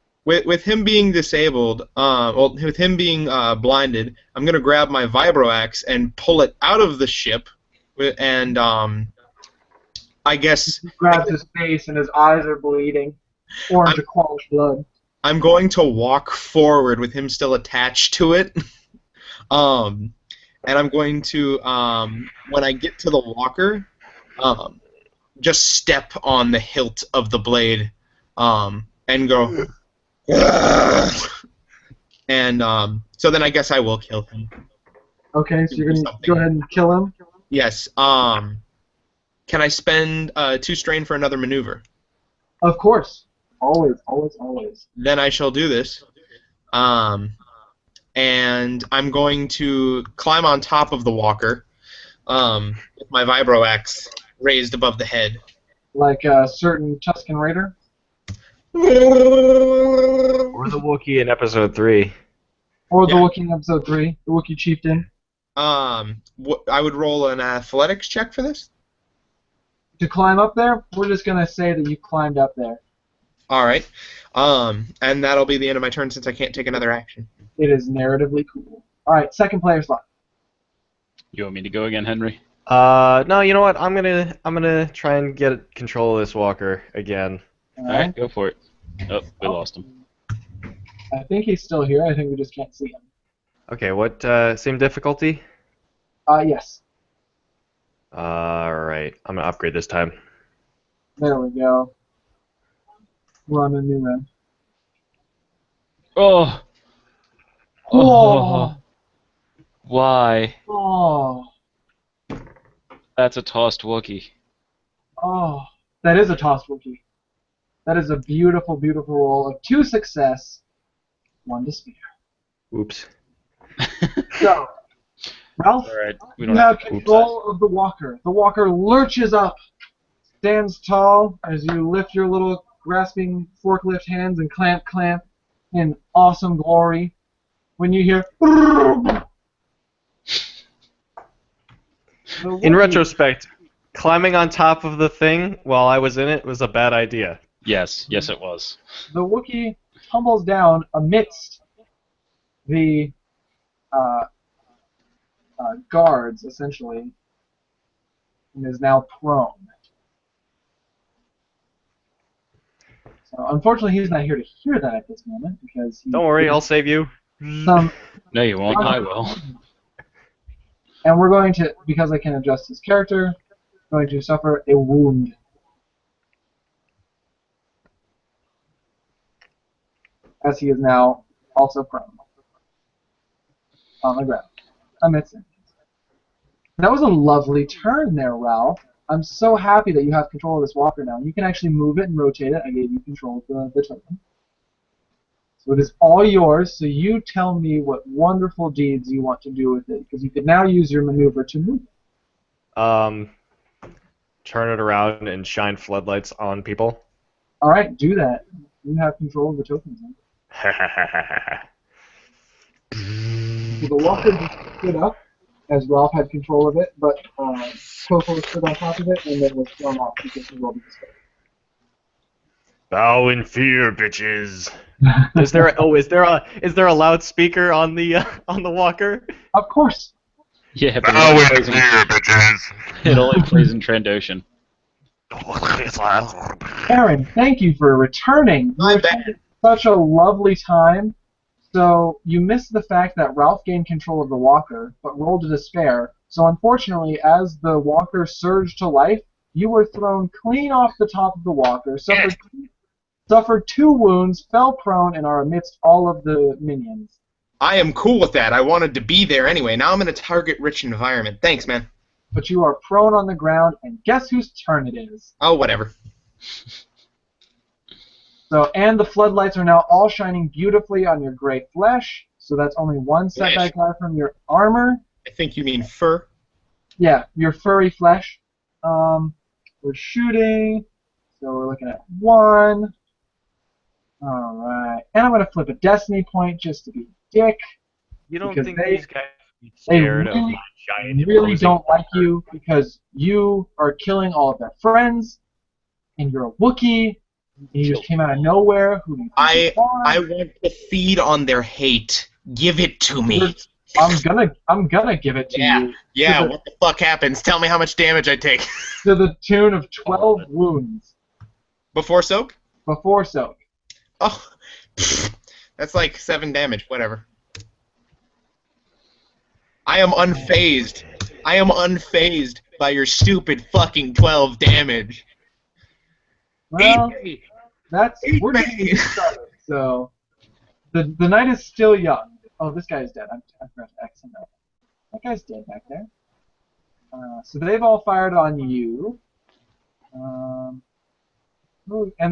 With him being disabled, with him being blinded, I'm gonna grab my vibro axe and pull it out of the ship, and I guess he grabs his face and his eyes are bleeding. Orange aquatic blood. I'm going to walk forward with him still attached to it. And I'm going to, when I get to the walker, just step on the hilt of the blade, and go. And so then I guess I will kill him. Okay, so you're going to go ahead and kill him? Yes. Can I spend 2 strain for another maneuver? Of course. Always, always, always. Then I shall do this. And I'm going to climb on top of the walker with my vibro axe raised above the head. Like a certain Tusken Raider? Or the Wookiee in Episode 3. Or the Wookiee in Episode 3, the Wookiee Chieftain. I would roll an athletics check for this. To climb up there, we're just going to say that you climbed up there. All right. And that'll be the end of my turn since I can't take another action. It is narratively cool. All right, second player slot. You want me to go again, Henry? No, you know what? I'm gonna try and get control of this walker again. All All right, go for it. Oh, we lost him. I think he's still here. I think we just can't see him. Okay, what same difficulty? Yes. Alright, I'm gonna upgrade this time. There we go. We're on a new run. Oh. Oh. Why? Oh. That's a tossed Wookiee. Oh. That is a tossed Wookiee. That is a beautiful, beautiful roll of 2 success, 1 despair. Oops. So, Ralph, All right, we you don't have have control of the walker. The walker lurches up, stands tall as you lift your little grasping forklift hands and clamp in awesome glory. When you hear... In retrospect, climbing on top of the thing while I was in it was a bad idea. Yes, it was. The Wookiee tumbles down amidst the guards, essentially, and is now prone. So, unfortunately, he's not here to hear that at this moment because. Don't worry, I'll save you. Some, No, you won't. I will. and we're going to, because I can adjust his character, going to suffer a wound. As he is now also prone. On the ground. Amidst it. That was a lovely turn there, Ralph. I'm so happy that you have control of this walker now. You can actually move it and rotate it. I gave you control of the token. So it is all yours, so you tell me what wonderful deeds you want to do with it, because you can now use your maneuver to move it. Turn it around and shine floodlights on people. Alright, do that. You have control of the tokens. So the walker just stood up, as Ralph had control of it, but Coco stood on top of it and then was thrown off because he rolled a mistake. Bow in fear, bitches. Is there a loudspeaker on the walker? Of course. Yeah, but Bow in fear, bitches. it only plays in Trandoshan. Aaron, thank you for returning. My bad. Such a lovely time. So you missed the fact that Ralph gained control of the walker, but rolled a despair. So unfortunately, as the walker surged to life, you were thrown clean off the top of the walker, suffered 2 wounds, fell prone, and are amidst all of the minions. I am cool with that. I wanted to be there anyway. Now I'm in a target-rich environment. Thanks, man. But you are prone on the ground, and guess whose turn it is? Oh, whatever. So, and the floodlights are now all shining beautifully on your gray flesh. So that's only 1 setback left from your armor. I think you mean fur. Yeah, your furry flesh. We're shooting. So we're looking at 1, Alright. And I'm going to flip a destiny point just to be a dick. You don't Because think they- these guys would be They scared of really, my giant really imposing don't like monster? you because you are killing all of their friends, and you're a Wookiee, and you just came out of nowhere. Who do you think you are? I want to feed on their hate. Give it to me. I'm gonna give it to you. Yeah, To the, what the fuck happens? Tell me how much damage I take. to the tune of 12 wounds Before soak? before soak. Oh, that's like 7 damage, whatever. I am unfazed. I am unfazed by your stupid fucking 12 damage. Well, Eat me. we're just getting started. So the night is still young. Oh, this guy is dead. I forgot to X him out. That guy's dead back there. So they've all fired on you. And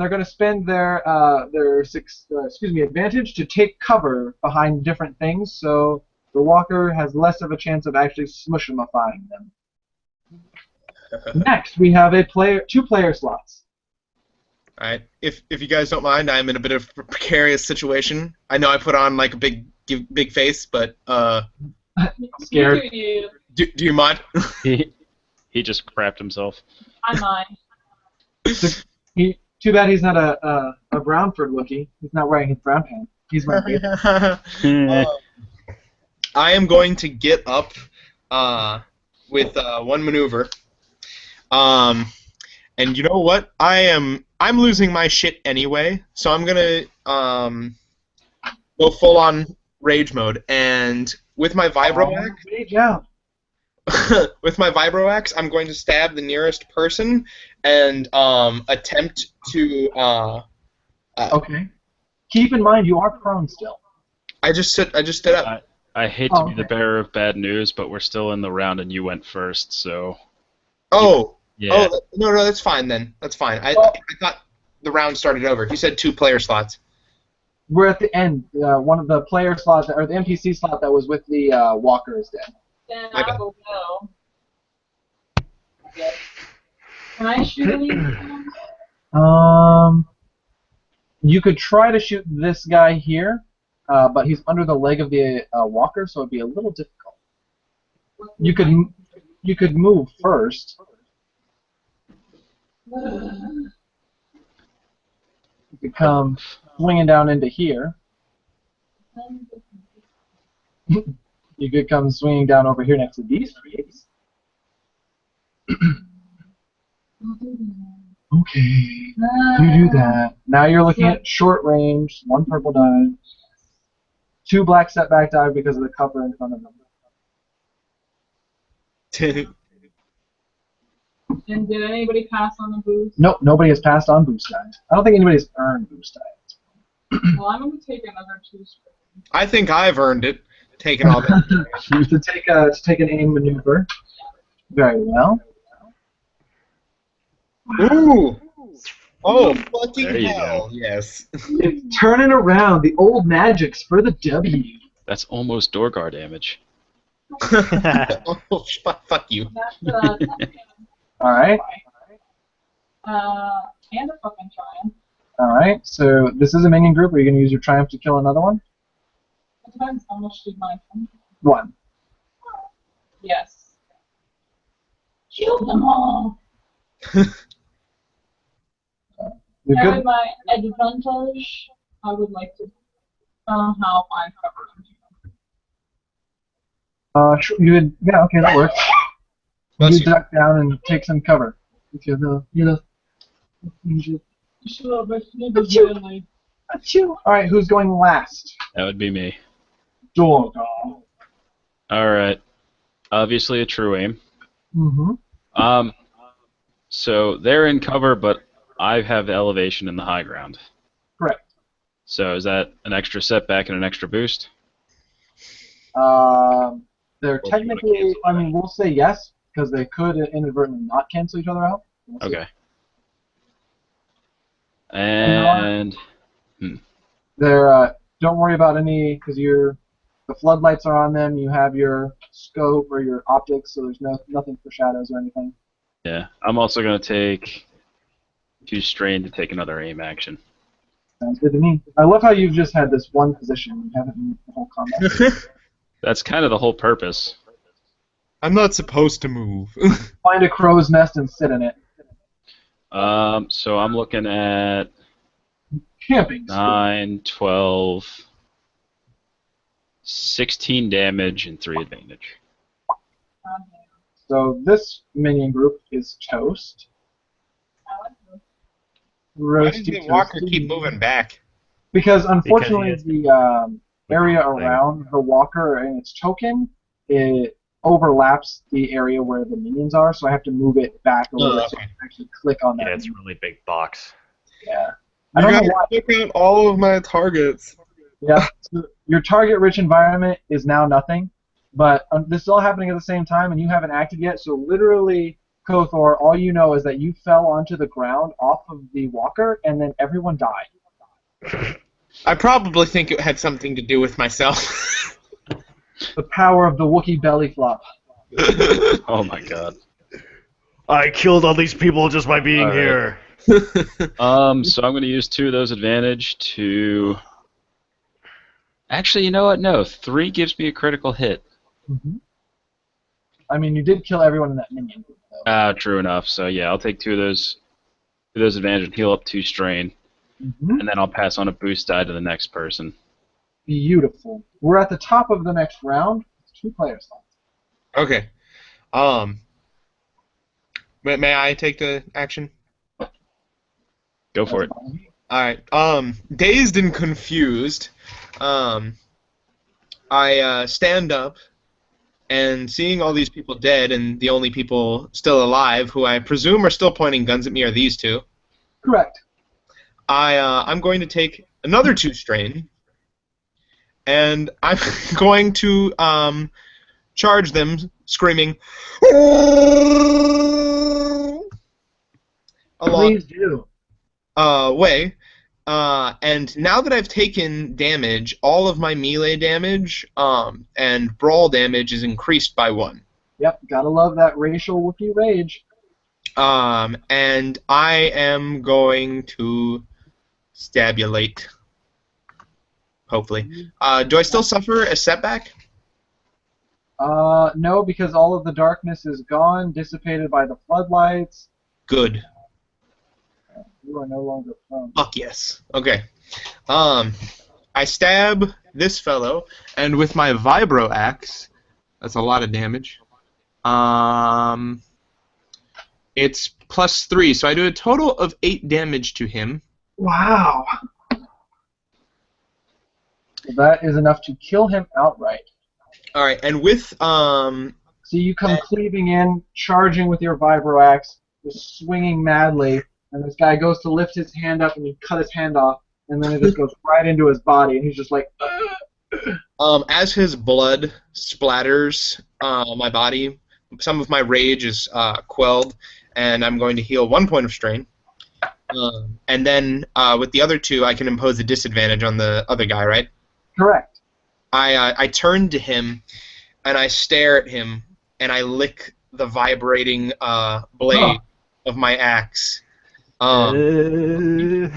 they're going to spend their advantage to take cover behind different things, so the walker has less of a chance of actually smushifying them. Next, we have 2 player slots. Alright, if you guys don't mind, I'm in a bit of a precarious situation. I know I put on like a big face, but Scared. do you mind? He just crapped himself. I mind. Too bad he's not a Brownford Wookiee. He's not wearing his brown pants. He's wearing I am going to get up with one maneuver. And you know what? I'm losing my shit anyway, so I'm gonna go full on rage mode. And with my vibro axe, Rage out. with my vibro axe, I'm going to stab the nearest person and attempt to. Okay. Keep in mind you are prone still. I just stood up. I hate to be the bearer of bad news, but we're still in the round and you went first, so. Oh. Yeah. Oh no, that's fine then. That's fine. I thought the round started over. You said 2 player slots. We're at the end. One of the player slots, or the NPC slot that was with the walker is dead. Then My I bad. will go. Can I shoot anything? You could try to shoot this guy here, but he's under the leg of the walker, so it'd be a little difficult. You could move first. You could come swinging down into here. You could come swinging down over here next to these trees. Okay, you do that. Now you're looking at short range, 1 purple die, 2 black setback die because of the cover in front of them. And did anybody pass on the boost? Nope, nobody has passed on boost die. I don't think anybody's earned boost die. Well, I'm going to take another 2 straight. I think I've earned it, taking all that. to take an aim maneuver. Very well. Ooh! Oh, fucking There you hell! Yes. It's turning around. The old magics for the W. That's almost door guard damage. Oh, fuck you. That's All right. and a fucking triumph. All right. So this is a minion group. Are you going to use your triumph to kill another one? It depends how much did mine come. 1. Yes. Kill them all. You're And good. with my advantage, I would like to somehow find cover. Yeah, okay, that works. Bless You you. duck down and take some cover. If you're the Achoo. All right, who's going last? That would be me. Dog. Alright. Obviously a true aim. Mm-hmm. So they're in cover, but I have elevation in the high ground. Correct. So is that an extra setback and an extra boost? They're do you wanna technically, cancel I mean, we'll say yes, because they could inadvertently not cancel each other out. We'll see. Okay. And They're, don't worry about any, because the floodlights are on them, you have your scope or your optics, so there's nothing for shadows or anything. yeah, I'm also going to take 2 strain to take another aim action. Sounds good to me. I love how you've just had this one position. You haven't moved the whole combat. That's kind of the whole purpose. I'm not supposed to move. Find a crow's nest and sit in it. So I'm looking at Camping. 9, 12, 16 damage and 3 advantage. So this minion group is toast. Why does Roasty the walker toasty. keep moving back? Because unfortunately, Because the area around the walker and its token, it overlaps the area where the minions are, so I have to move it back a little bit so I can actually click on that. Yeah, it's a really big box. Yeah. I You don't know gotta why. pick out all of my targets. Yeah. So your target-rich environment is now nothing, but this is all happening at the same time, and you haven't acted yet. So literally, Kothor, all you know is that you fell onto the ground off of the walker, and then everyone died. I probably think it had something to do with myself. The power of the Wookiee belly flop. Oh my god. I killed all these people just by being All right. here. So I'm going to use 2 of those advantage to... Actually, you know what? No, 3 gives me a critical hit. Mm-hmm. I mean, you did kill everyone in that minion group, though. True enough. So yeah, I'll take 2 of those advantage and heal up 2 strain, Mm-hmm. and then I'll pass on a boost die to the next person. Beautiful. We're at the top of the next round. 2 players left. Okay. May I take the action? Go for it. Alright. Dazed and confused, I stand up, and seeing all these people dead and the only people still alive, who I presume are still pointing guns at me, are these 2. Correct. I'm going to take another 2 strain, and I'm going to charge them, screaming, along Please do. way. And now that I've taken damage, all of my melee damage and brawl damage is increased by 1. Yep, gotta love that racial Wookiee rage. And I am going to stabulate. Hopefully. Do I still suffer a setback? No, because all of the darkness is gone, dissipated by the floodlights. Good. You are no longer prone. Fuck yes. Okay. I stab this fellow, and with my vibro axe, that's a lot of damage. It's +3, so I do a total of 8 damage to him. Wow. That is enough to kill him outright. All right, and with So you come cleaving in, charging with your vibro axe, just swinging madly, and this guy goes to lift his hand up, and you cut his hand off, and then it just goes right into his body, and he's just like. as his blood splatters my body, some of my rage is quelled, and I'm going to heal 1 point of strain. And then with the other 2, I can impose a disadvantage on the other guy, right? Correct. I turn to him, and I stare at him, and I lick the vibrating blade of my axe. And You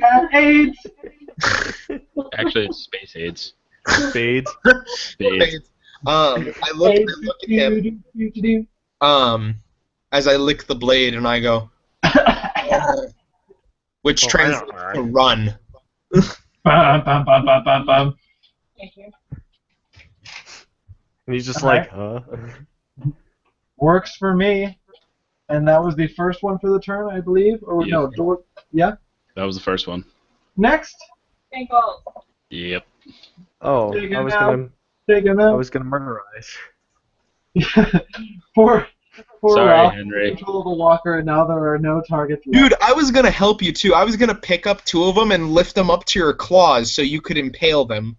have AIDS. Actually, it's Space AIDS. Spades. Spades. I look at him as I lick the blade, and I go, which translates to run. Bum, bum, bum, bum, bum, bum. Thank you. And he's just Alright. like, huh? Works for me. And that was the first one for the turn, I believe. Or Yeah. no, door. Yeah. That was the first one. Next. Ankles. Yep. Oh, Take I him was out. gonna, Take him I out. was gonna murderize. Poor Sorry, Ralph. Henry. Control the walker, and now there are no targets left. Dude, I was gonna help you too. I was gonna pick up 2 of them and lift them up to your claws so you could impale them.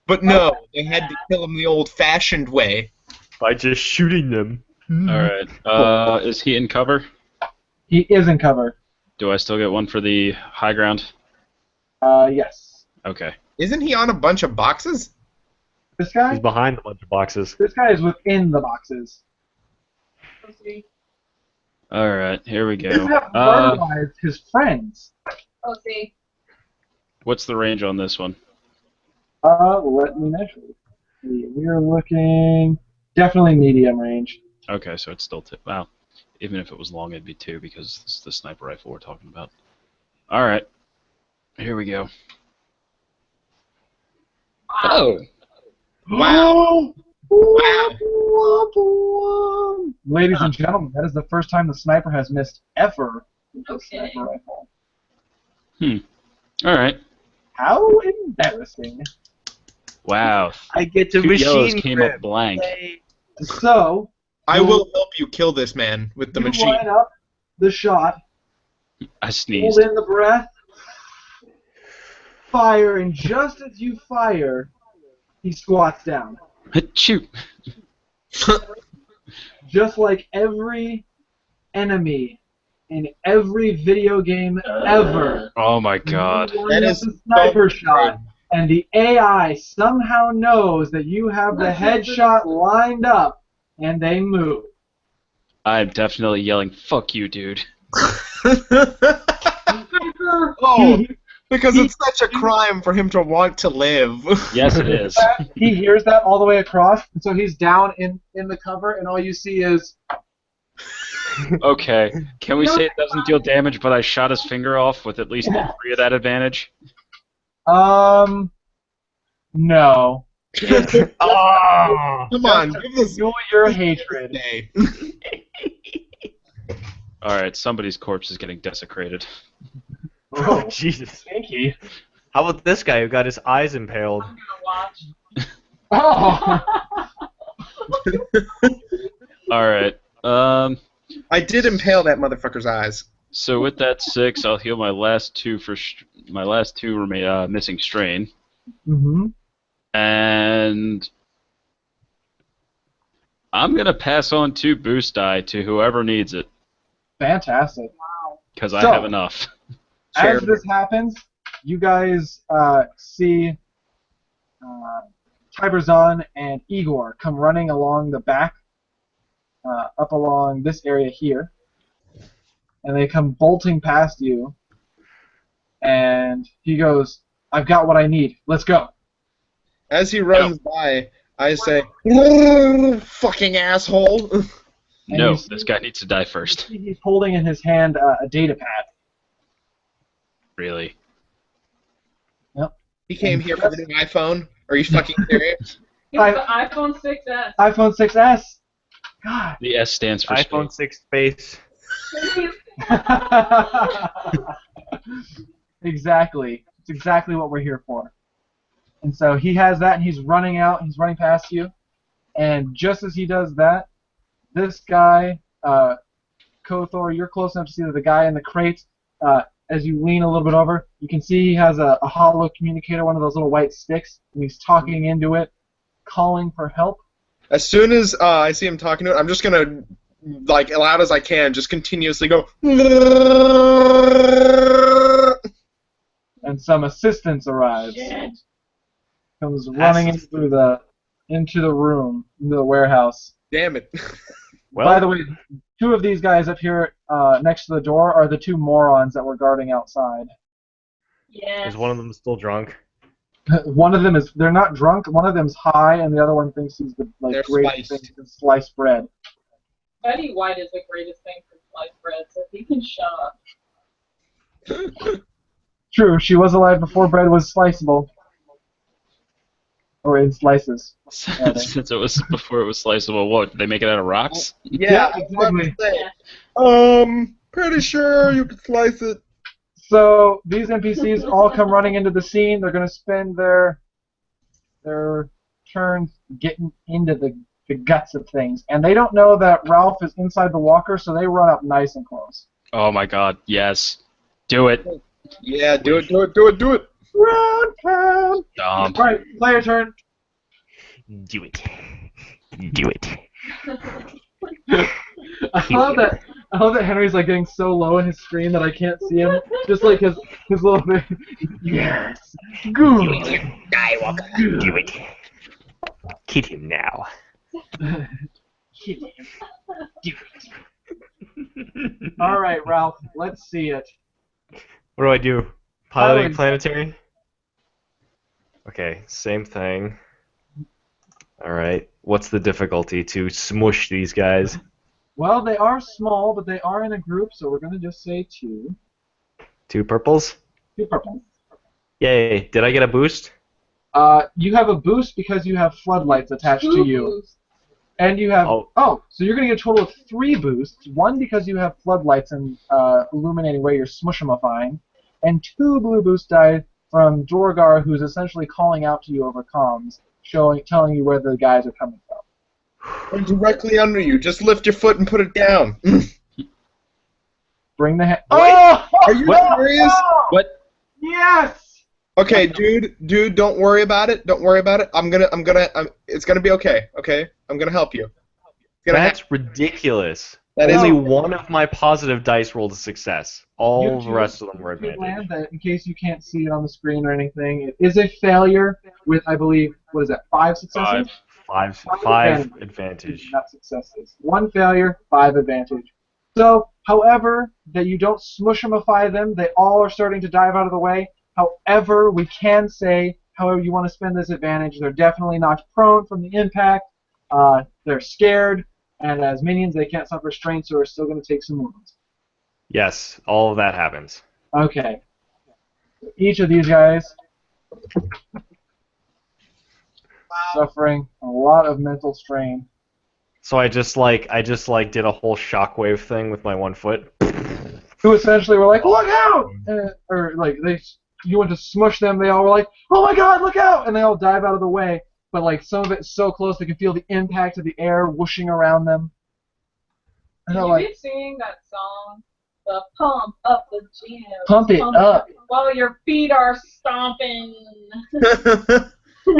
But no, they had to kill them the old-fashioned way. By just shooting them. Alright. Is he in cover? He is in cover. Do I still get 1 for the high ground? Yes. Okay. Isn't he on a bunch of boxes? This guy? He's behind a bunch of boxes. This guy is within the boxes. All right, here we You go. have murderized his friends. Oh, see. What's the range on this one? Let me measure. We're looking definitely medium range. Okay, so it's still two. Wow. Even if it was long, it'd be two because this is the sniper rifle we're talking about. All right, here we go. Wow. Wow. Ladies and gentlemen, that is the first time the sniper has missed ever with the Okay. sniper rifle. All right. How embarrassing. Wow. I get to Two yellows machine came grip. up blank. Yay. So, I will help you kill this man with the you machine. line up the shot, I hold sneezed. in the breath, fire, and just as you fire, he squats down. Shoot. Just like every enemy in every video game ever. Oh my god. You That line is up the sniper so shot, and the AI somehow knows that you have the headshot lined up, and they move. I'm definitely yelling, "Fuck you, dude." Oh, because it's such a crime for him to want to live. Yes, it is. He hears that all the way across, and so he's down in the cover, and all you see is Okay. Can we say it doesn't deal damage, but I shot his finger off with at least 3 of that advantage? no. Oh. Come on, give this Fuel your hatred. day. All right, somebody's corpse is getting desecrated. Oh, Jesus. Stinky. How about this guy who got his eyes impaled? I'm gonna watch. Oh. All right. I did impale that motherfucker's eyes. So with that 6, I'll heal my last 2 for missing strain, Mm-hmm. and I'm gonna pass on 2 boost die to whoever needs it Fantastic. Wow. because I So- have enough. As this happens, you guys see Tiberzon and Igor come running along the back, up along this area here, and they come bolting past you, and he goes, "I've got what I need. Let's go." As he runs by, I say, "Fucking asshole!" No, you see- this guy needs to die first. He's holding in his hand a data pad. Really? He came here for the new iPhone. Are you fucking serious? It's the iPhone 6S. iPhone 6S. God. The S stands for iPhone space. 6 space. Exactly. It's exactly what we're here for. And so he has that, and he's running out. He's running past you. And just as he does that, this guy, Kothor, you're close enough to see that the guy in the crate, as you lean a little bit over, you can see he has a hollow communicator, one of those little white sticks, and he's talking into it, calling for help. As soon as I see him talking to it, I'm just gonna, like, as loud as I can, just continuously go. And some assistance arrives. Shit. Comes running into the room, into the warehouse. Damn it! Well, By the way, 2 of these guys up here next to the door are the 2 morons that were guarding outside. Yes. is one of them still drunk? One of them they're not drunk, one of them's high, and the other one thinks he's the They're greatest spiced. thing since sliced bread. Betty White is the greatest thing for sliced bread, so he can shut up. True, she was alive before bread was sliceable. Or in slices. Since it was before it was sliceable, what? Did they make it out of rocks? Yeah, exactly. Pretty sure you could slice it. So these NPCs all come running into the scene. They're going to spend their turns getting into the guts of things. And they don't know that Ralph is inside the walker, so they run up nice and close. Oh my god, yes. Do it. Yeah, do it. Round pound! Dump. Right, player turn. Do it. Do it. I love that Henry's like getting so low in his screen that I can't see him. Just like his little bit. Yes. Good. Skywalker. Do it. Hit him now. Hit him. Do it. All right, Ralph. Let's see it. What do I do? Piloting. Piloting planetary? Okay, same thing. Alright. What's the difficulty to smush these guys? Well, they are small, but they are in a group, so we're gonna just say 2. 2 purples? 2 purple. Yay. Did I get a boost? You have a boost because you have floodlights attached to you. Boost. And you have... Oh. So you're going to get a total of 3 boosts. 1 because you have floodlights and illuminating where you're smushimifying. And 2 blue boost die from Dorgar, who's essentially calling out to you over comms, telling you where the guys are coming from. I'm directly under you. Just lift your foot and put it down. Bring the hand... What? Are you serious? What? Yes! Okay, dude, don't worry about it. Don't worry about it. It's gonna be okay. Okay, I'm gonna help you. That's ridiculous. That is Only one of my positive dice rolled a success. All the rest of them were You land advantage. that, in case you can't see it on the screen or anything, it is a failure with, I believe, what is that, 5 successes? 5. Five advantage. Not successes. 1 failure, 5 advantage. So, however, that you don't smushimify them, they all are starting to dive out of the way. However, we can say, however you want to spend this advantage, they're definitely knocked prone from the impact, they're scared, and as minions they can't suffer strain, so are still going to take some wounds. Yes, all of that happens. Okay. Each of these guys suffering a lot of mental strain. So I just did a whole shockwave thing with my 1 foot. Who essentially were like, "Look out!" Or like you went to smush them, they all were like, "Oh my God, look out!" And they all dive out of the way. But like some of it's so close, they can feel the impact of the air whooshing around them. And Did they're you like, be singing that song? The pump up the jam. "Pump it up!" While your feet are stomping.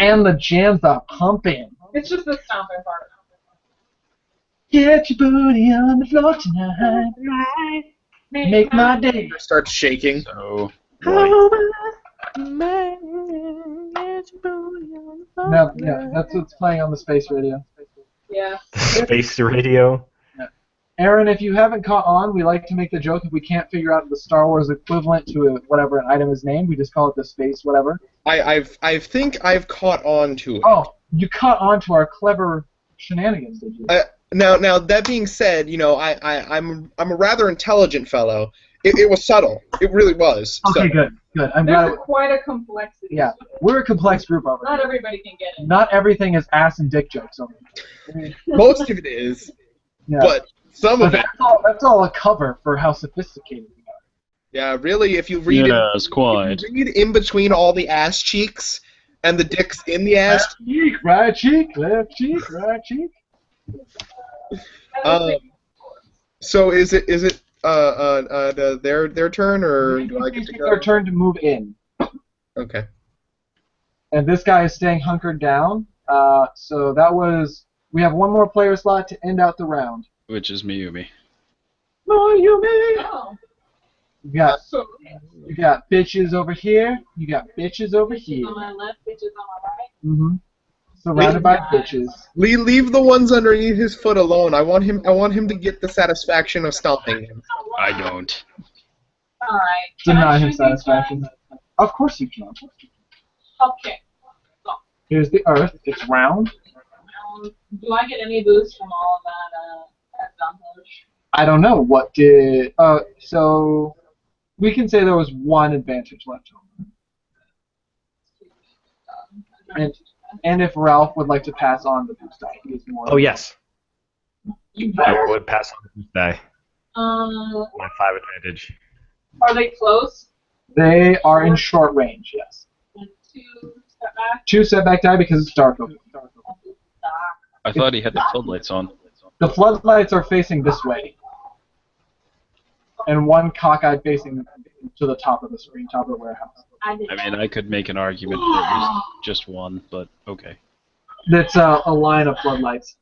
And the jams are pumping. It's just the stomping part. Get your booty on the floor tonight. Make my day. Start shaking. So, No, yeah, that's what's playing on the space radio. Yeah. Space radio. Aaron, if you haven't caught on, we like to make the joke if we can't figure out the Star Wars equivalent to whatever an item is named, we just call it the space whatever. I think I've caught on to it. Oh, you caught on to our clever shenanigans, did you? Now that being said, you know, I'm a rather intelligent fellow. It was subtle. It really was. Okay, So, good. I'm glad. There's quite a complexity. Yeah, we're a complex group over Not here. everybody can get it. Not everything is ass and dick jokes over here. most of it is, Yeah. but some But of it, that's all a cover for how sophisticated we are. yeah, really, if you read yes, quite. if you read in between all the ass cheeks and the dicks in the ass, Left cheek, right cheek, left cheek, right cheek. so is it their turn or do I get to It's go? their turn to move in. Okay. And this guy is staying hunkered down. So that was... We have 1 more player slot to end out the round. Which is Miyumi. Mayumi! Oh. You got bitches over here. You got bitches over here. On my left, bitches on my right. Mm-hmm. Surrounded by bitches. Leave the ones underneath his foot alone. I want him to get the satisfaction of stomping him. I don't. All right. Can Deny I him choose these satisfaction. guys? Of course you can. Okay. Here's the Earth. It's round. Do I get any boost from all of that advantage? I don't know. What did... so... We can say there was 1 advantage left over. And if Ralph would like to pass on the boost die, he gets more. Oh yes, You I better. would pass on the die. Um, My 5 advantage. are they close? They are in short range, yes. And 2 step back. 2 setback die because it's dark over here. I thought he had the floodlights on. The floodlights are facing this way. And 1 cockeyed facing to the top of the screen, top of the warehouse. I did. I mean, I could make an argument for at least just 1, but okay. That's a line of floodlights.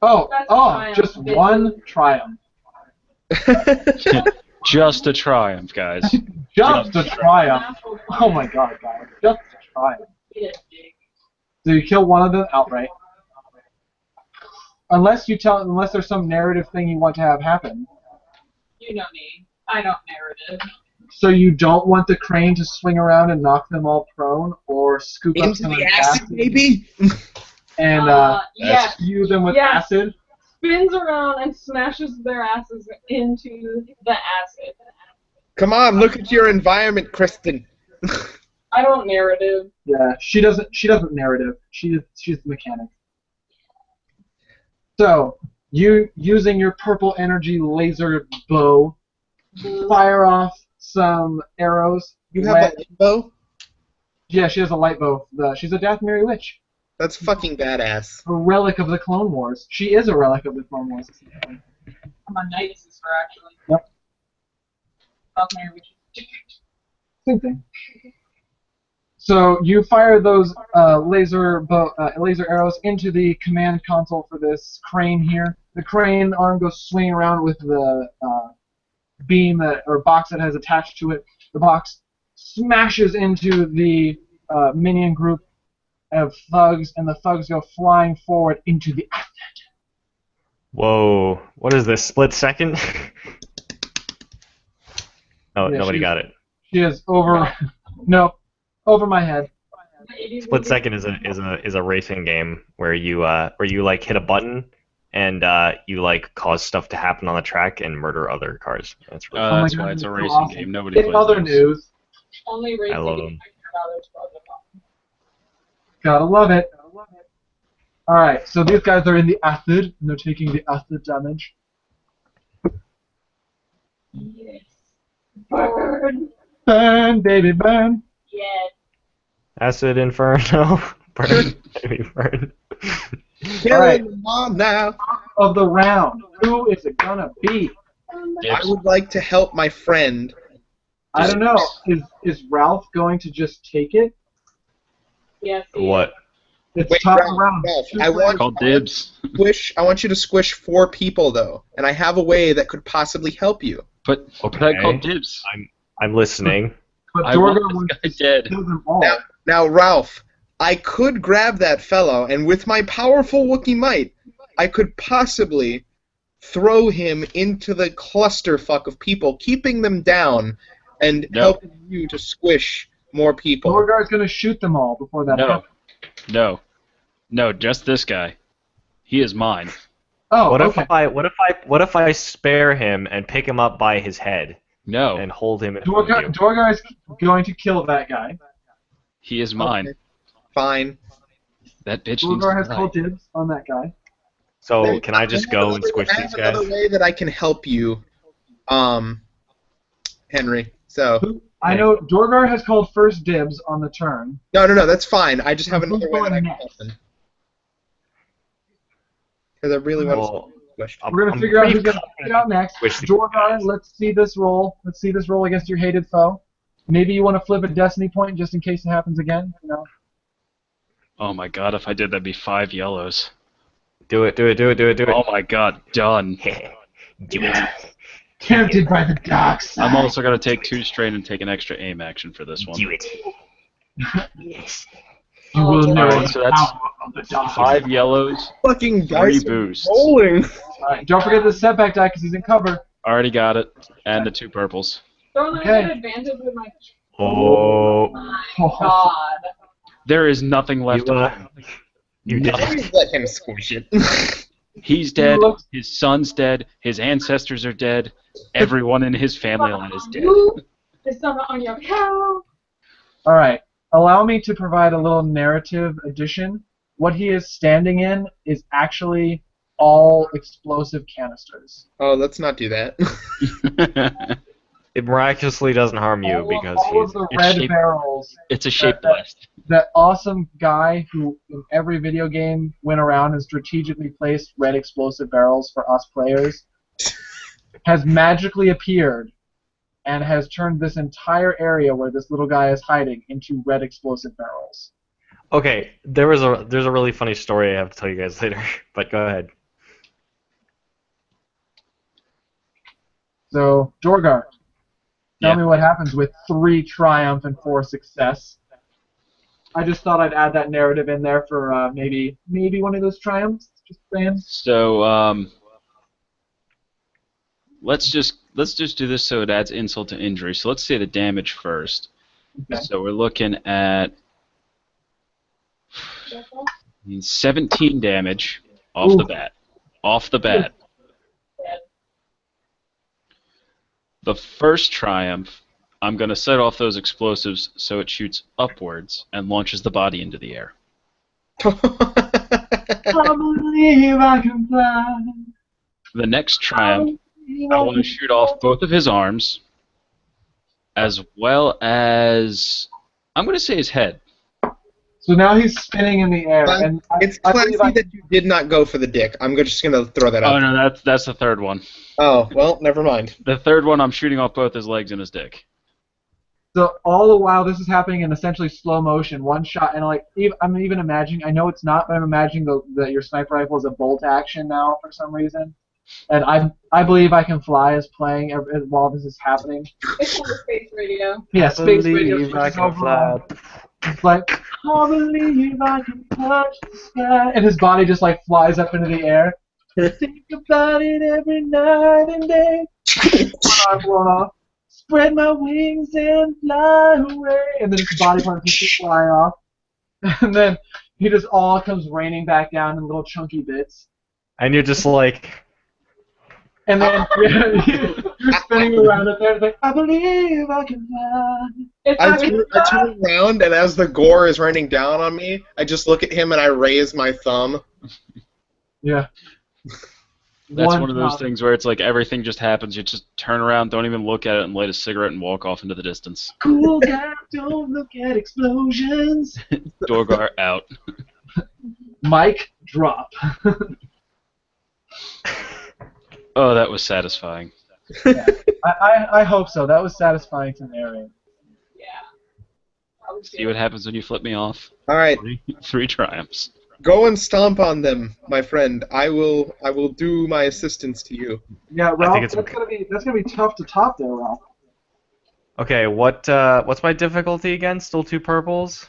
Oh, That's oh, triumph. just 1 triumph. Just a triumph, guys. Just a triumph. Oh my god, guys. Just a triumph. So you kill 1 of them outright. unless there's some narrative thing you want to have happen. You know me. I don't narrative. So you don't want the crane to swing around and knock them all prone, or scoop up Into some of the the acid, maybe? and Yes. spew them with Yes. acid. Spins around and smashes their asses into the acid. Come on, look at your environment, Kristen. I don't narrative. Yeah, she doesn't narrative. She's the mechanic. So you using your purple energy laser bow, fire off some arrows. You have a bow? Yeah, she has a light bow. She's a Dathmiri witch, That's fucking badass. a relic of the Clone Wars. She is a relic of the Clone Wars. I'm a knight sister, actually. Yep. Okay, we should- Same thing. So you fire those laser arrows into the command console for this crane here. The crane arm goes swinging around with the beam or box that has attached to it. The box smashes into the minion group of thugs, and the thugs go flying forward into the acid. Whoa, what is this, split second? Oh, Yeah, nobody got it. She is over. No, over my head. Split second is a racing game where you like hit a button and you like cause stuff to happen on the track and murder other cars. That's really my That's God, why it's a so racing awesome. game. Nobody In plays other those. news, Only racing I love games them. I care about is gotta love it. All right, so these guys are in the acid, and they're taking the acid damage. Yes. Burn. Burn, baby, burn. Yes. Acid Inferno. Burn, baby, burn. Kill right. them all now. Of the round, who is it gonna be? I would like to help my friend. I don't know. Is Ralph going to just take it? Yes. What? It's Wait, top Ralph, round. Ralph, Two I want- players. Called dibs. I want you to squish 4 people, though, and I have a way that could possibly help you. But Okay. I called dibs. I'm listening. But I want Dorgar this wants guy to dead. kill them all. Now, Ralph, I could grab that fellow, and with my powerful Wookiee might, I could possibly throw him into the clusterfuck of people, keeping them down and No. helping you to squish more people. Dorgar's gonna shoot them all before that No. happens. No, just this guy. He is mine. Oh, What okay. if I spare him and pick him up by his head No, and hold him in front of you? Dorgar is going to kill that guy. he is mine. Okay. Fine. That bitch needs Dorgar to has die. called dibs on that guy. So can I just go and squish I these have guys? another way that I can help you, Henry. So I know Dorgar has called first dibs on the turn. no, that's fine. I just have Who's another way that I going can help them. Because I really want Well, to squish. We're gonna I'm figure out pretty who's gonna get out next. Squish these Dorgar, guys. let's see this roll. Let's see this roll against your hated foe. Maybe you want to flip a destiny point just in case it happens again. You know. Oh my god, if I did, that'd be 5 yellows. Do it. Oh my god, done. Do it. Tempted by the dark side. I'm also going to take 2 strain and take an extra aim action for this one. Do it. Yes. You will know Alright, the so that's power of the dark. 5 yellows, Fucking 3 dice are boosts. rolling. Alright, don't forget the setback die because he's in cover. Already got it. And the 2 purples. Don't Okay. I get advantage with my... Oh. My God. There is nothing left You, of him. you did. Please let him squish it. He's dead. Look- His son's dead. His ancestors are dead. Everyone in his family line is dead. There's someone on your cow. Alright, allow me to provide a little narrative addition. What he is standing in is actually all explosive canisters. Oh, let's not do that. It miraculously doesn't harm you all because of he's. the It's red shaped- barrels. It's a shape blast. That awesome guy who in every video game went around and strategically placed red explosive barrels for us players has magically appeared and has turned this entire area where this little guy is hiding into red explosive barrels. Okay, there's a really funny story I have to tell you guys later, but go ahead. So, Dorgar, tell Yeah. me what happens with 3 triumph and 4 success. I just thought I'd add that narrative in there for maybe one of those triumphs. Just saying. So let's just do this so it adds insult to injury. So let's say the damage first. Okay. So we're looking at 17 damage off Ooh. the bat. Off the bat. The first triumph, I'm going to set off those explosives so it shoots upwards and launches the body into the air. I believe I can fly. The next triumph, I want to shoot off both of his arms, as well as, I'm going to say his head. So now he's spinning in the air, and It's I classy believe that you did not go for the dick. I'm just going to throw that out. Oh, no, that's the third one. Oh, well, never mind. The third one, I'm shooting off both his legs and his dick. So all the while this is happening in essentially slow motion, one shot, and like I'm even imagining. I know it's not, but I'm imagining that your sniper rifle is a bolt action now for some reason. And I believe I can fly is playing while this is happening. It's on the space radio. Yeah, space radio. Believe I switches can over fly. on. It's like, I believe I can touch the sky. And his body just like flies up into the air. Think about it every night and day. One arm blown off. Spread my wings and fly away. And then his body parts just fly off. And then he just all comes raining back down in little chunky bits. And you're just like, And then you're spinning around up there. It's like, I believe I can fly. It's I not turn around, and as the gore is raining down on me, I just look at him and I raise my thumb. Yeah. That's one of those shot. things where it's like everything just happens. You just turn around, don't even look at it, and light a cigarette and walk off into the distance. Cool guy, don't look at explosions. Dorgar out. Mic drop. Oh, that was satisfying. I hope so. That was satisfying to narrate. Yeah. That was See good. what happens when you flip me off. All right, Three triumphs. go and stomp on them, my friend. I will do my assistance to you. Yeah, I Ralph, think it's that's gonna be tough to top there, Ralph. okay, what's my difficulty again? Still 2 purples?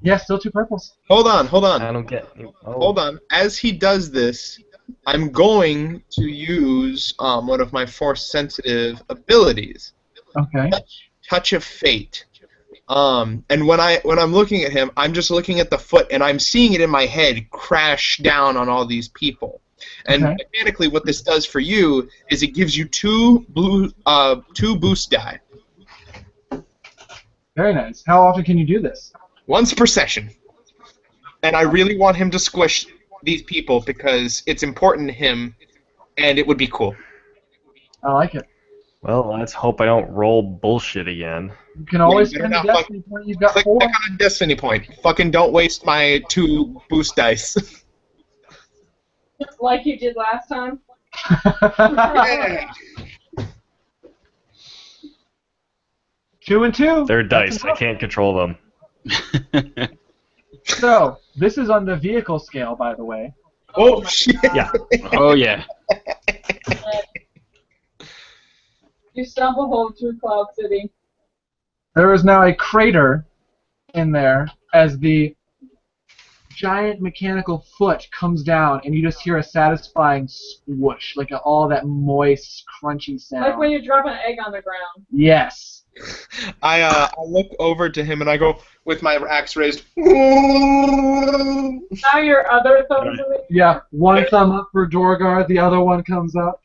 Yeah, still 2 purples. Hold on. I don't get. Oh. Hold on. As he does this, I'm going to use one of my force-sensitive abilities, Okay. Touch of Fate. And when I'm looking at him, I'm just looking at the foot, and I'm seeing it in my head crash down on all these people. And Okay. mechanically, what this does for you is it gives you two boost die, Very nice. How often can you do this? once per session. And I really want him to squish these people because it's important to him, and it would be cool. I like it. Well, let's hope I don't roll bullshit again. You can always you better spend a not destiny point. You've got Click 4. on a destiny point. Fucking don't waste my 2 boost dice. Like you did last time. Yeah. 2 and 2. They're That's dice. I enough. can't control them. So this is on the vehicle scale, by the way. Oh shit! Yeah. Oh, yeah. You stumble home through Cloud City. There is now a crater in there as the giant mechanical foot comes down, and you just hear a satisfying swoosh, like all that moist, crunchy sound. Like when you drop an egg on the ground. Yes. I look over to him and I go with my axe raised. Now your other thumbs are Yeah, one thumb up for Dorgar, the other one comes up.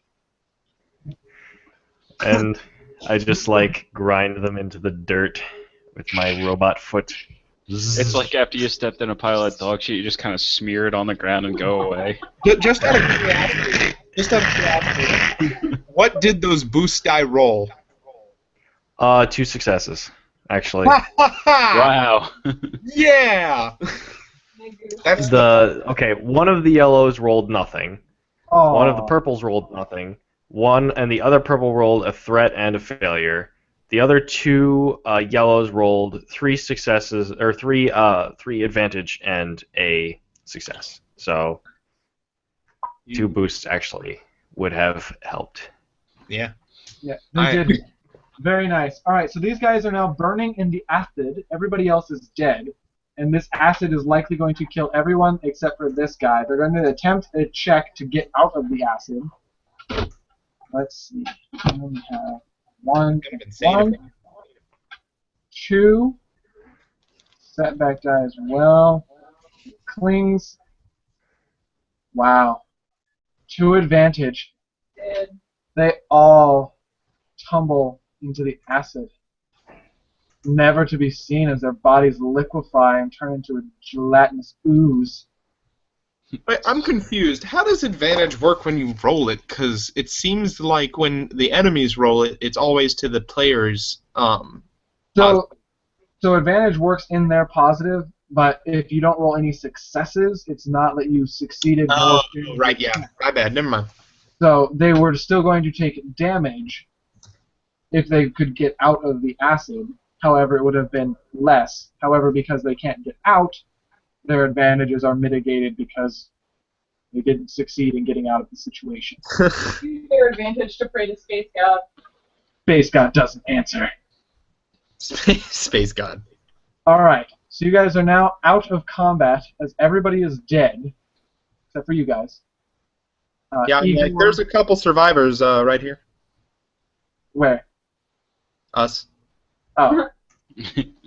And I just like grind them into the dirt with my robot foot. It's like after you stepped in a pile of dog shit, you just kind of smear it on the ground and go away. Just out of curiosity, what did those boost die roll? 2 successes, actually. Wow. Yeah. That's Okay, one of the yellows rolled nothing. Oh. One of the purples rolled nothing. One and the other purple rolled a threat and a failure. The other 2 yellows rolled 3 successes or 3 advantage and a success. So 2 boosts actually would have helped. Yeah. Yeah, they did. Very nice. All right, so these guys are now burning in the acid. Everybody else is dead. and this acid is likely going to kill everyone except for this guy. They're going to attempt a check to get out of the acid. Let's see. We have one, Kind of insane. 2. Setback die as well. Clings. Wow. 2 advantage. Dead. They all tumble into the acid, never to be seen as their bodies liquefy and turn into a gelatinous ooze. Wait, I'm confused. How does advantage work when you roll it? Because it seems like when the enemies roll it, it's always to the player's. So advantage works in their positive, but if you don't roll any successes, it's not that you succeeded. Oh, right, yeah. My bad. Never mind. So they were still going to take damage if they could get out of the acid. However, it would have been less. However, because they can't get out, their advantages are mitigated because they didn't succeed in getting out of the situation. Use their advantage to pray to Space God. Space God doesn't answer. Space God. Alright, so you guys are now out of combat as everybody is dead, except for you guys. Yeah, Igor, there's a couple survivors right here. Where? Us. Oh.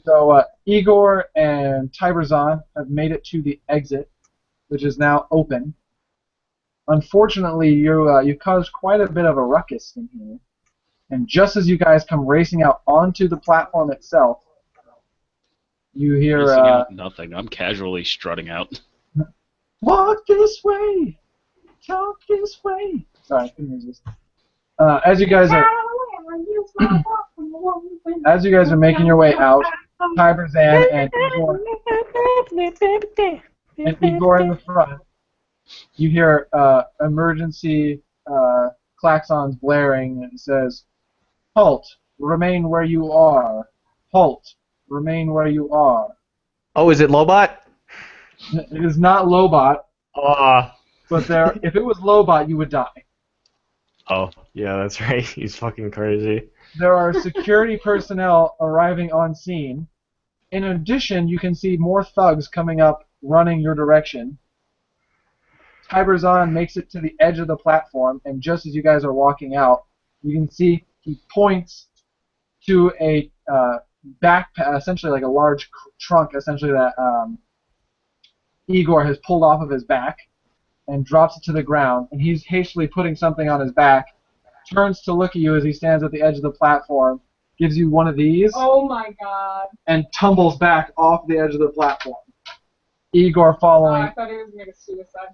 So Igor and Tiberzon have made it to the exit, which is now open. Unfortunately, you caused quite a bit of a ruckus in here. And just as you guys come racing out onto the platform itself, you hear Racing out nothing. I'm casually strutting out. "Walk this way, talk this way." Sorry, I couldn't resist. As you guys are making your way out, Tiberzan and Igor in the front, you hear emergency klaxons blaring, and it says, "Halt! Remain where you are. Halt! Remain where you are." Oh, is it Lobot? It is not Lobot, Ah. but if it was Lobot, you would die. Oh, yeah, that's right. He's fucking crazy. There are security personnel arriving on scene. In addition, you can see more thugs coming up, running your direction. Tiberzon makes it to the edge of the platform, and just as you guys are walking out, you can see he points to a backpack, essentially like a large trunk, essentially that Igor has pulled off of his back, and drops it to the ground. And he's hastily putting something on his back, turns to look at you as he stands at the edge of the platform, gives you one of these, Oh my god. and tumbles back off the edge of the platform. Igor Oh, following. I thought he was going to suicide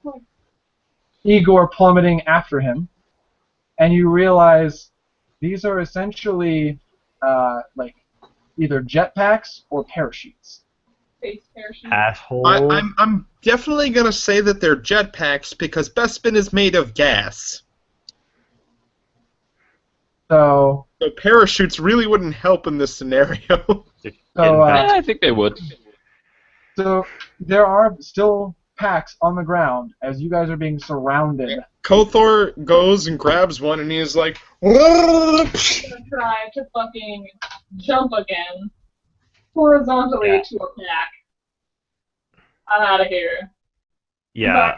bomb. Igor plummeting after him, and you realize these are essentially like either jetpacks or parachutes. Space parachute. Asshole. I'm definitely gonna say that they're jetpacks because Bespin is made of gas. So Parachutes really wouldn't help in this scenario. I think they would. So there are still packs on the ground as you guys are being surrounded. Kothor goes and grabs one and he's like, I'm gonna try to fucking jump again. Horizontally to a pack. I'm out of here. Yeah,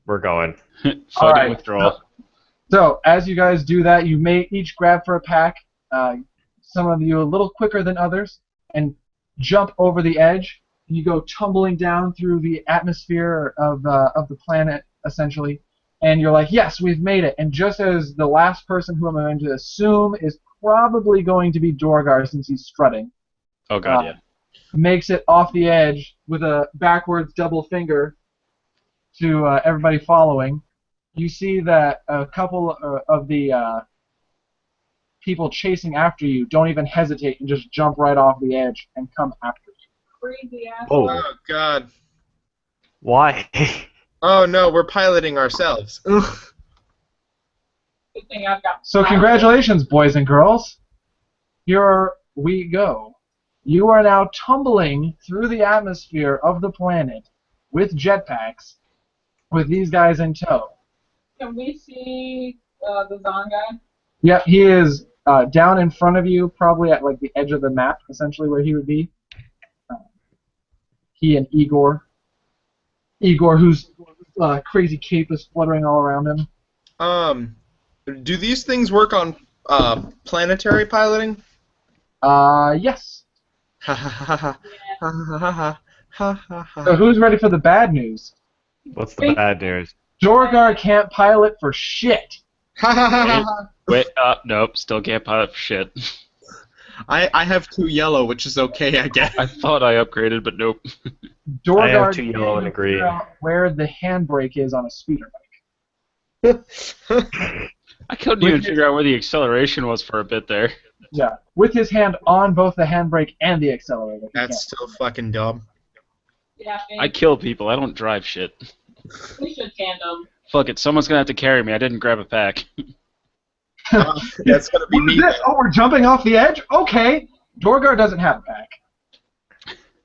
we're going. Fighting Alright. withdrawal. So as you guys do that, you may each grab for a pack. Some of you a little quicker than others, and jump over the edge. You go tumbling down through the atmosphere of the planet, essentially, and you're like, "Yes, we've made it!" And just as the last person who I'm going to assume is probably going to be Dorgar, since he's strutting, Oh god, yeah. makes it off the edge with a backwards double finger to everybody following, you see that a couple of the people chasing after you don't even hesitate and just jump right off the edge and come after you. Crazy ass. Oh. oh god. Why? Oh no, we're piloting ourselves. Ugh. Good thing I've got. So congratulations, boys and girls. Here we go. You are now tumbling through the atmosphere of the planet with jetpacks with these guys in tow. Can we see the Zon guy? Yep, he is down in front of you, probably at like the edge of the map, essentially where he would be. He and Igor. Igor, whose crazy cape is fluttering all around him. Do these things work on planetary piloting? Yes. Ha ha ha ha ha ha ha ha ha ha. So who's ready for the bad news? What's the bad news? Dorgar can't pilot for shit. Ha ha ha ha ha. Wait, nope, still can't pilot for shit. I have 2 yellow, which is okay, I guess. I thought I upgraded, but nope. Dorgar I have 2 can't yellow and a even figure green. out where the handbrake is on a speeder bike. I couldn't even figure out where the acceleration was for a bit there. Yeah, with his hand on both the handbrake and the accelerator. He That's still fucking dumb. Yeah, I kill people, I don't drive shit. we should tandem. Fuck it, someone's gonna have to carry me. I didn't grab a pack. That's gonna be What is me. this? Oh, we're jumping off the edge? Okay. Dorgar doesn't have a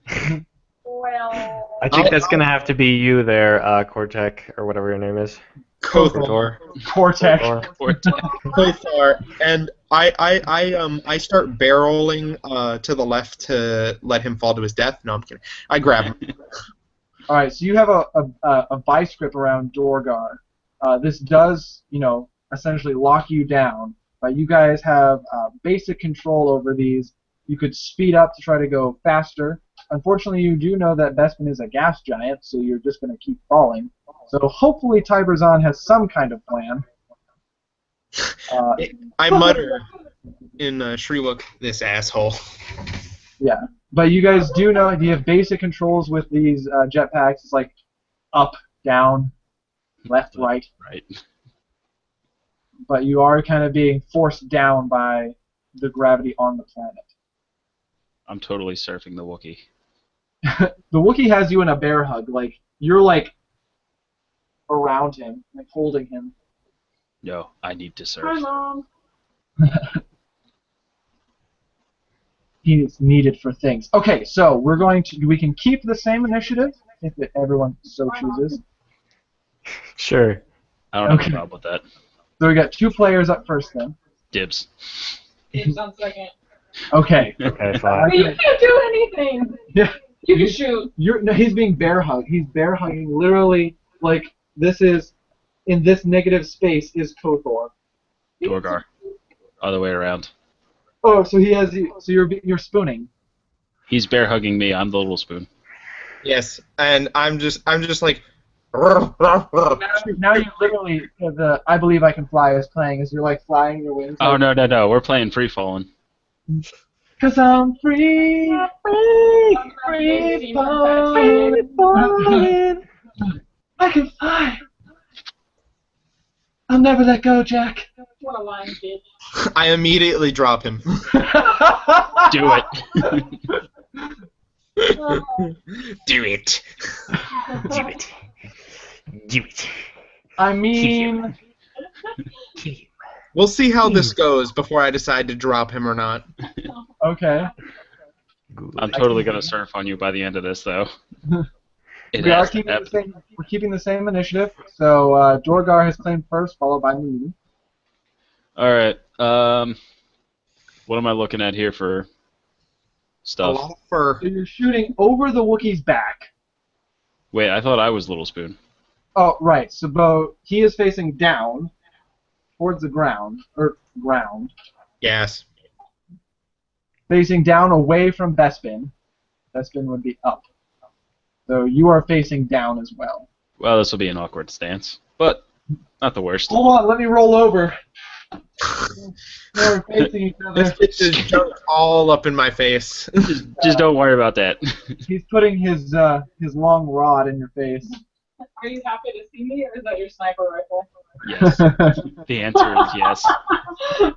pack. Well, I think that's gonna have to be you there, Cortec, or whatever your name is. Kothor. Cortex. Kothor, and I start barreling to the left to let him fall to his death. No, I'm kidding. I grab him. All right, so you have a vice grip around Dorgar. This does, essentially lock you down, but you guys have basic control over these. You could speed up to try to go faster. Unfortunately, you do know that Bespin is a gas giant, so you're just going to keep falling. So hopefully Tiberzon has some kind of plan. I mutter in Shriwook, this asshole. Yeah, but you guys do know you have basic controls with these jetpacks. It's like up, down, left, right. Right. But you are kind of being forced down by the gravity on the planet. I'm totally surfing the Wookiee. The Wookiee has you in a bear hug. Like, you're like around him, like holding him. No, I need to hi, surf. Mom. He is needed for things. Okay, so we can keep the same initiative if everyone so chooses. Sure. I don't have Okay. a problem with that. So we got 2 players up first then. Dibs. Dibs on second. Okay. Okay, fine. But you can't do anything. Yeah. You can shoot. No, he's being bear hugged. He's bear hugging literally like this is in this negative space is Kothor. Dorgar. Other way around. Oh, so he has you. So you're spooning. He's bear hugging me. I'm the little spoon. Yes, and I'm just like. Now you literally the I Believe I Can Fly is playing as you're like flying your wings. Oh no! We're playing free falling. 'Cause I'm free, falling. I can fly. I'll never let go, Jack. What a line, kid. I immediately drop him. Do it. Do it. Do it. Do it. I mean, We'll see how this goes before I decide to drop him or not. okay. I'm totally gonna surf on you by the end of this, though. It We are has to keeping the happen. same. We're keeping the same initiative. So Dorgar has claimed first, followed by me. All right. What am I looking at here for A stuff? lot of fur. So you're shooting over the Wookiee's back. Wait, I thought I was Little Spoon. Oh, right. So he is facing down towards the ground, Yes. facing down away from Bespin. Bespin would be up. So you are facing down as well. Well, this will be an awkward stance, but not the worst. Hold on, let me roll over. We're facing each This other. bitch is jumped all up in my face. Just don't worry about that. He's putting his long rod in your face. Are you happy to see me, or is that your sniper rifle? Yes. The answer is yes.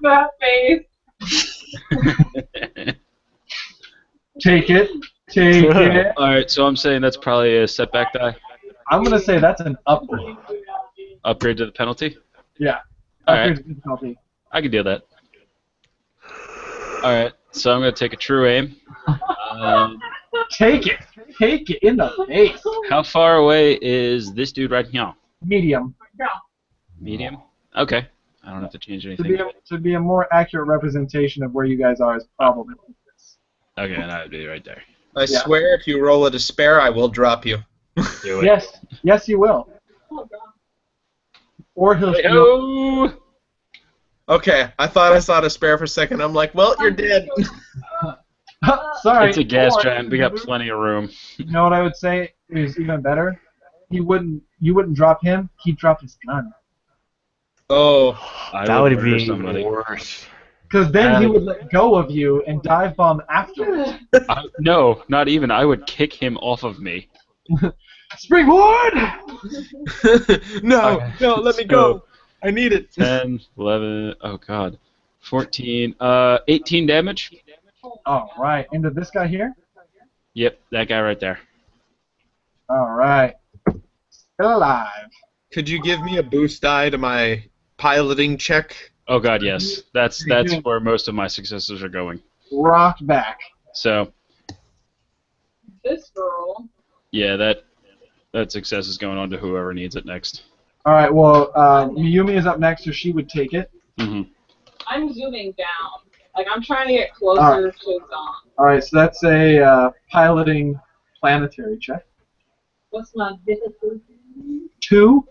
That face. Take it. Take it. All right, so I'm saying that's probably a setback die. I'm going to say that's an upgrade. Upgrade to the penalty. Yeah. All Upgrade right, to difficulty. I can deal that. All right, so I'm gonna take a true aim. Take it. Take it in the face. How far away is this dude right here? Medium. Medium. Okay. I don't have to change To anything. be a more accurate representation of where you guys are is probably this. Okay, and I would be right there. I Yeah. swear, if you roll a despair, I will drop you. Do it. Yes, you will. Oh god. Or he'll. Hey-ho! Okay, I thought I saw despair for a second. I'm like, well, you're dead. Sorry. It's a gas or- giant. We got plenty of room. You know what I would say is even better? You wouldn't drop him. He'd drop his gun. Oh, That would murder be somebody. worse. Because then he would let go of you and dive bomb afterwards. No, not even. I would kick him off of me. Springboard! no, Okay. no, let me So- go. I need it. 10, 11, oh god. 14, 18 damage? All right, into this guy here. Yep, that guy right there. All right, still alive. Could you give me a boost die to my piloting check? Oh god, yes. That's good. where most of my successes are going. Rocked back. So, This girl. yeah, that success is going on to whoever needs it next. All right, well, Miyumi is up next, so she would take it. hmm I'm zooming down. Like, I'm trying to get closer to Zon. All right, so that's a piloting planetary check. What's my difficulty? 2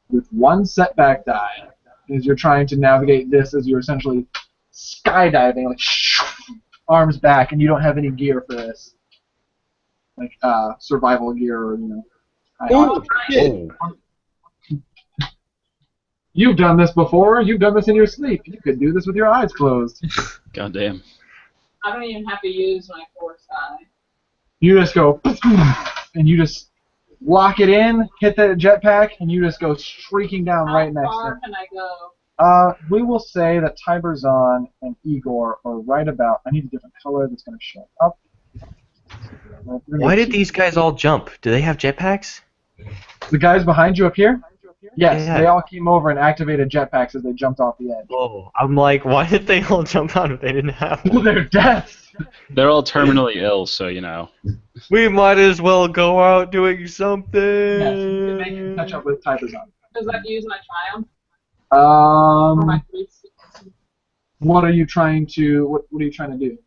with 1 setback die, as you're trying to navigate this as you're essentially skydiving, like arms back, and you don't have any gear for this, like survival gear or Ooh, Oh. You've done this before. You've done this in your sleep. You could do this with your eyes closed. God damn. I don't even have to use my force die. You just go, and you just lock it in, hit that jetpack, and you just go streaking down right next How to far it. can I go? We will say that Tiberzon and Igor are right about. I need a different color that's going to show up. Why did these guys all jump? Do they have jetpacks? The guys behind you up here? Yes, Yeah. they all came over and activated jetpacks as they jumped off the edge. Oh, I'm like, why did they all jump out if they didn't have Well, one? they're deaths. They're all terminally ill, so you know. We might as well go out doing something. Yes, you can catch up with Tiberzon. Does that use my triumph or my 360? What are you trying to? What are you trying to do?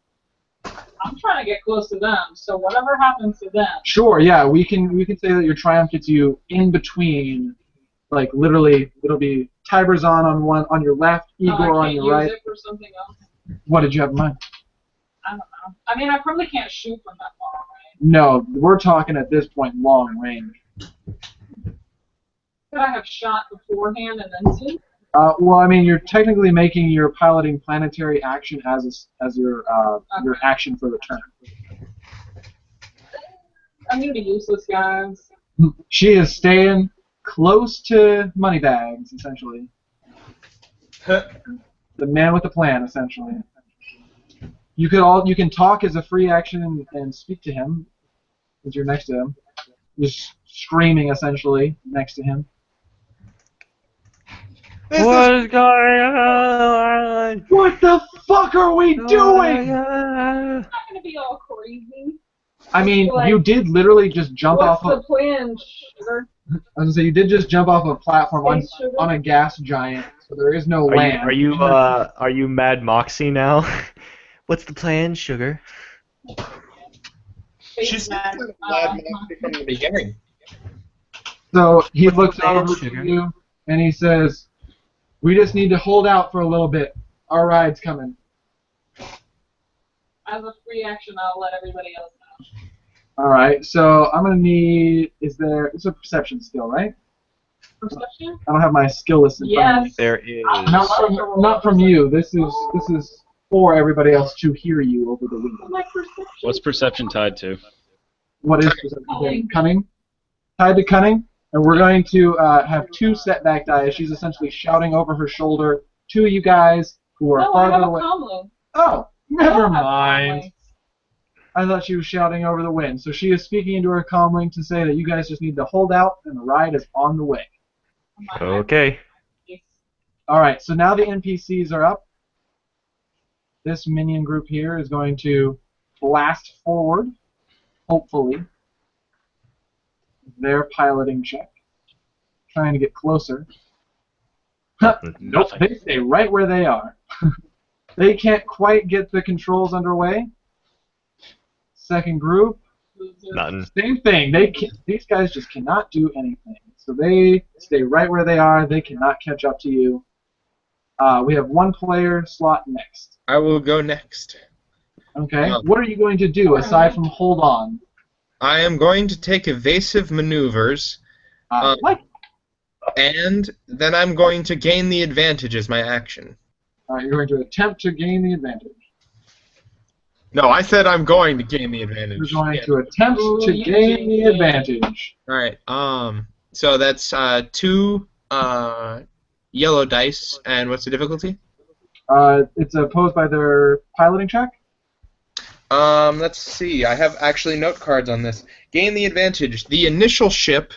I'm trying to get close to them, so whatever happens to them. Sure, yeah, we can say that your triumph gets you in between, like literally, it'll be Tiberzon on your left, Igor I on can't your use right. it for something else. What did you have in mind? I don't know. I mean, I probably can't shoot from that far away. No, we're talking at this point long range. Could I have shot beforehand and then zoom? Well, I mean, you're technically making your piloting planetary action as your action for the turn. I'm gonna be useless, guys. She is staying close to Moneybags, essentially. The man with the plan, essentially. You can talk as a free action and speak to him as you're next to him. Just screaming, essentially, next to him. What is going on? What the fuck are we doing? I'm not gonna be all crazy. I mean, Like, you did literally just jump What's off the of. plan, sugar? I was gonna say you did just jump off a platform on, Hey, sugar? on a gas giant, so there is no Are land. you Mad Moxie now? What's the plan, sugar? She's Mad, glad from the beginning. So he What's the looks plan, over sugar? to you and he says, "We just need to hold out for a little bit. Our ride's coming." As a free action, I'll let everybody else know. All right. So I'm gonna need. It's a perception skill, right? Perception? I don't have my skill list in front of me. Yes. There is. Not from you. This is for everybody else to hear you over the window. My perception. What's perception tied to? What is perception? Cunning. Tied to cunning, and we're going to have 2 setback die. She's essentially shouting over her shoulder to you guys who are No, I farther have a away. combo. Oh, I never don't have mind. combos. I thought she was shouting over the wind. So she is speaking into her comlink to say that you guys just need to hold out and the ride is on the way. Okay. Alright, so now the NPCs are up. This minion group here is going to blast forward, hopefully. Their piloting check. Trying to get closer. Nope, Nothing. they stay right where they are. They can't quite get the controls underway. Second group, Nothing. same thing. These guys just cannot do anything. So they stay right where they are. They cannot catch up to you. We have one player slot next. I will go next. Okay. What are you going to do aside from hold on? I am going to take evasive maneuvers, Like. and then I'm going to gain the advantage as my action. All right. You're going to attempt to gain the advantage. No, I said I'm going to gain the advantage. You're going to attempt to gain the advantage. All right. So that's 2 yellow dice, and what's the difficulty? It's opposed by their piloting check. Let's see. I have actually note cards on this. Gain the advantage. The initial ship,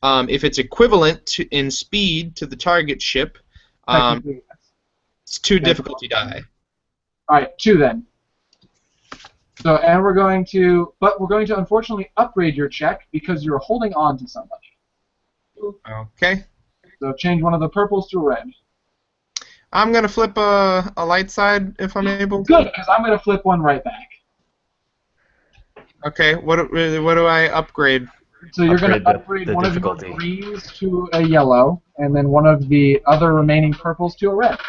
if it's equivalent in speed to the target ship, Technically, yes. it's 2 difficulty die. All right, 2 then. So, and we're going to unfortunately upgrade your check because you're holding on to somebody. Okay. So change one of the purples to a red. I'm gonna flip a light side if I'm able. Good, because I'm going to flip one right back. Okay. What do I upgrade? So you're going to upgrade the one difficulty. of your greens to a yellow, and then one of the other remaining purples to a red.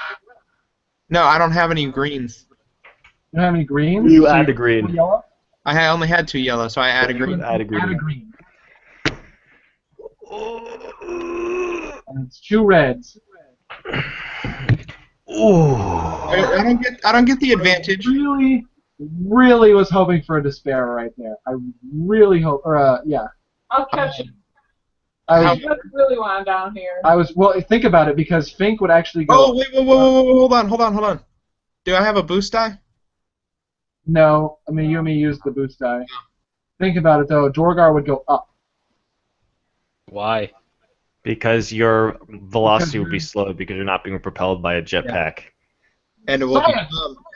No, I don't have any greens. You don't have any greens? You So add you're a green. Yellow? I only had 2 yellow, so I add a green. Add a green. Add a green. And it's 2 reds. Ooh. I don't get the advantage. Really was hoping for a despair right there. I really hope, yeah. I'll catch it. I That's really why I'm down here. was, well, think about it, because Fink would actually go. Oh, wait, whoa, hold on. Do I have a boost die? No, I mean, you and me used the boost die. Think about it, though. Dorgar would go up. Why? Because your velocity would be slow because you're not being propelled by a jetpack. And it will be.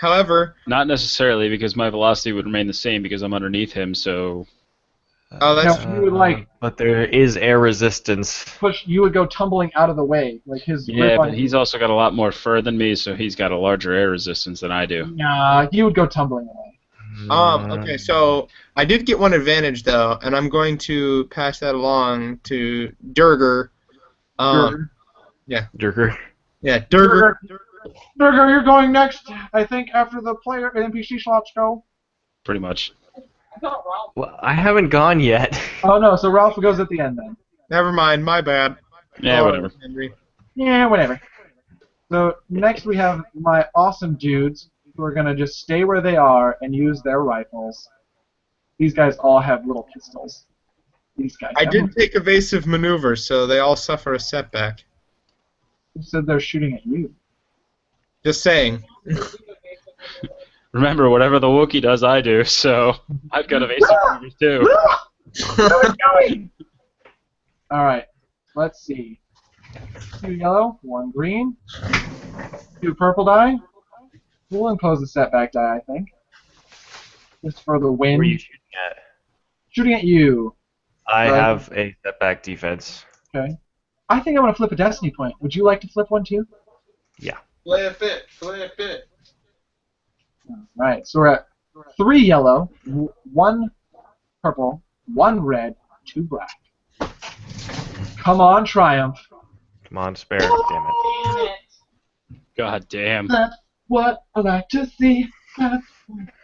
However. Not necessarily, because my velocity would remain the same because I'm underneath him, so... Oh, that's. No, you would, but there is air resistance. you would go tumbling out of the way. Like his Yeah, grip on but he's also got a lot more fur than me, so he's got a larger air resistance than I do. Nah, he would go tumbling away. Okay, so I did get one advantage though, and I'm going to pass that along to Durger. Yeah. Durger. Yeah, Durger. Durgar, you're going next, I think, after the player NPC slots go. Pretty much. Well, I haven't gone yet. Oh, no, so Ralph goes at the end then. Never mind, my bad. Yeah, whatever. Henry. Yeah, whatever. So next we have my awesome dudes who are going to just stay where they are and use their rifles. These guys all have little pistols. These guys. I did take evasive maneuvers, so they all suffer a setback. Who said they're shooting at you? Just saying. Remember, whatever the Wookiee does, I do, so I've got evasive maneuvers too. All right, let's see. 2 yellow, 1 green, 2 purple die. We'll impose a setback die, I think. Just for the win. Where are you shooting at? Shooting at you. I have a setback defense. Okay. I think I'm going to flip a destiny point. Would you like to flip one too? Yeah. Flip it. Alright, so we're at 3 yellow, 1 purple, 1 red, 2 black. Come on, Triumph. Come on, spare. Damn it. Damn it. God damn. That's what I like to see.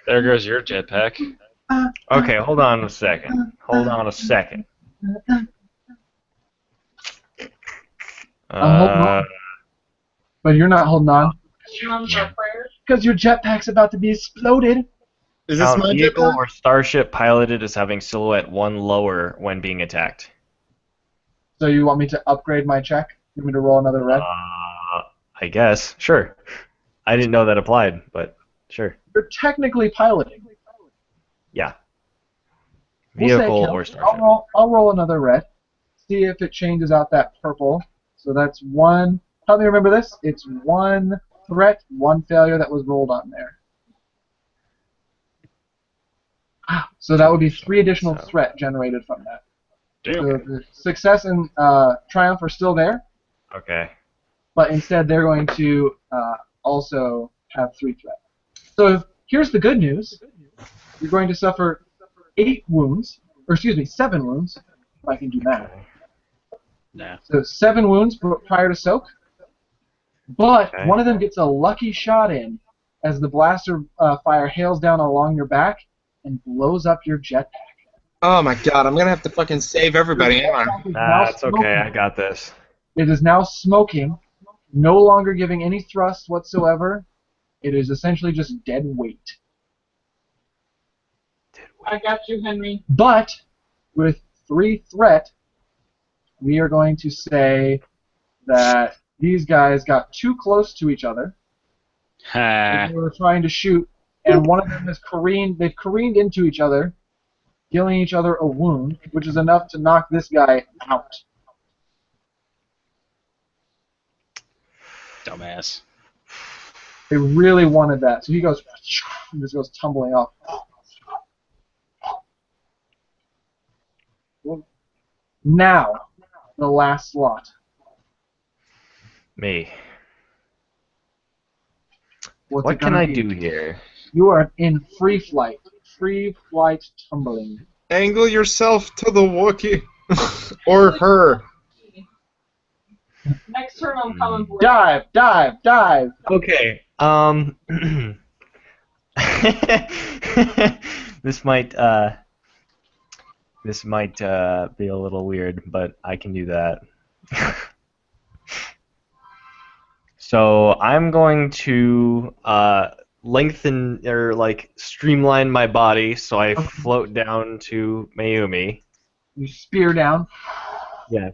There goes your jetpack. Okay, hold on a second. I'm holding on. But you're not holding on. You on for prayer? Because your jetpack's about to be exploded. Is this Count my vehicle jetpack? or starship piloted as having silhouette 1 lower when being attacked. So you want me to upgrade my check? You want me to roll another red? I guess. Sure. I didn't know that applied, but sure. You're technically piloting. Yeah. We'll say it Vehicle counts. or starship. I'll roll another red. See if it changes out that purple. So that's 1. Help me remember this. It's 1 threat, 1 failure that was rolled on there. So that would be 3 additional threat generated from that. Damn. So the success and triumph are still there, Okay. but instead they're going to also have 3 threat. So here's the good news. You're going to suffer 8 wounds, or excuse me, 7 wounds, if I can do math. Nah. So 7 wounds prior to soak, but Okay. one of them gets a lucky shot in as the blaster fire hails down along your back and blows up your jetpack. Oh my god, I'm gonna have to fucking save everybody, am I? Jetpack is now That's okay. smoking. I got this. It is now smoking, no longer giving any thrust whatsoever. It is essentially just dead weight. I got you, Henry. But with 3 threat, we are going to say that these guys got too close to each other. Ha. They were trying to shoot, and one of them has careened. They've careened into each other, dealing each other a wound, which is enough to knock this guy out. Dumbass. They really wanted that, so he goes, and just goes tumbling off. Now, the last slot. Me. What's What it can gonna I be? do here? You are in free flight. Free flight tumbling. Angle yourself to the Wookiee. Or her. Next turn I'm coming for you. Dive, dive, dive. Okay. This might be a little weird, but I can do that. So I'm going to lengthen or like streamline my body so I float down to Mayumi. You spear down. Yeah.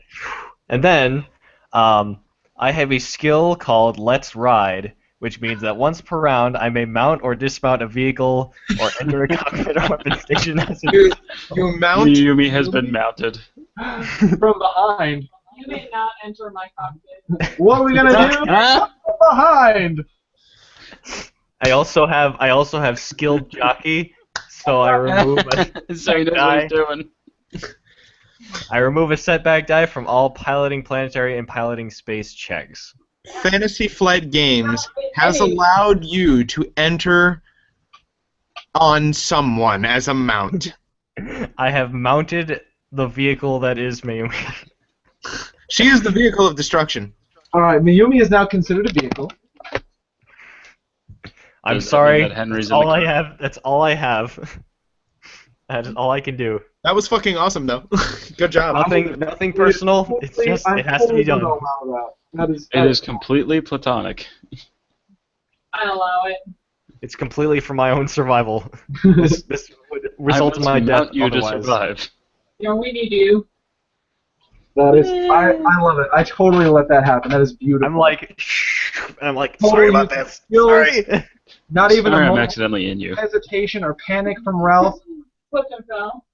And then I have a skill called Let's Ride, which means that once per round I may mount or dismount a vehicle or enter a cockpit or weapon station as a You mount. Yumi has been mounted. From behind. You may not enter my cockpit. What are we gonna do? Huh? From behind. I also have skilled jockey, so I remove a So he knows what die. he's doing. I remove a setback die from all piloting planetary and piloting space checks. Fantasy Flight Games has allowed you to enter on someone as a mount. I have mounted the vehicle that is Mayumi. She is the vehicle of destruction. Alright, Mayumi is now considered a vehicle. I'm Does that sorry. mean that Henry's That's in the all I car? have. That's all I have. That is all I can do. That was fucking awesome, though. Good job. Nothing personal. It's just it has to be done. That is, It is completely platonic. I allow it. It's completely for my own survival. This would result in my death want you to otherwise. survive. You know, we need you. that is, I love it. I totally let that happen. That is beautiful. I'm like, sorry Totally about use this. skills. Sorry. Not even Sorry, a I'm moment accidentally in you. of hesitation or panic from Ralph. Slipped and fell.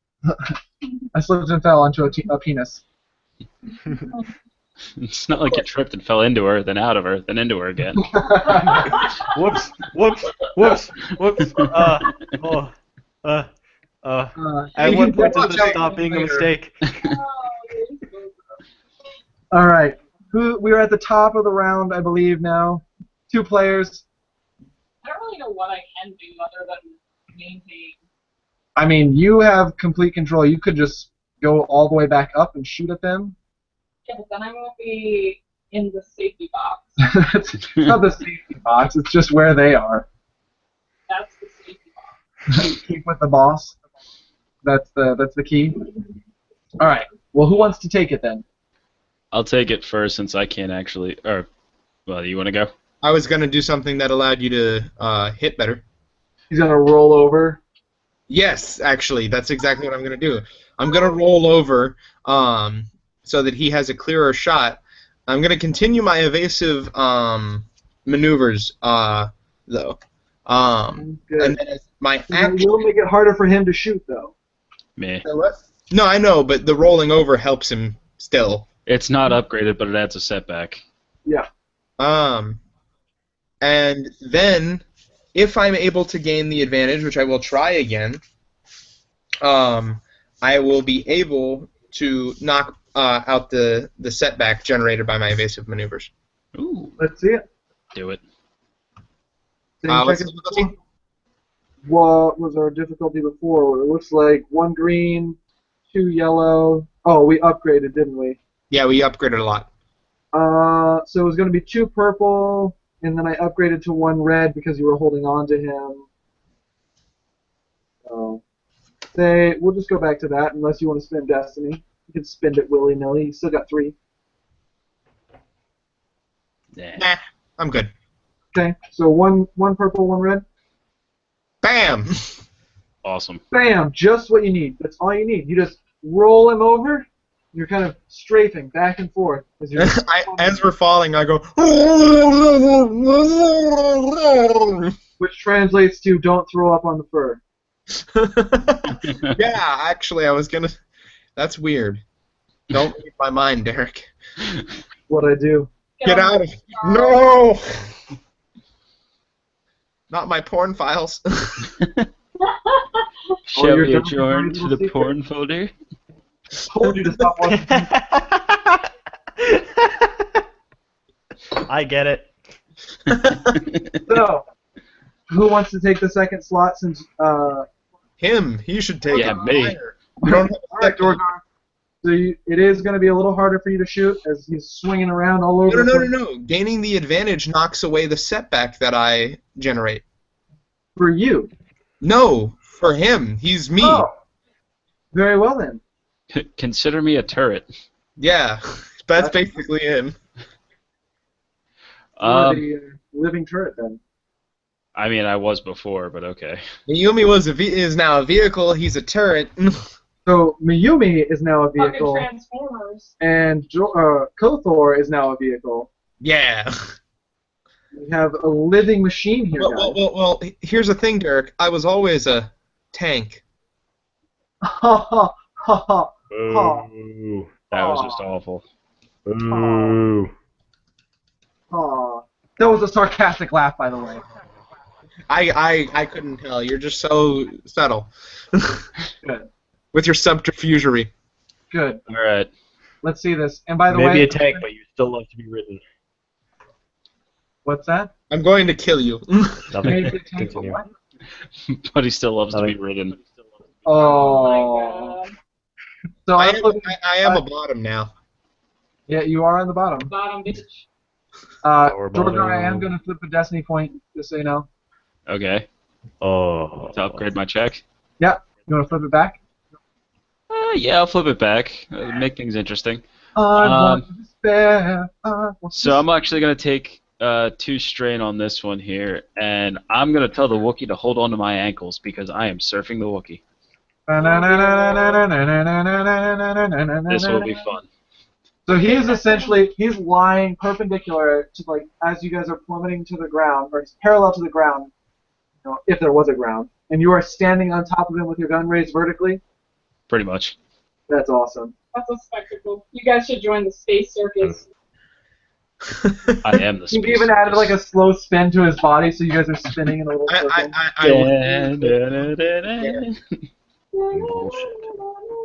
I slipped and fell onto a penis. It's not like you tripped and fell into her, then out of her, then into her again. Whoops. Whoops. At what point does this stop being a mistake? All right. We are at the top of the round, I believe now. 2 players. I don't really know what I can do other than maintain. I mean, you have complete control. You could just go all the way back up and shoot at them. Yeah, but then I'm going to be in the safety box. It's not the safety box. It's just where they are. That's the safety box. Keep with the boss. That's the key. All right. Well, who wants to take it then? I'll take it first since I can't actually. Or, well, you want to go? I was going to do something that allowed you to hit better. He's gonna roll over. Yes, actually, that's exactly what I'm going to do. I'm going to roll over so that he has a clearer shot. I'm going to continue my evasive maneuvers, though. And Good. then as my It action... will make it harder for him to shoot, though. Meh. No, I know, but the rolling over helps him still. It's not upgraded, but it adds a setback. Yeah. And then, if I'm able to gain the advantage, which I will try again, I will be able to knock out the setback generated by my evasive maneuvers. Ooh, Let's see it. do it. Same What's check the as difficulty? What was our difficulty before? It looks like 1 green, 2 yellow. Oh, we upgraded, didn't we? Yeah, we upgraded a lot. So it was going to be 2 purple, and then I upgraded to 1 red because you were holding on to him. So, we'll just go back to that unless you want to spend Destiny. You can spend it willy-nilly. You still got 3. Yeah. Nah, I'm good. Okay, so one purple, 1 red. Bam! Awesome. Bam! Just what you need. That's all you need. You just roll him over. You're kind of strafing back and forth as you're. As we're falling, I go. Which translates to "Don't throw up on the fur." Yeah, actually, I was gonna. That's weird. Don't read my mind, Derek. What I do. Get out of. No! Not my porn files. Shall you're we done adjourn with to your the secret? porn folder? Told you to stop watching. I get it. So, who wants to take the second slot since? Him. He should take Yeah, it. me. Higher. You don't have All right, Jordan. So it is going to be a little harder for you to shoot as he's swinging around all over. No. Gaining the advantage knocks away the setback that I generate. For you. No, for him. He's me. Oh. Very well then. Consider me a turret. Yeah, that's basically him. You're the living turret then. I mean, I was before, but okay. Mayumi is now a vehicle. He's a turret. So Mayumi is now a Fucking vehicle, Transformers. and Kothor is now a vehicle. Yeah. We have a living machine here, guys. Well, here's the thing, Derek. I was always a tank. Ha ha ha ha. Ooh. That was just awful. Ooh. Aw. That was a sarcastic laugh, by the way. I couldn't tell. You're just so subtle. Good. With your subterfugery. Good. All right. Let's see this. And by the Maybe way, a tank, but you still love to be ridden. what's that? I'm going to kill you. Nothing. Maybe a tank, but Continue. what? But he still loves to be Nothing. ridden. Oh. My God. So I I'm am a bottom now. Yeah, you are on the bottom. Bottom bitch. Jordan, bottom. I am going to flip a destiny point, just so you know. Okay. Oh. To upgrade my check. Yeah. You want to flip it back? Yeah, I'll flip it back. Make things interesting. I want to despair. So I'm actually going to take 2 strain on this one here, and I'm going to tell the Wookiee to hold on to my ankles because I am surfing the Wookiee. This will be fun. So he's lying perpendicular to, like, as you guys are plummeting to the ground, or parallel to the ground, you know, if there was a ground, and you are standing on top of him with your gun raised vertically. Pretty much. That's awesome. That's a spectacle. You guys should join the space circus. I am the He space even added circus. like a slow spin to his body, so you guys are spinning in a little circle.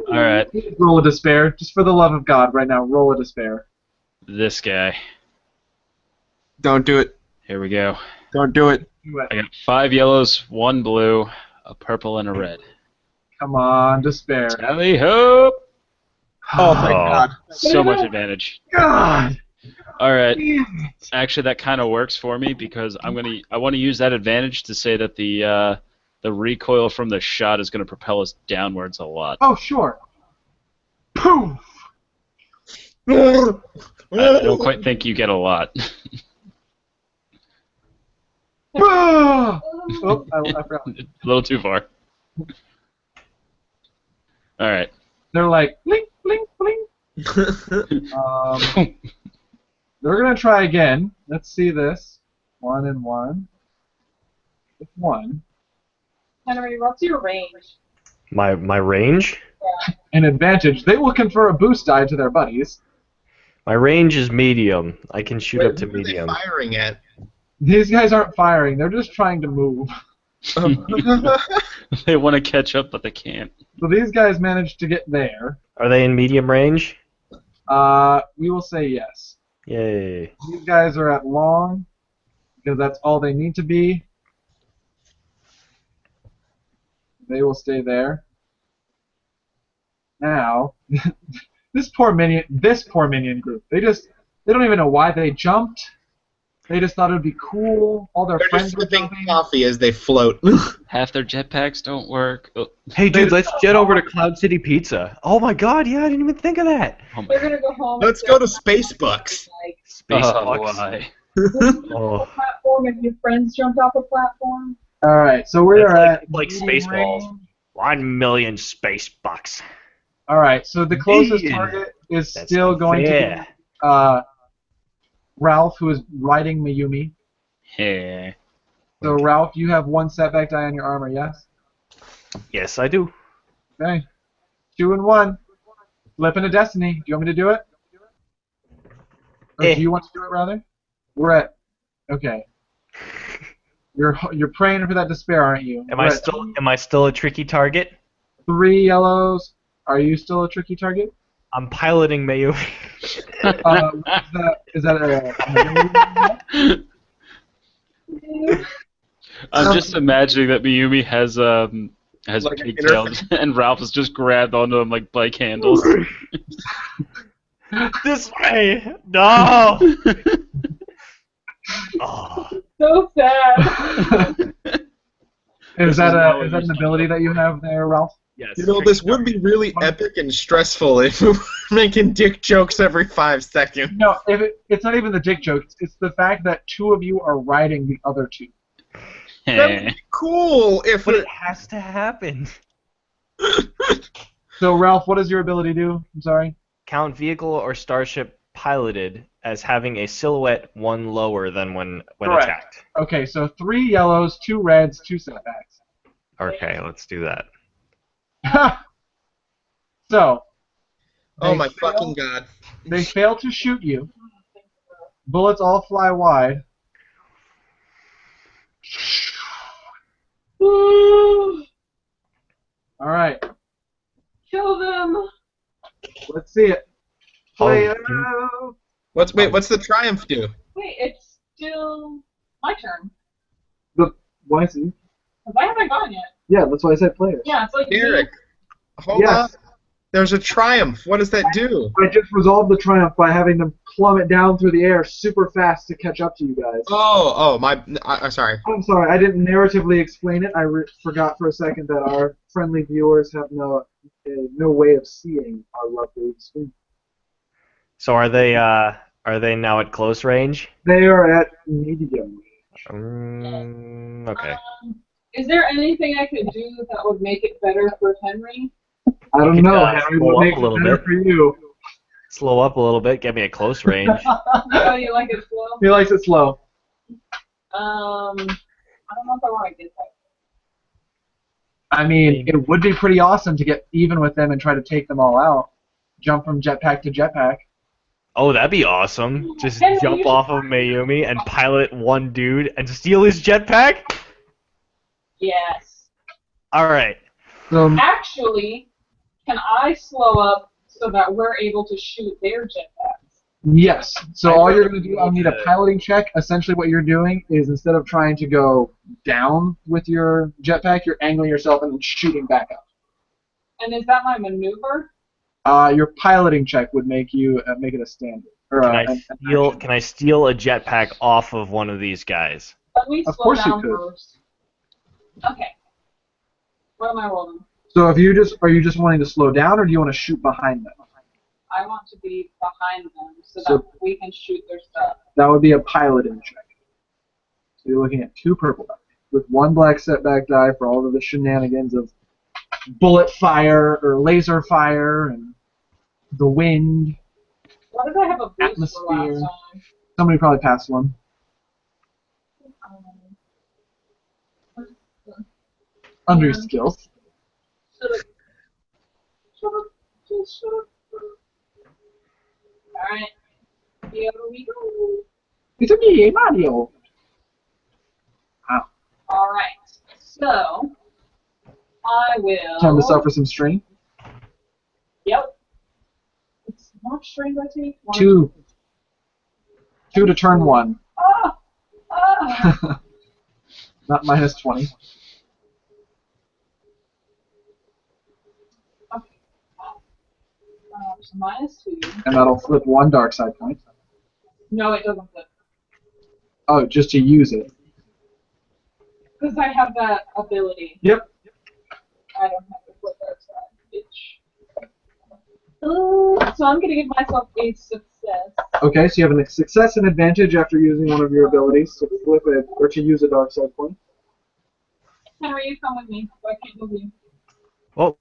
All right, Roll a despair, just for the love of God, right now. Roll a despair. this guy. Don't do it. Here we go. Don't do it. Do it. I got 5 yellows, 1 blue, a purple, and a red. Come on, despair. Tally ho! Oh, thank God. So much advantage. God. All right. Damn it. Actually, that kind of works for me because I want to use that advantage to say that the recoil from the shot is going to propel us downwards a lot. Oh, sure. Poof. I don't quite think you get a lot. Ah! Oh, I forgot. A little too far. All right. They're like, blink, blink, blink. They're going to try again. Let's see this. 1 and 1. With 1. Henry, what's your range? My range? An advantage. They will confer a boost die to their buddies. My range is medium. I can shoot Wait, up to who are they medium. firing at? These guys aren't firing. They're just trying to move. They want to catch up, but they can't. So these guys managed to get there. Are they in medium range? We will say yes. Yay. These guys are at long, because that's all they need to be. They will stay there. Now, this poor minion group. They don't even know why they jumped. They just thought it would be cool. All their They're just friends were sipping jumping. coffee as they float. Half their jetpacks don't work. Oh, Hey, dude, let's jet over to Cloud City Pizza. Oh my god, yeah, I didn't even think of that. oh my They're gonna go home. Let's go to Spacebucks. Like, Space oh, Bucks. why? Oh. platform if your friends jumped off a platform. All right, so we That's are at like medium Spaceballs. range. 1 million space bucks. All right, so the closest Man, target is that's still going to fair. be Ralph, who is riding Mayumi. Yeah. So Ralph, you have 1 setback die on your armor, yes? Yes, I do. Okay. 2 and 1. Flipping a destiny. Do you want me to do it? Or do you want to do it rather? We're at. Okay. You're praying for that despair, aren't you? Am I still a tricky target? 3 yellows. Are you still a tricky target? I'm piloting Mayumi. Is that a I'm just imagining that Mayumi has Like an pigtails, and Ralph has just grabbed onto him like bike handles. This way! No! Oh. So sad. is that an ability that you have there, Ralph? Yes. You know, this would be really epic and stressful if we were making dick jokes every 5 seconds. No, it's not even the dick joke. It's the fact that 2 of you are riding the other 2. That would be cool if But it... it has to happen. So Ralph, what does your ability do? I'm sorry. Count vehicle or starship piloted as having a silhouette 1 lower than when Correct. attacked. Okay, so 3 yellows, 2 reds, 2 setbacks. Okay, let's do that. So. Oh they my fail- fucking god. They fail to shoot you. Bullets all fly wide. All right, Kill them. let's see it. Play Oh, out. What's the triumph do? Wait, it's still my turn. Why is it? Because I haven't gone yet. Yeah, that's why I said players. Yeah, it's like Derek, hold on. Yes. There's a triumph. What does that do? I just resolved the triumph by having them plummet down through the air super fast to catch up to you guys. Sorry. I'm sorry, I didn't narratively explain it. I forgot for a second that our friendly viewers have no way of seeing our lovely screen. So are they now at close range? They are at medium. Okay. Is there anything I could do that would make it better for Henry? I don't You could, know, Henry. slow What up makes a it little better bit. for you? Slow up a little bit. Get me a close range. Oh, you like it slow? He likes it slow. I don't know if I want to get that. I mean, it would be pretty awesome to get even with them and try to take them all out. Jump from jetpack to jetpack. Oh, that'd be awesome. Just Henry, jump you off of Mayumi and pilot one dude and steal his jetpack? Yes. Alright. So, Actually, can I slow up so that we're able to shoot their jetpacks? yes. So I all you're really going to do, I'll need a need to- piloting check. Essentially what you're doing is instead of trying to go down with your jetpack, you're angling yourself and then shooting back up. And is that my maneuver? Your piloting check would make you make it a standard. Or, Can an action. I steal a jetpack off of one of these guys? Let me Of slow course you down could. first. Okay. What am I rolling? So if are you just wanting to slow down, or do you want to shoot behind them? I want to be behind them so So- that we can shoot their stuff. That would be a piloting check. So you're looking at 2 purple die with 1 black setback die for all of the shenanigans of bullet fire or laser fire and the wind. Why did I have a boost for Atmosphere. last time? Somebody probably passed one. Under your skills. Shut up. Just shut up. Alright. Here we go. It's a me, Mario. Alright. So, I will... Time to suffer some strain. Yep. It's not strained by take. 2. 2 to turn 1. Ah! Ah! Not minus 20. So -2. And that'll flip one dark side point. No, it doesn't flip. Oh, just to use it. Because I have that ability. Yep. I don't have to flip that side, bitch. So I'm gonna give myself a success. Okay, so you have a success and advantage after using one of your abilities to flip it or to use a dark side point. Henry, you come with me. So I can't move you. Oh,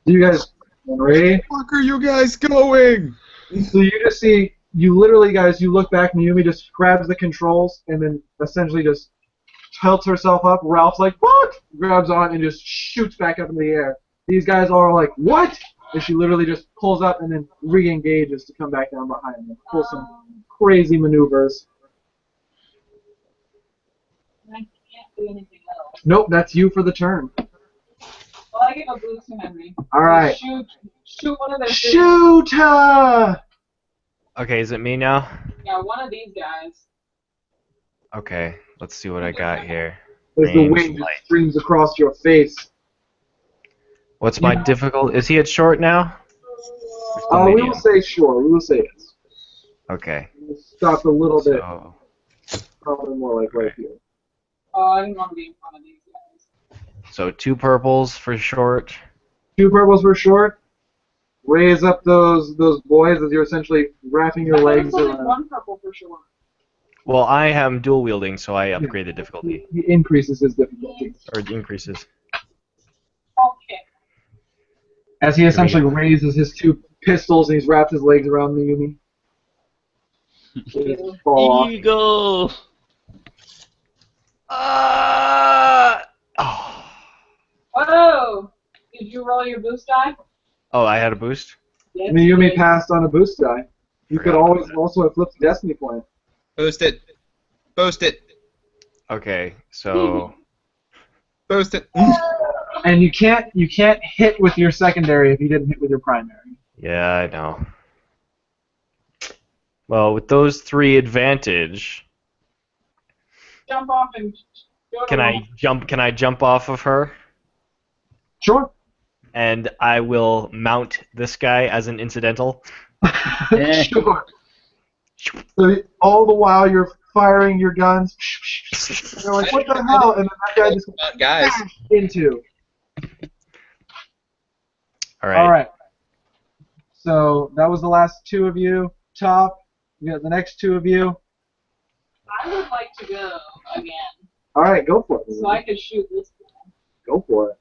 Do you guys ready? Where the fuck are you guys going? So you just see, you literally, guys, you look back, Mayumi just grabs the controls and then essentially just tilts herself up. Ralph's like, what? Grabs on and just shoots back up in the air. These guys all are like, what? And she literally just pulls up and then re-engages to come back down behind them. Pull some crazy maneuvers. I can't do anything else. Nope, that's you for the turn. Well, I give a boost to Henry. All right. Shoot one of those. Shoot her! okay, is it me now? Yeah, one of these guys. Okay, let's see what I got here. As the Range wind just light. streams across your face. What's my difficult? Is he at short now? Still We medium? will say sure. We will say yes. Okay, We'll stop a little bit. so Probably more like right here. Oh, I didn't want to be in front of these guys. so 2 purples for short. 2 purples for short. Raise up those boys as you're essentially wrapping your legs Only around. 1 purple for sure. Well, I am dual wielding, so I upgrade the difficulty He increases his difficulty. or it increases. Okay. As he essentially raises his 2 pistols and he's wrapped his legs around Mayumi. Just fall off. Eagle! Oh. Whoa! Did you roll your boost die? Oh, I had a boost? Yes. Mayumi passed on a boost die. You could Forgot always about that. also have flipped a destiny point. Boost it. Boost it. Okay, so Boost it. And you can't hit with your secondary if you didn't hit with your primary. yeah, I know. Well, with those 3 advantage, Jump off and go to can I jump off of her? Sure. And I will mount this guy as an incidental. Sure. So all the while you're firing your guns. And you're like, what the hell? And then that guy just Guys. smashed into. All right. All right. So that was the last 2 of you. Top. We got the next 2 of you. I would like to go again, All right, go for it. so I could shoot this guy. Go for it.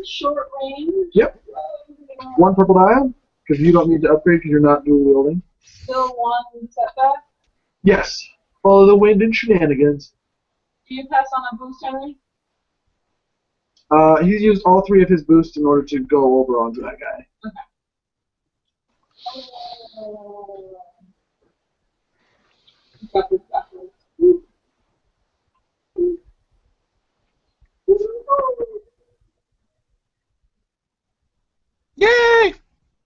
Short range. Yep. 1 purple die, because you don't need to upgrade because you're not dual wielding. Still 1 setback. Yes. Follow the wind and shenanigans. Do you pass on a boost, Henry? He's used all 3 of his boosts in order to go over onto that guy. Got this backwards. Yay!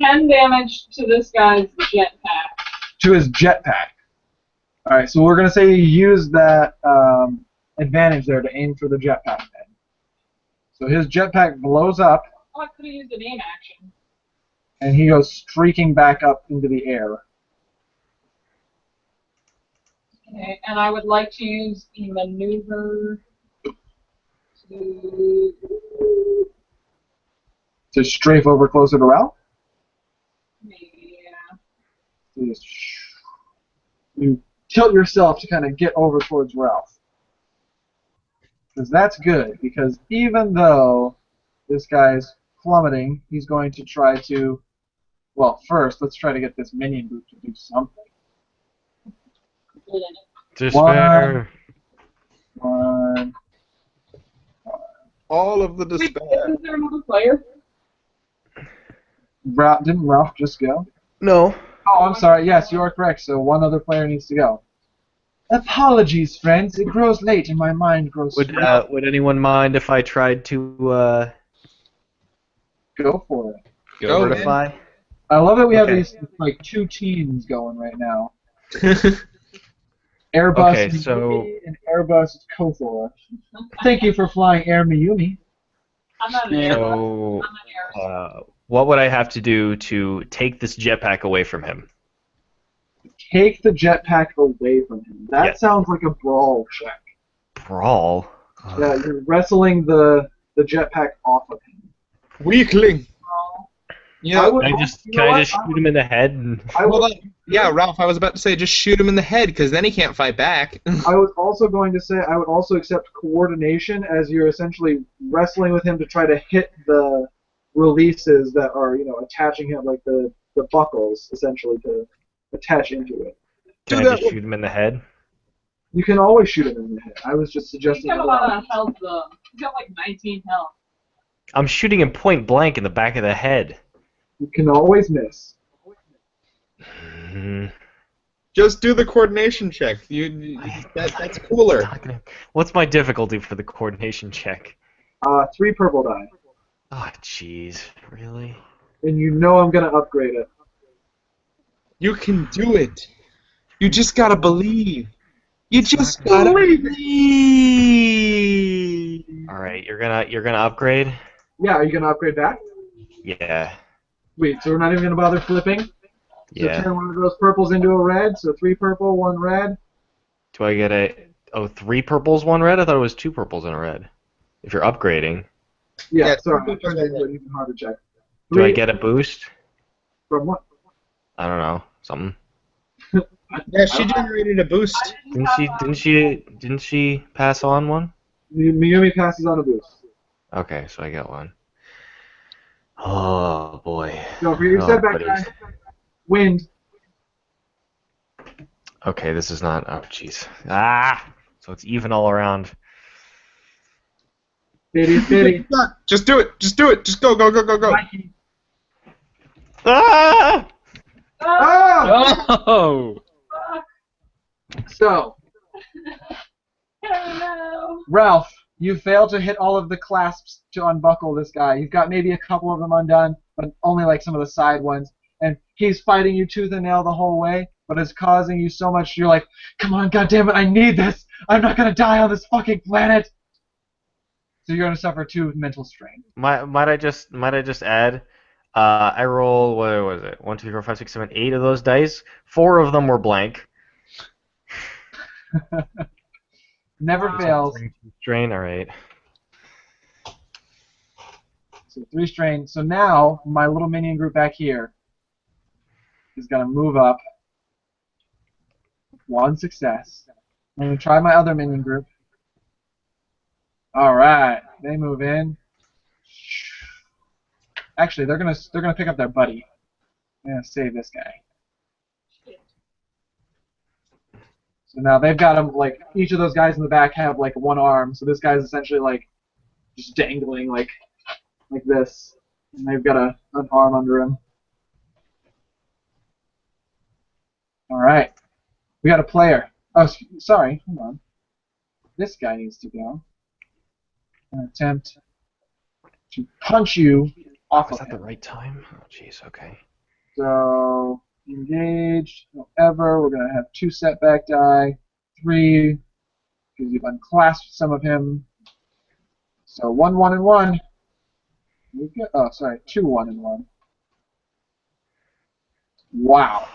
10 damage to this guy's jetpack. To his jetpack. All right, so we're gonna say you use that advantage there to aim for the jetpack. Then. So his jetpack blows up, Oh, I could have used an aim action. and he goes streaking back up into the air. Okay, and I would like to use the maneuver to... To strafe over closer to Ralph. Yeah. So you tilt yourself to kind of get over towards Ralph. Because that's good, because even though this guy's plummeting, he's going to try to... Well, first, let's try to get this minion group to do something. Despair. One. All of the Wait, despair. isn't there another player? Didn't Ralph just go? No. Oh, I'm sorry. Yes, you are correct. So 1 other player needs to go. Apologies, friends. It grows late and my mind grows slow. Would anyone mind if I tried to Go for it. Go, man. fortify? I love that we have Okay. these like 2 teams going right now. Airbus Okay, Mayumi so- and Airbus Kothor. Thank you for flying Air Mayumi. I'm not an Yeah. airless. So, I'm an airless. what would I have to do to take this jetpack away from him? Take the jetpack away from him. That Yeah. sounds like a brawl check. Brawl? Yeah, you're wrestling the jetpack off of him. Weakling. Well, Yeah. I would- Can I just, you can know I what? just shoot him in the head? And... I Well, would, yeah, Ralph. I was about to say just shoot him in the head because then he can't fight back. I was also going to say I would also accept coordination as you're essentially wrestling with him to try to hit the releases that are, attaching him, like the buckles, essentially, to attach into it. Can Do I that just shoot him in the head? You can always shoot him in the head. I was just he's suggesting got a that. lot of health, though. He's got like 19 health. I'm shooting him point blank in the back of the head. You can always miss. Hmm. Just do the coordination check. That's cooler. What's my difficulty for the coordination check? 3 purple die. Oh, jeez. Really? And you know I'm going to upgrade it. You can do it. You just gotta believe. You just gotta believe. Alright, you're gonna upgrade? Yeah, are you going to upgrade back? Yeah. Sweet, so we're not even going to bother flipping? So Yeah. turn one of those purples into a red, so 3 purple, 1 red. Do I get a... Oh, 3 purples, 1 red? I thought it was 2 purples and a red. If you're upgrading. Yeah, Yeah, sorry, 3 I turned purples, it into an even harder check. Do I 3 get a boost? from what? I don't know. Something. Yeah, she generated a boost. I didn't have, Didn't she pass on one? Miyumi passes on a boost. Okay, so I got one. Oh boy. So for your Oh, setback buddies. die, wind. Okay, this is not. Oh jeez. Ah. So it's even all around. Bitty. Just do it. Just do it. Just go, go, go, go, go. Mikey. Ah! Ah! Oh! So, no. Ralph, you failed to hit all of the clasps to unbuckle this guy. You've got maybe a couple of them undone, but only like some of the side ones. And he's fighting you tooth and nail the whole way, but it's causing you so much. You're like, come on, goddammit, I need this. I'm not gonna die on this fucking planet. So you're gonna suffer 2 mental strain. Might I just add? I roll, what was it? 1, 2, 3, 4, 5, 6, 7, 8 of those dice. 4 of them were blank. Never fails. Strain. All right. So 3 strain. So now my little minion group back here is gonna move up. 1 success. I'm gonna try my other minion group. All right, they move in. Actually, they're gonna pick up their buddy. I'm gonna save this guy. So now they've got him, like, each of those guys in the back have like 1 arm. So this guy's essentially like just dangling like this, and they've got an arm under him. All right, we got a player. Oh, sorry, hold on. This guy needs to go. An attempt to punch you off Was of that the him. right time? Oh, jeez. Okay. So engaged, however, we're gonna have 2 setback die, 3 because you've unclasped some of him. So 1, 1, and 1. We've got, oh, sorry, 2, 1, and 1. Wow.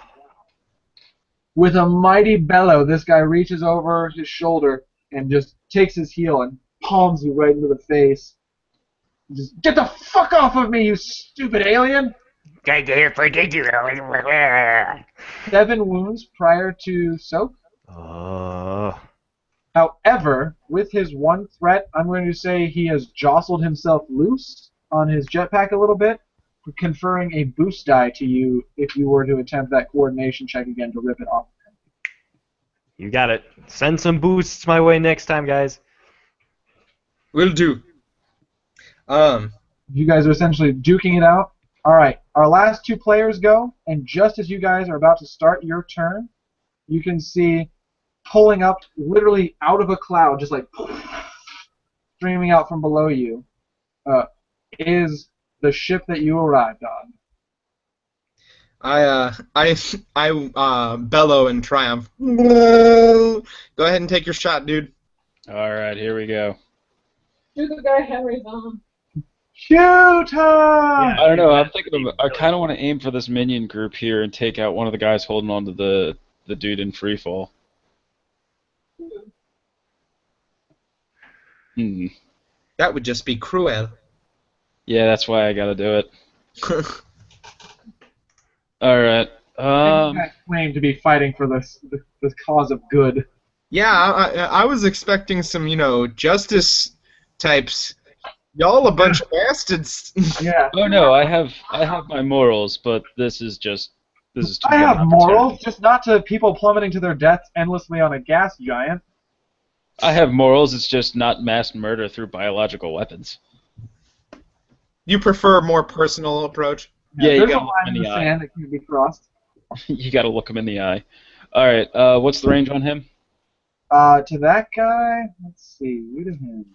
With a mighty bellow, this guy reaches over his shoulder and just takes his heel and palms you right into the face. Just get the fuck off of me, you stupid alien! 7 wounds prior to soak. However, with his 1 threat, I'm going to say he has jostled himself loose on his jetpack a little bit, conferring a boost die to you if you were to attempt that coordination check again to rip it off. You got it. Send some boosts my way next time, guys. Will do. You guys are essentially duking it out. All right, our last 2 players go, and just as you guys are about to start your turn, you can see pulling up literally out of a cloud, just like streaming out from below you, is the ship that you arrived on. I bellow in triumph. Go ahead and take your shot, dude. Alright, here we go. Shoot the guy Henry's on. Shoot her! I don't know. I'm thinking of. I kind of want to aim for this minion group here and take out one of the guys holding on to the dude in free fall. Hmm. That would just be cruel. Yeah, that's why I gotta do it. All right. I claim to be fighting for this cause of good. Yeah, I was expecting some, justice types. Y'all a bunch of bastards. Yeah. Oh no, I have my morals, but this is too I good have an morals, opportunity. just not to people plummeting to their deaths endlessly on a gas giant. I have morals. It's just not mass murder through biological weapons. You prefer a more personal approach? Yeah, you there's a gotta look line him in in the the eye. sand that can be crossed. You gotta look him in the eye. All right. What's the range on him? To that guy, let's see, you to him.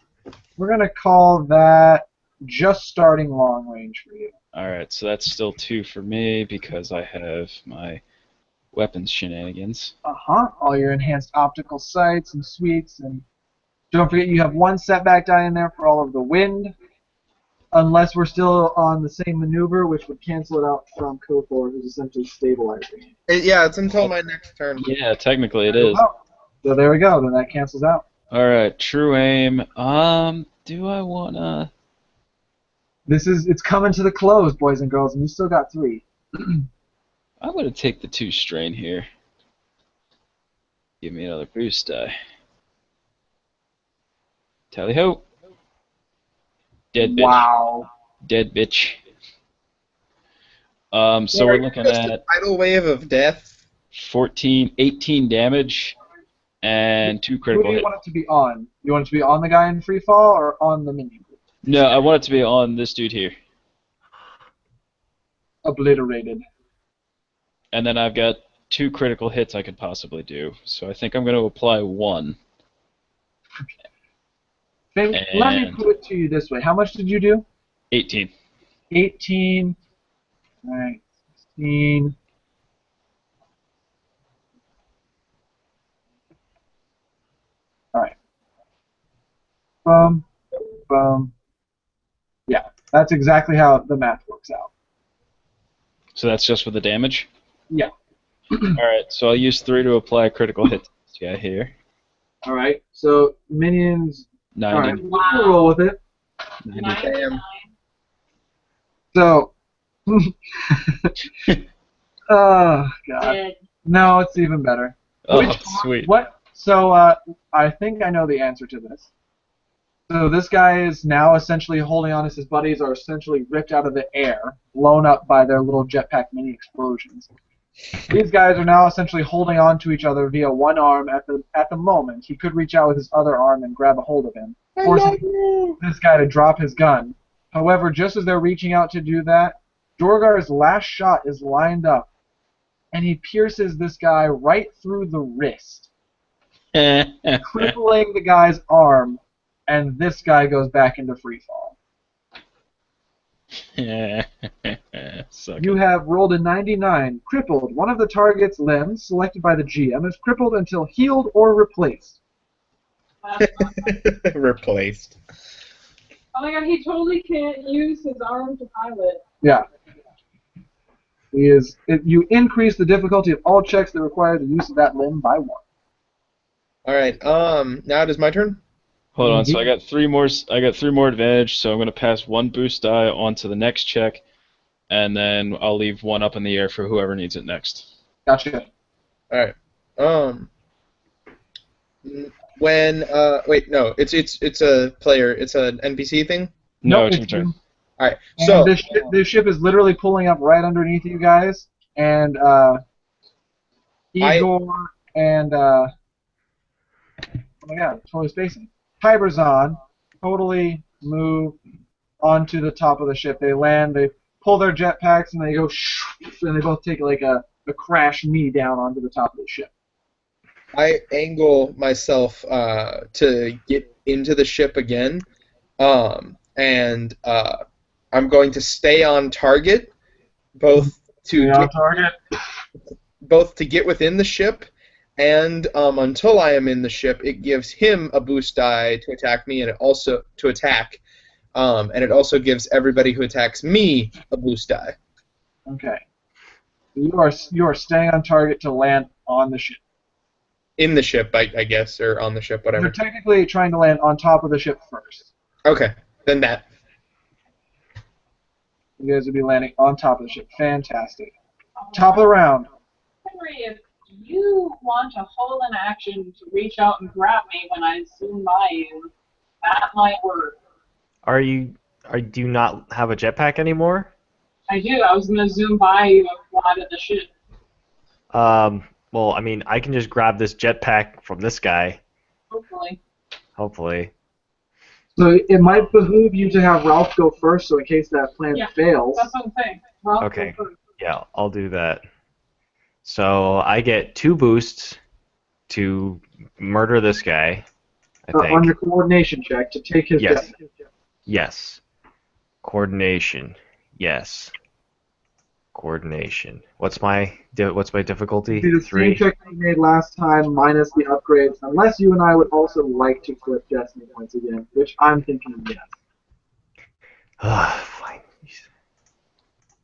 We're gonna call that just starting long range for you. All right. So that's still 2 for me because I have my weapons shenanigans. All your enhanced optical sights and suites, and don't forget you have 1 setback die in there for all of the wind. Unless we're still on the same maneuver, which would cancel it out from Kothor, who's essentially stabilizing. Yeah, it's until my next turn. Yeah, technically it is. So there we go. Then that cancels out. All right. True aim. Do I wanna? It's coming to the close, boys and girls, and you still got 3. I'm gonna take the 2 strain here. Give me another boost die. Tally ho. Dead bitch. Wow. Dead bitch. So we're looking Just a at tidal wave of death. 18 damage and 2 Who critical do you hits. want it to be on? You want it to be on the guy in free fall or on the minion group? No, I want it to be on this dude here. Obliterated. And then I've got 2 critical hits I could possibly do. So I think I'm going to apply 1. Let me And- put it to you this way. How much did you do? 18. 18. Alright. 16. Alright. Boom. Yeah, that's exactly how the math works out. So that's just for the damage? Yeah. Alright, so I'll use 3 to apply a critical hit to this guy here. Alright, so minions. 90. Alright, we'll roll with it. 90. Damn. So. Oh, God. Dead. No, it's even better. Oh, sweet. What? So, I think I know the answer to this. So this guy is now essentially holding on as his buddies are essentially ripped out of the air, blown up by their little jetpack mini explosions. These guys are now essentially holding on to each other via one arm at the moment. He could reach out with his other arm and grab a hold of him, forcing this guy to drop his gun. However, just as they're reaching out to do that, Dorgar's last shot is lined up, and he pierces this guy right through the wrist, crippling the guy's arm, and this guy goes back into free fall. Suck You it. have rolled a 99, crippled. One of the target's limbs, selected by the GM, is crippled until healed or replaced. Replaced. Oh my god, he totally can't use his arm to pilot. Yeah. You increase the difficulty of all checks that require the use of that limb by 1. All right. Now it is my turn. Hold on, so I got 3 more. I got 3 more advantage, so I'm gonna pass 1 boost die onto the next check, and then I'll leave 1 up in the air for whoever needs it next. Gotcha. All right. When wait, no, it's a player. It's an NPC thing. No, Nope, it's your turn. All right. And So this ship is literally pulling up right underneath you guys, and Igor and oh my god, totally spacing. Tiberzon totally move onto the top of the ship. They land, they pull their jetpacks, and they go and they both take like a crash knee down onto the top of the ship. I angle myself to get into the ship again, and I'm going to stay on target, both to get within the ship, and until I am in the ship, it gives him a boost die to attack me, and it also to attack. and it also gives everybody who attacks me a boost die. Okay. You are staying on target to land on the ship. In the ship, I guess, or on the ship, You're whatever. technically trying to land on top of the ship first. Okay, then that. You guys would be landing on top of the ship. Fantastic. Top of the round. Henry, if you want to hold an action to reach out and grab me when I zoom by you, that might work. Do you not have a jetpack anymore? I do. I was going to zoom by you and fly to the ship. Well, I mean, I can just grab this jetpack from this guy. Hopefully. Hopefully. So it might behoove you to have Ralph go first, so in case that plan fails. That's what I'm saying. Ralph, Okay. go first. Yeah, I'll do that. So I get 2 boosts to murder this guy, I think. On your coordination check to take his Yes. death. Yes. Coordination. Yes. Coordination. What's my difficulty? It'd be the same 3. check you made last time minus the upgrades, unless you and I would also like to flip destiny points again, which I'm thinking yes. Fine.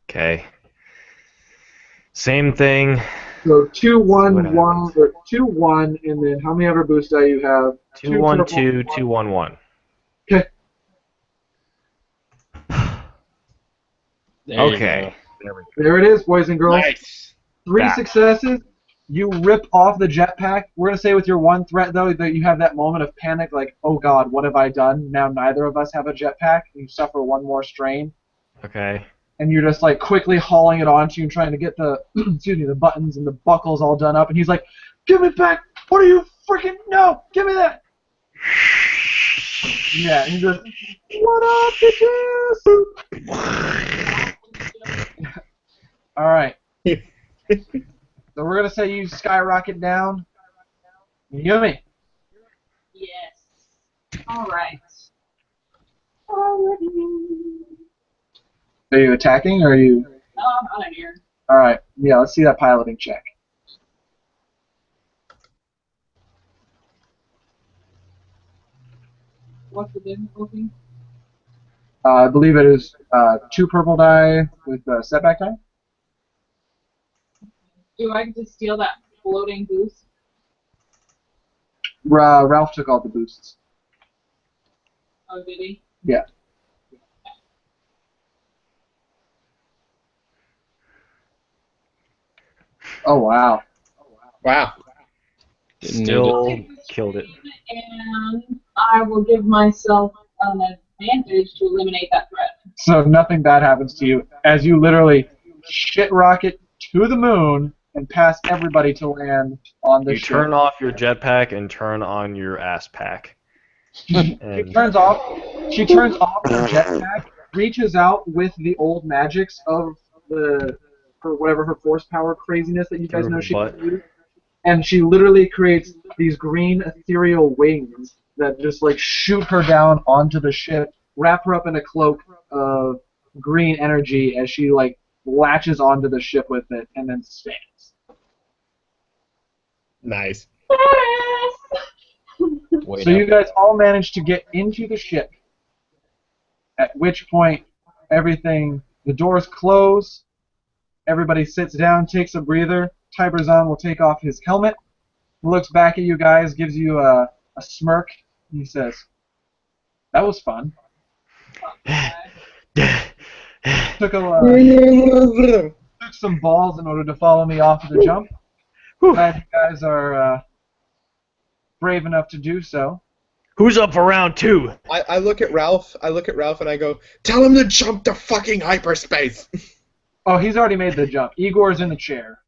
Okay. Same thing. So 2, 1, what 1, or 2, 1, and then how many ever boost die you have? 2 1 2 2 1 1. Okay. There you Okay. go. There it is, boys and girls. Nice. 3 Back. successes. You rip off the jetpack. We're going to say with your one threat, though, that you have that moment of panic, like, oh god, what have I done? Now neither of us have a jetpack. You suffer one more strain. Okay. And you're just, like, quickly hauling it onto you and trying to get the, excuse me, the buttons and the buckles all done up. And he's like, give me back! What are you freaking, no! Give me that! Yeah, and he's just, what up, bitches? Alright. So we're going to say you skyrocket down. Yumi. Yes. All right. Are you attacking or are you... No, I'm out of here. Alright, yeah, let's see that piloting check. What's the difficulty? I believe it is 2 purple die with setback die. Do I get to steal that floating boost? Ralph took all the boosts. Oh, did he? Yeah. Oh, wow. Wow. Still killed it. And I will give myself an advantage to eliminate that threat. So nothing bad happens to you as you literally shit rocket to the moon and pass everybody to land on the You ship. turn off your jetpack and turn on your ass pack. She turns off her jetpack, reaches out with the old magics of her whatever her force power craziness that you guys Through know her she butt. can use, and she literally creates these green ethereal wings that just like shoot her down onto the ship, wrap her up in a cloak of green energy as she like latches onto the ship with it and then stands. Nice. Wait So you up. guys all manage to get into the ship, at which point the doors close, everybody sits down, takes a breather, Tiberzon will take off his helmet, looks back at you guys, gives you a smirk, and he says, that was fun. Took some balls in order to follow me off of the jump. Glad you guys are brave enough to do so. Who's up for round 2? I look at Ralph. And I go, tell him to jump to fucking hyperspace. Oh, he's already made the jump. Igor's in the chair.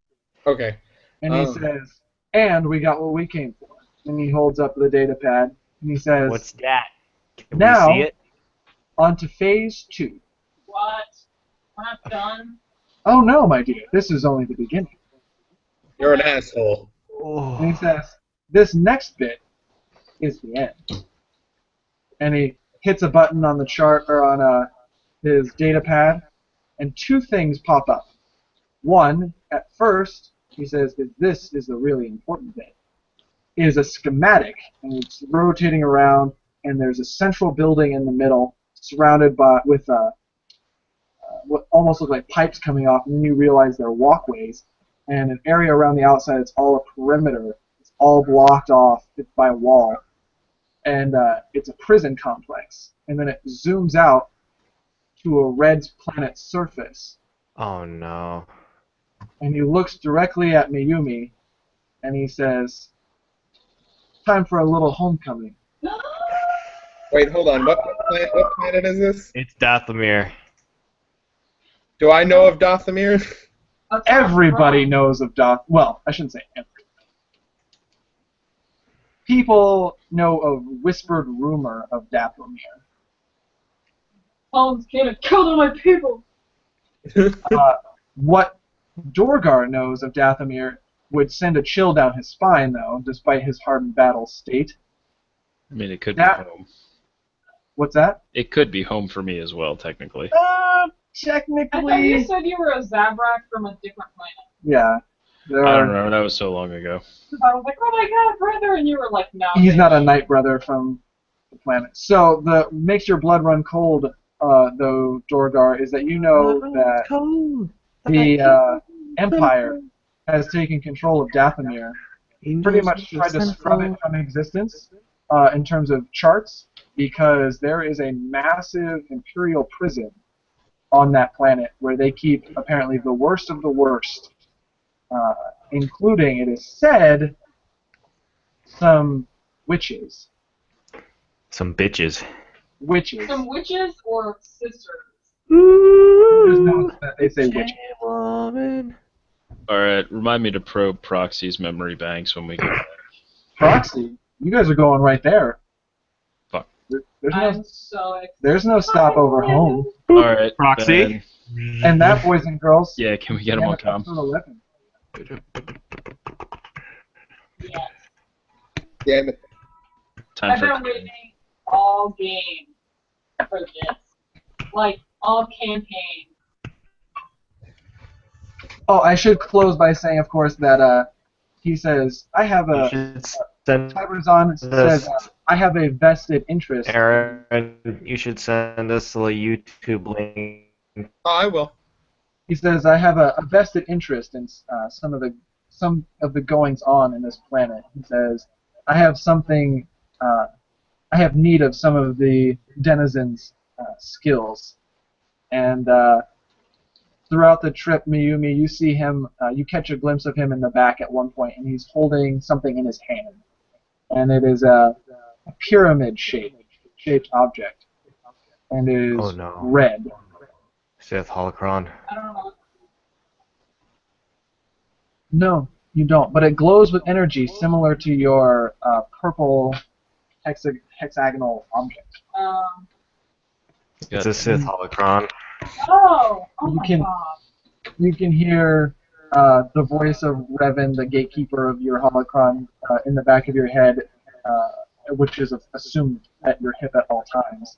Okay. And he says, and we got what we came for. And he holds up the data pad. And he says, What's that? Can now, we see it? on to phase 2. What? We're not done? Oh no, my dear, this is only the beginning. You're an asshole. And he says, this next bit is the end. And he hits a button on the chart, or on his data pad, and 2 things pop up. One, at first, he says that this is the really important bit. It is a schematic, and it's rotating around, and there's a central building in the middle, surrounded with what almost look like pipes coming off, and then you realize they're walkways, and an area around the outside. It's all a perimeter. It's all blocked off by a wall, and it's a prison complex. And then it zooms out to a red planet's surface, Oh no. and he looks directly at Mayumi, and he says, "Time for a little homecoming." Wait, hold on. What planet is this? It's Dathomir. Do I know of Dathomir? Everybody knows of Well, I shouldn't say everybody. People know of whispered rumor of Dathomir. Someone's gonna kill all my people. What Dorgar knows of Dathomir would send a chill down his spine, though, despite his hardened battle state. I mean, it could be That- home. What's that? It could be home for me as well, technically. I thought you Technically, said you were a Zabrak from a different planet. yeah. There I are- don't remember. That was so long ago. Because I was like, oh my god, brother, and you were like, no. He's bitch. not a night brother from the planet. So the makes your blood run cold, though, Dorgar, is that you know that the Empire has taken control of Dathomir. Pretty much tried to scrub it from existence in terms of charts, because there is a massive Imperial prison on that planet where they keep apparently the worst of the worst, including, it is said, some witches. Some bitches. Witches. Some witches or sisters? There's no that they say witches. Woman. Alright, remind me to probe Proxy's memory banks when we get back. Proxy, you guys are going right there. Fuck. I'm so excited. There's no stopover home. Alright, Proxy? Ben. And that, boys and girls, Yeah, can we get him on episode comm? 11. Yes. Damn it. Time I've for been waiting all game for this. Like, all campaign. Oh, I should close by saying, of course, that he says, I have You a... should send Tiberzon says, I have a vested interest. Aaron, you should send us the YouTube link. Oh, I will. He says, I have a vested interest in some of the goings on in this planet. He says, I have something, I have need of some of the denizens' skills. And throughout the trip, Mayumi, you see him, you catch a glimpse of him in the back at one point, and he's holding something in his hand. And it is a pyramid-shaped object. And it is Oh, no. red. Sith Holocron. I don't know. No, you don't. But it glows with energy similar to your purple hexagonal object. It's a Sith Holocron. Oh You my can- god. You can hear the voice of Revan, the gatekeeper of your holocron, in the back of your head, which is assumed at your hip at all times.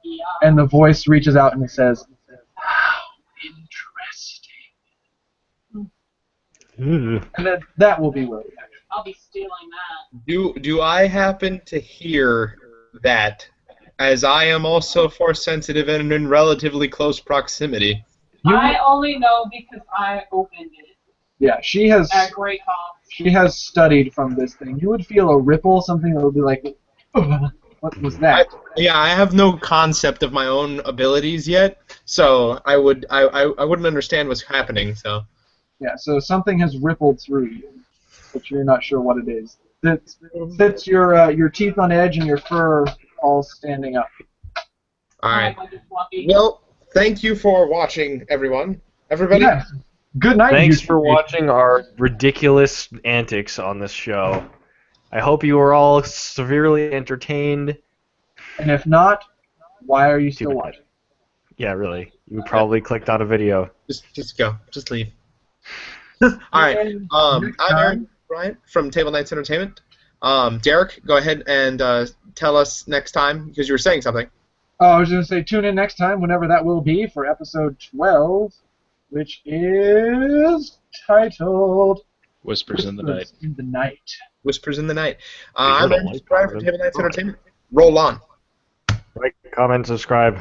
Yeah. And the voice reaches out and it says, "How interesting." And then that will be where we end. I'll be stealing that. Do I happen to hear that, as I am also force sensitive and in relatively close proximity? I only know because I opened it Yeah, she has at Great Cost. she has studied from this thing. You would feel a ripple, something that would be like, "Ugh, what was that?" Yeah, I have no concept of my own abilities yet, so I wouldn't understand what's happening. So Yeah, so something has rippled through you, but you're not sure what it is. Sits your teeth on edge and your fur all standing up. all right. I'm like fluffy. Well, thank you for watching, everyone. Everybody. Yes. Good night. Thanks YouTube. for watching our ridiculous antics on this show. I hope you were all severely entertained. And if not, why are you still Too bad. watching? Yeah, really. You probably clicked on a video. Just go. Just leave. All right. I'm Aaron Bryant from Table Knights Entertainment. Derek, go ahead and tell us next time, because you were saying something. Oh, I was going to say, tune in next time, whenever that will be, for episode 12, which is titled Whispers in the night. Whispers in the Night. Whispers in the Night. heard I'm a Aaron light Bryant from bulb. Table Knights Entertainment. Roll on. Right. comment, subscribe.